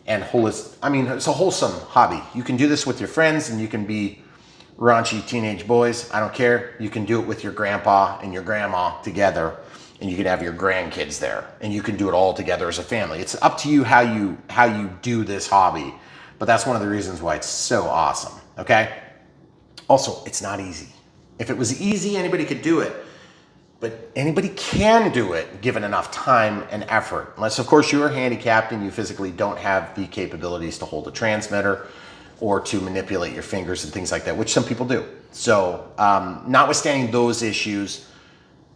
and holistic. I mean, it's a wholesome hobby. You can do this with your friends and you can be raunchy teenage boys. I don't care. You can do it with your grandpa and your grandma together, and you can have your grandkids there, and you can do it all together as a family. It's up to you how you do this hobby, but that's one of the reasons why it's so awesome, okay? Also, it's not easy. If it was easy, anybody could do it. But anybody can do it given enough time and effort. Unless, of course, you are handicapped and you physically don't have the capabilities to hold a transmitter or to manipulate your fingers and things like that, which some people do. So notwithstanding those issues,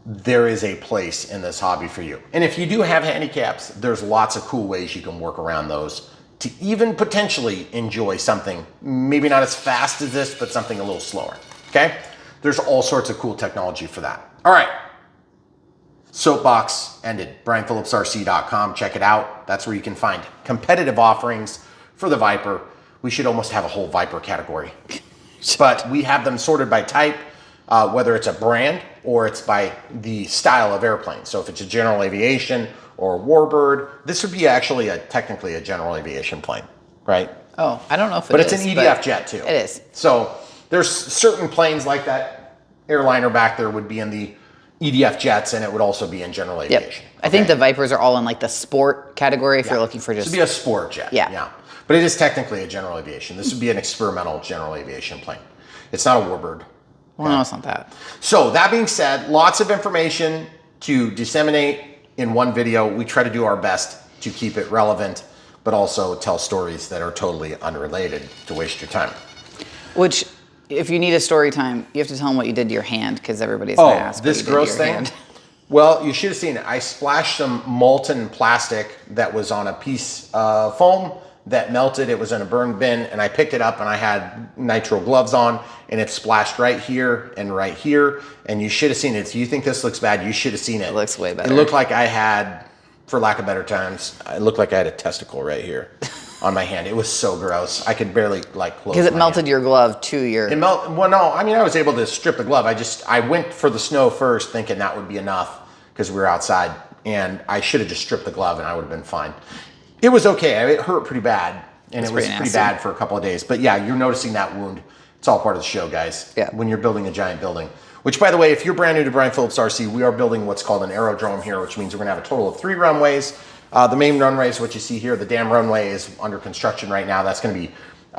there is a place in this hobby for you. And if you do have handicaps, there's lots of cool ways you can work around those to even potentially enjoy something, maybe not as fast as this, but something a little slower, okay? There's all sorts of cool technology for that. All right. Soapbox ended. BrianPhillipsRC.com. Check it out. That's where you can find competitive offerings for the Viper. We should almost have a whole Viper category. But we have them sorted by type, whether it's a brand or it's by the style of airplane. So if it's a general aviation or a warbird, this would be actually technically a general aviation plane, right? Oh, I don't know if it is. But it's an EDF jet too. It is. So there's certain planes like that airliner back there would be in the EDF jets, and it would also be in general aviation. Yep. I think the Vipers are all in like the sport category if you're looking for just... This would be a sport jet. Yeah. But it is technically a general aviation. This would be an experimental general aviation plane. It's not a warbird. Well, no, it's not that. So that being said, lots of information to disseminate in one video. We try to do our best to keep it relevant, but also tell stories that are totally unrelated to waste your time. Which... if you need a story time, you have to tell them what you did to your hand because everybody's going to ask. This gross thing? Well, you should have seen it. I splashed some molten plastic that was on a piece of foam that melted. It was in a burn bin, and I picked it up, and I had nitro gloves on, and it splashed right here and right here, and you should have seen it. If you think this looks bad, you should have seen it. It looks way better. It looked like I had, for lack of better terms, it looked like I had a testicle right here on my hand. It was so gross. I could barely like close Because it my melted hand. your glove to your... Well, no, I mean, I was able to strip the glove. I went for the snow first thinking that would be enough because we were outside, and I should have just stripped the glove and I would have been fine. It was okay. It hurt pretty bad, and it was pretty bad for a couple of days. But yeah, you're noticing that wound. It's all part of the show, guys. Yeah. When you're building a giant building. Which, by the way, if you're brand new to Brian Phillips RC, we are building what's called an aerodrome here, which means we're gonna have a total of 3 runways. The main runway is what you see here. The dam runway is under construction right now. That's gonna be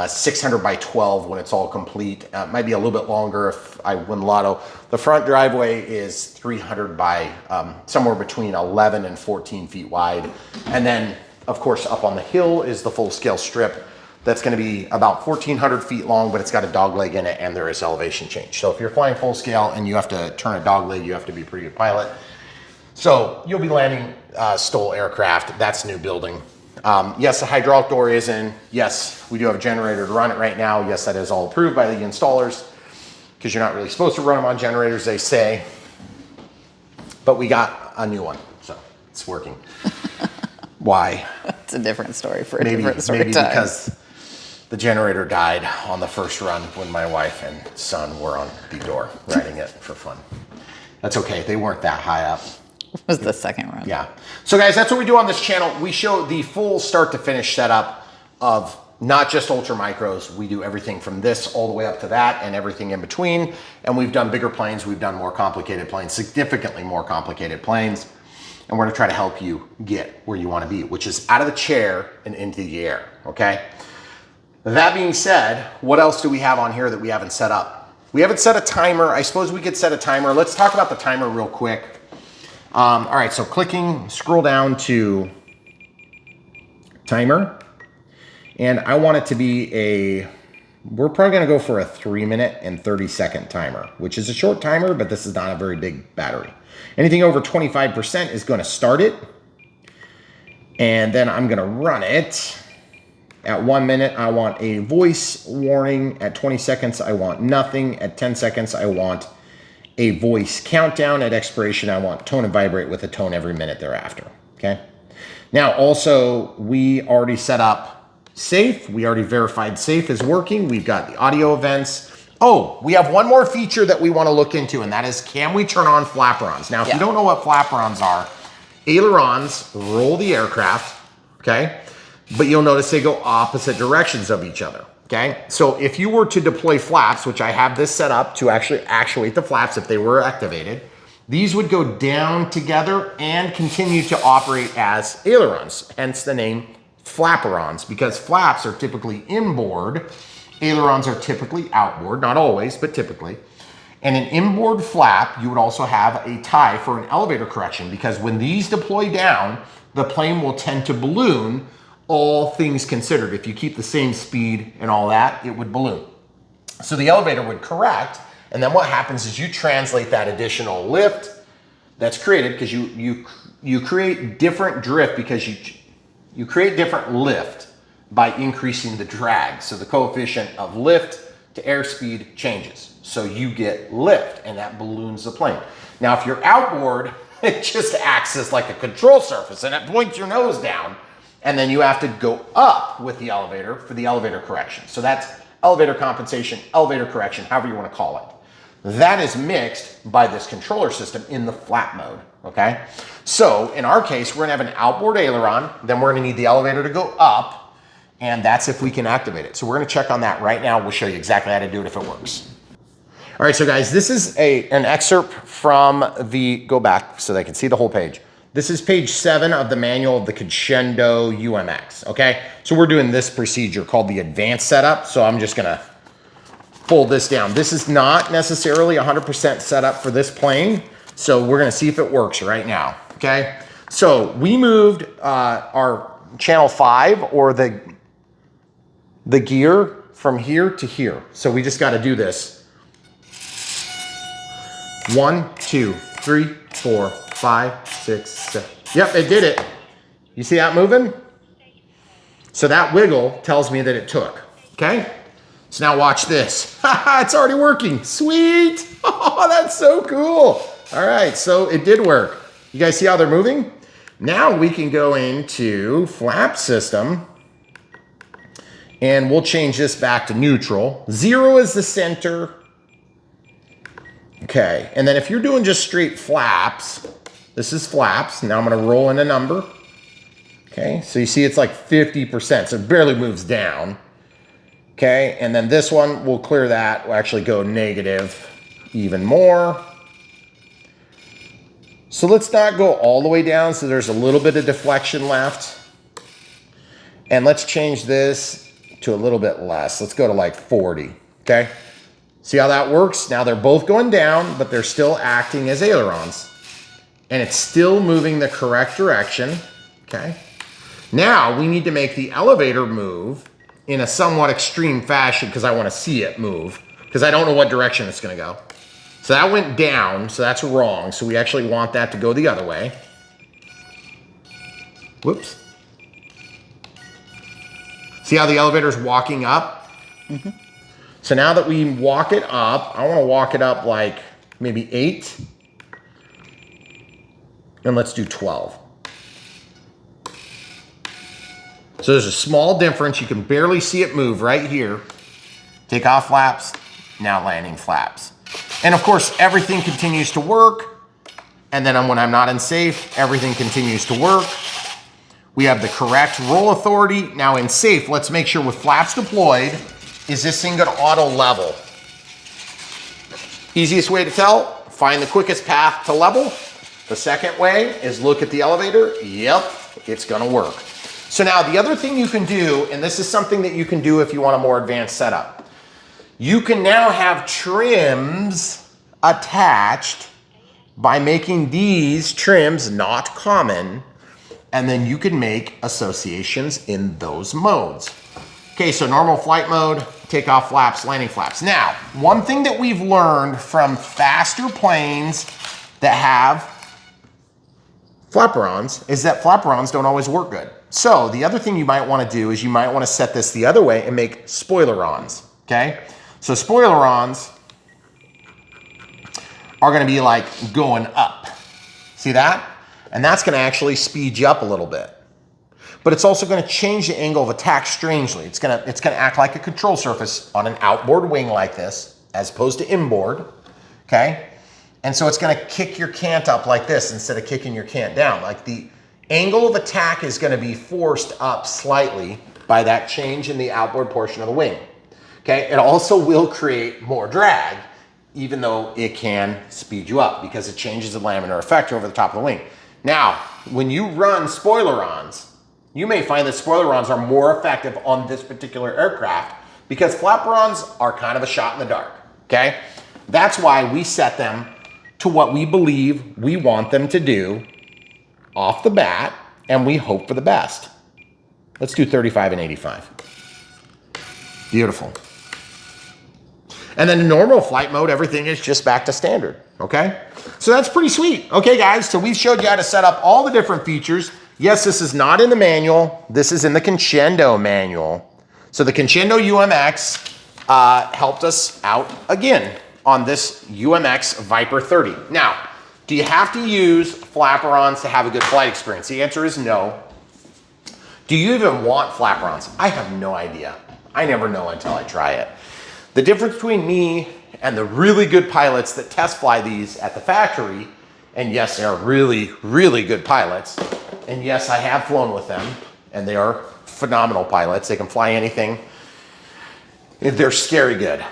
600 by 12 when it's all complete. It might be a little bit longer if I win lotto. The front driveway is 300 by somewhere between 11 and 14 feet wide. And then, of course, up on the hill is the full scale strip. That's gonna be about 1,400 feet long, but it's got a dog leg in it, and there is elevation change. So if you're flying full scale and you have to turn a dog leg, you have to be a pretty good pilot. So you'll be landing STOL aircraft. That's new building. Yes, the hydraulic door is in. Yes, we do have a generator to run it right now. Yes, that is all approved by the installers because you're not really supposed to run them on generators, they say. But we got a new one, so it's working. Why? It's a different story for a different story. Maybe because the generator died on the first run when my wife and son were on the door riding it for fun. That's okay. They weren't that high up. It was the second run. Yeah. So guys, that's what we do on this channel. We show the full start to finish setup of not just ultra micros. We do everything from this all the way up to that and everything in between. And we've done bigger planes. We've done more complicated planes, significantly more complicated planes. And we're gonna try to help you get where you wanna be, which is out of the chair and into the air, okay? That being said, what else do we have on here that we haven't set up? We haven't set a timer. I suppose we could set a timer. Let's talk about the timer real quick. All right, so scroll down to timer. And I want it to be we're probably gonna go for a 3-minute and 30-second timer, which is a short timer, but this is not a very big battery. Anything over 25% is gonna start it. And then I'm gonna run it. At 1 minute, I want a voice warning. At 20 seconds, I want nothing. At 10 seconds, I want a voice countdown. At expiration, I want tone and vibrate with a tone every minute thereafter, okay? Now, also, we already set up safe. We already verified safe is working. We've got the audio events. Oh, we have one more feature that we want to look into, and that is, can we turn on flaperons? Now, if you don't know what flaperons are, ailerons roll the aircraft, okay? But you'll notice they go opposite directions of each other, okay? So if you were to deploy flaps, which I have this set up to actually actuate the flaps if they were activated, these would go down together and continue to operate as ailerons, hence the name flaperons, because flaps are typically inboard, ailerons are typically outboard, not always, but typically. And an inboard flap, you would also have a tie for an elevator correction, because when these deploy down, the plane will tend to balloon, all things considered. If you keep the same speed and all that, it would balloon. So the elevator would correct, and then what happens is you translate that additional lift that's created, because you create different drift because you create different lift by increasing the drag. So the coefficient of lift to airspeed changes. So you get lift, and that balloons the plane. Now, if you're outboard, it just acts as like a control surface, and it points your nose down, and then you have to go up with the elevator for the elevator correction. So that's elevator compensation, elevator correction, however you want to call it. That is mixed by this controller system in the flap mode, okay? So in our case, we're gonna have an outboard aileron, then we're gonna need the elevator to go up, and that's if we can activate it. So we're gonna check on that right now. We'll show you exactly how to do it if it works. All right, so guys, this is an excerpt from go back so they can see the whole page. This is page 7 of the manual of the Crescendo UMX, okay? So we're doing this procedure called the advanced setup. So I'm just gonna fold this down. This is not necessarily 100% set up for this plane. So we're gonna see if it works right now, okay? So we moved our channel 5 or the gear from here to here. So we just gotta do this. 1, 2, 3, 4, 5, 6, 7. Yep, it did it. You see that moving? So that wiggle tells me that it took, okay? So now watch this. It's already working, sweet. Oh, that's so cool. All right, so it did work. You guys see how they're moving? Now we can go into flap system and we'll change this back to neutral. 0 is the center. Okay, and then if you're doing just straight flaps, this is flaps. Now I'm gonna roll in a number. Okay, so you see it's like 50%, so it barely moves down. Okay, and then this one, we'll clear that. We'll actually go negative even more. So let's not go all the way down, so there's a little bit of deflection left. And let's change this to a little bit less. Let's go to like 40, okay? See how that works? Now they're both going down, but they're still acting as ailerons. And it's still moving the correct direction, okay? Now we need to make the elevator move in a somewhat extreme fashion because I want to see it move because I don't know what direction it's going to go. So that went down, so that's wrong. So we actually want that to go the other way. Whoops. See how the elevator's walking up? Mm-hmm. So now that we walk it up, I want to walk it up like maybe 8. And let's do 12. So there's a small difference. You can barely see it move right here. Take off flaps, now landing flaps. And of course, everything continues to work. And then when I'm not in safe, everything continues to work. We have the correct roll authority. Now in safe, let's make sure with flaps deployed, is this thing gonna auto level? Easiest way to tell, find the quickest path to level. The second way is look at the elevator. Yep, it's gonna work. So now the other thing you can do, and this is something that you can do if you want a more advanced setup, you can now have trims attached by making these trims not common, and then you can make associations in those modes. Okay, so normal flight mode, takeoff flaps, landing flaps. Now, one thing that we've learned from faster planes that have flaperons is that flaperons don't always work good. So the other thing you might want to do is you might want to set this the other way and make spoilerons, okay? So spoilerons are going to be like going up. See that? And that's going to actually speed you up a little bit. But it's also going to change the angle of attack strangely. It's going to act like a control surface on an outboard wing like this, as opposed to inboard, okay? And so it's going to kick your cant up like this instead of kicking your cant down. Like the angle of attack is going to be forced up slightly by that change in the outboard portion of the wing. Okay, it also will create more drag, even though it can speed you up because it changes the laminar effect over the top of the wing. Now, when you run spoilerons, you may find that spoilerons are more effective on this particular aircraft because flaperons are kind of a shot in the dark, okay? That's why we set them to what we believe we want them to do off the bat, and we hope for the best. Let's do 35 and 85. Beautiful. And then in normal flight mode, everything is just back to standard, okay? So that's pretty sweet. Okay, guys, so we've showed you how to set up all the different features. Yes, this is not in the manual. This is in the Concendo manual. So the Concendo UMX helped us out again on this UMX Viper 30. Now, do you have to use flaperons to have a good flight experience? The answer is no. Do you even want flaperons? I have no idea. I never know until I try it. The difference between me and the really good pilots that test fly these at the factory, and yes, they are really, really good pilots, and yes, I have flown with them, and they are phenomenal pilots. They can fly anything. They're scary good.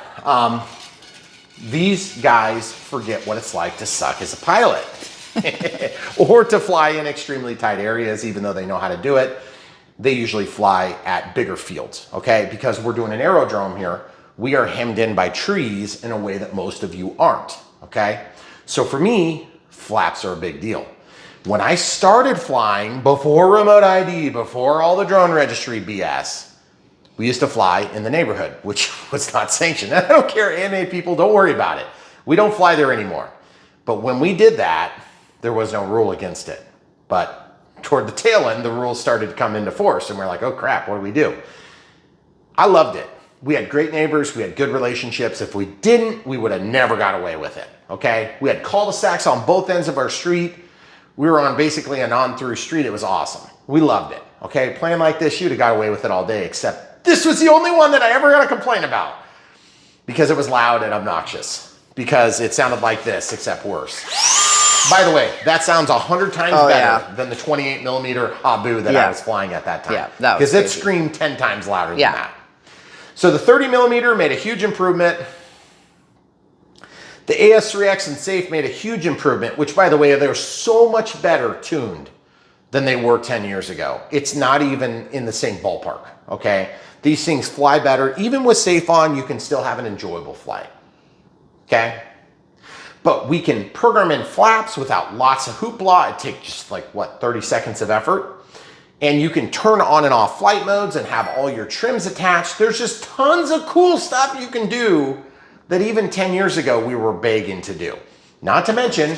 These guys forget what it's like to suck as a pilot or to fly in extremely tight areas, even though they know how to do it. They usually fly at bigger fields, okay? Because we're doing an aerodrome here, we are hemmed in by trees in a way that most of you aren't, okay? So for me, flaps are a big deal. When I started flying, before remote ID, before all the drone registry BS, we used to fly in the neighborhood, which was not sanctioned. I don't care, AMA people, don't worry about it. We don't fly there anymore. But when we did that, there was no rule against it. But toward the tail end, the rules started to come into force, and we're like, oh crap, what do we do? I loved it. We had great neighbors, we had good relationships. If we didn't, we would have never got away with it, okay? We had cul-de-sacs on both ends of our street. We were on basically a non-through street. It was awesome. We loved it, okay? Playing like this, you'd have got away with it all day, except this was the only one that I ever got a complaint about because it was loud and obnoxious, because it sounded like this, except worse. By the way, that sounds 100 times better than the 28 millimeter Habu that I was flying at that time. Yeah, that was because it screamed 10 times louder than Yeah. that. So the 30 millimeter made a huge improvement. The AS3X and Safe made a huge improvement, which by the way, they're so much better tuned than they were 10 years ago. It's not even in the same ballpark, okay? These things fly better. Even with Safe on, you can still have an enjoyable flight, okay? But we can program in flaps without lots of hoopla. It takes just like, what, 30 seconds of effort. And you can turn on and off flight modes and have all your trims attached. There's just tons of cool stuff you can do that even 10 years ago we were begging to do. Not to mention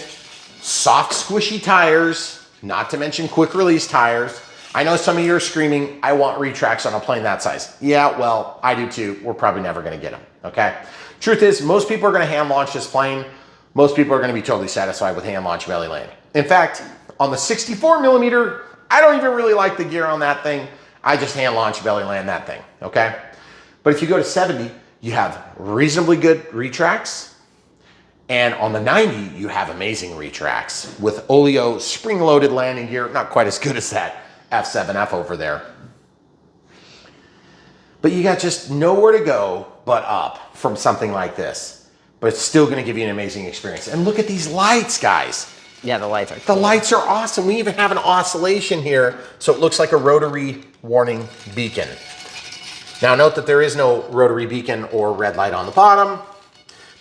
soft, squishy tires, not to mention quick release tires. I know some of you are screaming, I want retracts on a plane that size. Yeah, well, I do too. We're probably never gonna get them, okay? Truth is, most people are gonna hand launch this plane. Most people are gonna be totally satisfied with hand launch belly land. In fact, on the 64 millimeter, I don't even really like the gear on that thing. I just hand launch belly land that thing, okay? But if you go to 70, you have reasonably good retracts. And on the 90, you have amazing retracts with Oleo spring-loaded landing gear. Not quite as good as that F7F over there. But you got just nowhere to go but up from something like this. But it's still gonna give you an amazing experience. And look at these lights, guys. Yeah, the lights are cool. The lights are awesome. We even have an oscillation here, so it looks like a rotary warning beacon. Now note that there is no rotary beacon or red light on the bottom.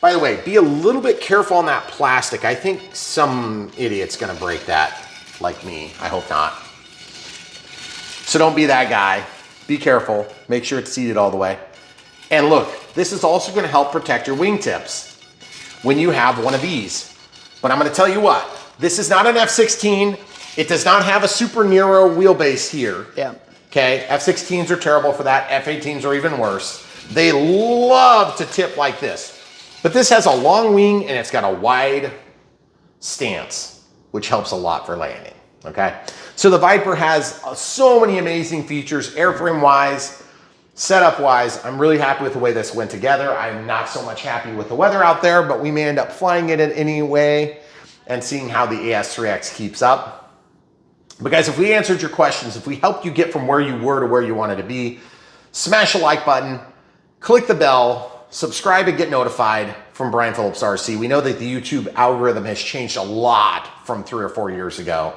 By the way, be a little bit careful on that plastic. I think some idiot's gonna break that, like me. I hope not. So don't be that guy. Be careful. Make sure it's seated all the way. And look, this is also gonna help protect your wingtips when you have one of these. But I'm gonna tell you what, this is not an F-16. It does not have a super narrow wheelbase here. Yeah. Okay, F-16s are terrible for that. F-18s are even worse. They love to tip like this. But this has a long wing and it's got a wide stance, which helps a lot for landing, okay? So the Viper has so many amazing features, airframe-wise, setup-wise. I'm really happy with the way this went together. I'm not so much happy with the weather out there, but we may end up flying it anyway and seeing how the AS3X keeps up. But guys, if we answered your questions, if we helped you get from where you were to where you wanted to be, smash the like button, click the bell, subscribe and get notified from Brian Phillips RC. We know that the YouTube algorithm has changed a lot from 3 or 4 years ago.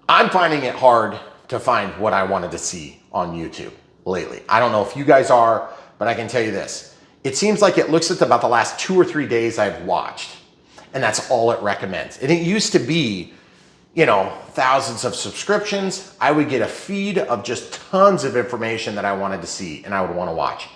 I'm finding it hard to find what I wanted to see on YouTube lately. I don't know if you guys are, but I can tell you this. It seems like it looks at about the last 2 or 3 days I've watched, and that's all it recommends. And it used to be, you know, thousands of subscriptions. I would get a feed of just tons of information that I wanted to see and I would want to watch.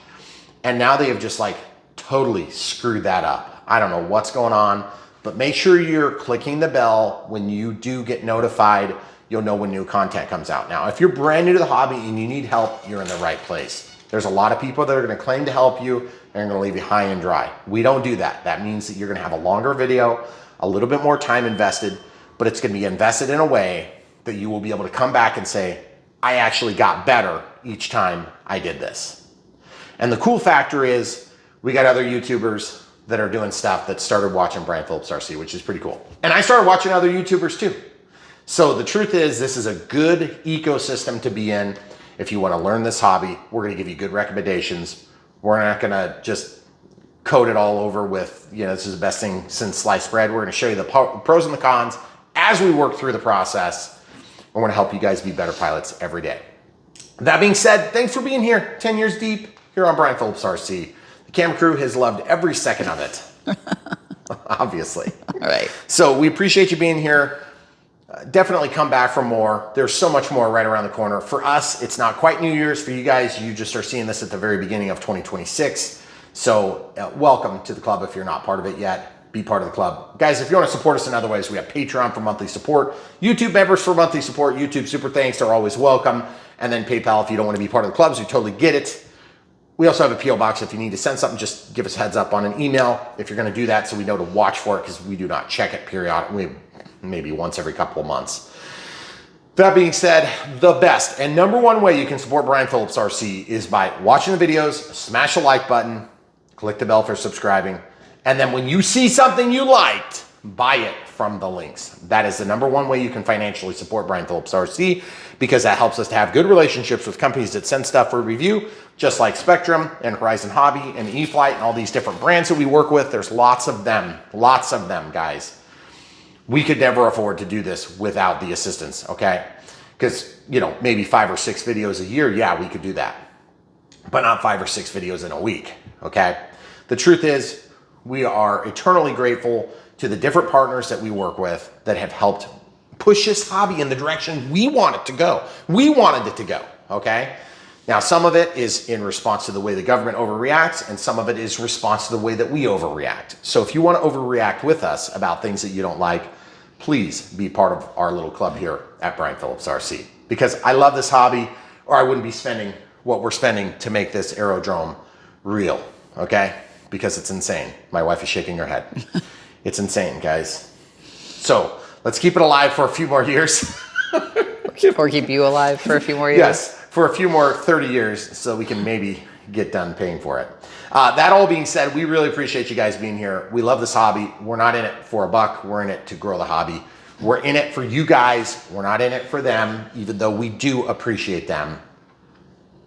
And now they have just like totally screwed that up. I don't know what's going on, but make sure you're clicking the bell when you do get notified. You'll know when new content comes out. Now, if you're brand new to the hobby and you need help, you're in the right place. There's a lot of people that are gonna claim to help you and are gonna leave you high and dry. We don't do that. That means that you're gonna have a longer video, a little bit more time invested, but it's gonna be invested in a way that you will be able to come back and say, I actually got better each time I did this. And the cool factor is we got other YouTubers that are doing stuff that started watching Brian Phillips RC, which is pretty cool. And I started watching other YouTubers too. So the truth is, this is a good ecosystem to be in. If you want to learn this hobby, we're going to give you good recommendations. We're not going to just coat it all over with, you know, this is the best thing since sliced bread. We're going to show you the pros and the cons as we work through the process. We're going to help you guys be better pilots every day. That being said, thanks for being here 10 years deep here on Brian Phillips RC. The camera crew has loved every second of it, obviously. All right. So we appreciate you being here. Definitely come back for more. There's so much more right around the corner. For us, it's not quite New Year's. For you guys, you just are seeing this at the very beginning of 2026. So welcome to the club if you're not part of it yet. be part of the club. Guys, if you want to support us in other ways, we have Patreon for monthly support, YouTube members for monthly support, YouTube super thanks are always welcome, and then PayPal if you don't want to be part of the clubs, we totally get it. We also have a P.O. box. If you need to send something, just give us a heads up on an email if you're going to do that so we know to watch for it, because we do not check it periodically, maybe once every couple of months. That being said, the best and number one way you can support Brian Phillips RC is by watching the videos, smash the like button, click the bell for subscribing, and then when you see something you liked, buy it from the links. That is the number one way you can financially support Brian Phillips RC, because that helps us to have good relationships with companies that send stuff for review, just like Spectrum and Horizon Hobby and E-flite and all these different brands that we work with. There's lots of them, guys. We could never afford to do this without the assistance, okay? Because, you know, maybe 5 or 6 videos a year, yeah, we could do that, but not 5 or 6 videos in a week, okay? The truth is, we are eternally grateful to the different partners that we work with that have helped push this hobby in the direction we want it to go. We wanted it to go, okay? Now, some of it is in response to the way the government overreacts, and some of it is response to the way that we overreact. So if you want to overreact with us about things that you don't like, please be part of our little club here at Brian Phillips RC, because I love this hobby, or I wouldn't be spending what we're spending to make this aerodrome real, okay? Because it's insane. My wife is shaking her head. It's insane, guys. So let's keep it alive for a few more years. Or keep you alive for a few more years. Yes, for a few more 30 years so we can maybe get done paying for it. That all being said, we really appreciate you guys being here. We love this hobby. We're not in it for a buck. We're in it to grow the hobby. We're in it for you guys. We're not in it for them, even though we do appreciate them.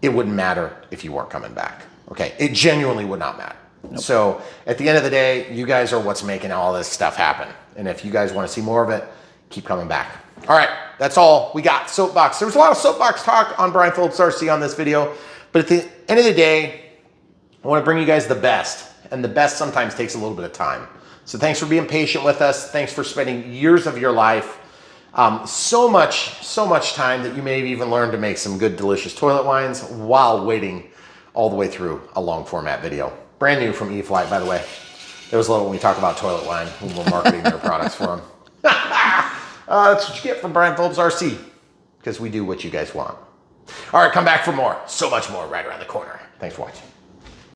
It wouldn't matter if you weren't coming back, okay? It genuinely would not matter. Nope. So at the end of the day, you guys are what's making all this stuff happen. And if you guys want to see more of it, keep coming back. All right, that's all we got. Soapbox. There was a lot of soapbox talk on Brian Phillips RC on this video, but at the end of the day, I want to bring you guys the best, and the best sometimes takes a little bit of time. So thanks for being patient with us. Thanks for spending years of your life, so much time that you may have even learned to make some good, delicious toilet wines while waiting all the way through a long format video. Brand new from E-flite, by the way. There was a little when we talk about toilet wine when we're marketing their products for them. That's what you get from Brian Phillips RC, because we do what you guys want. All right, come back for more. So much more right around the corner. Thanks for watching.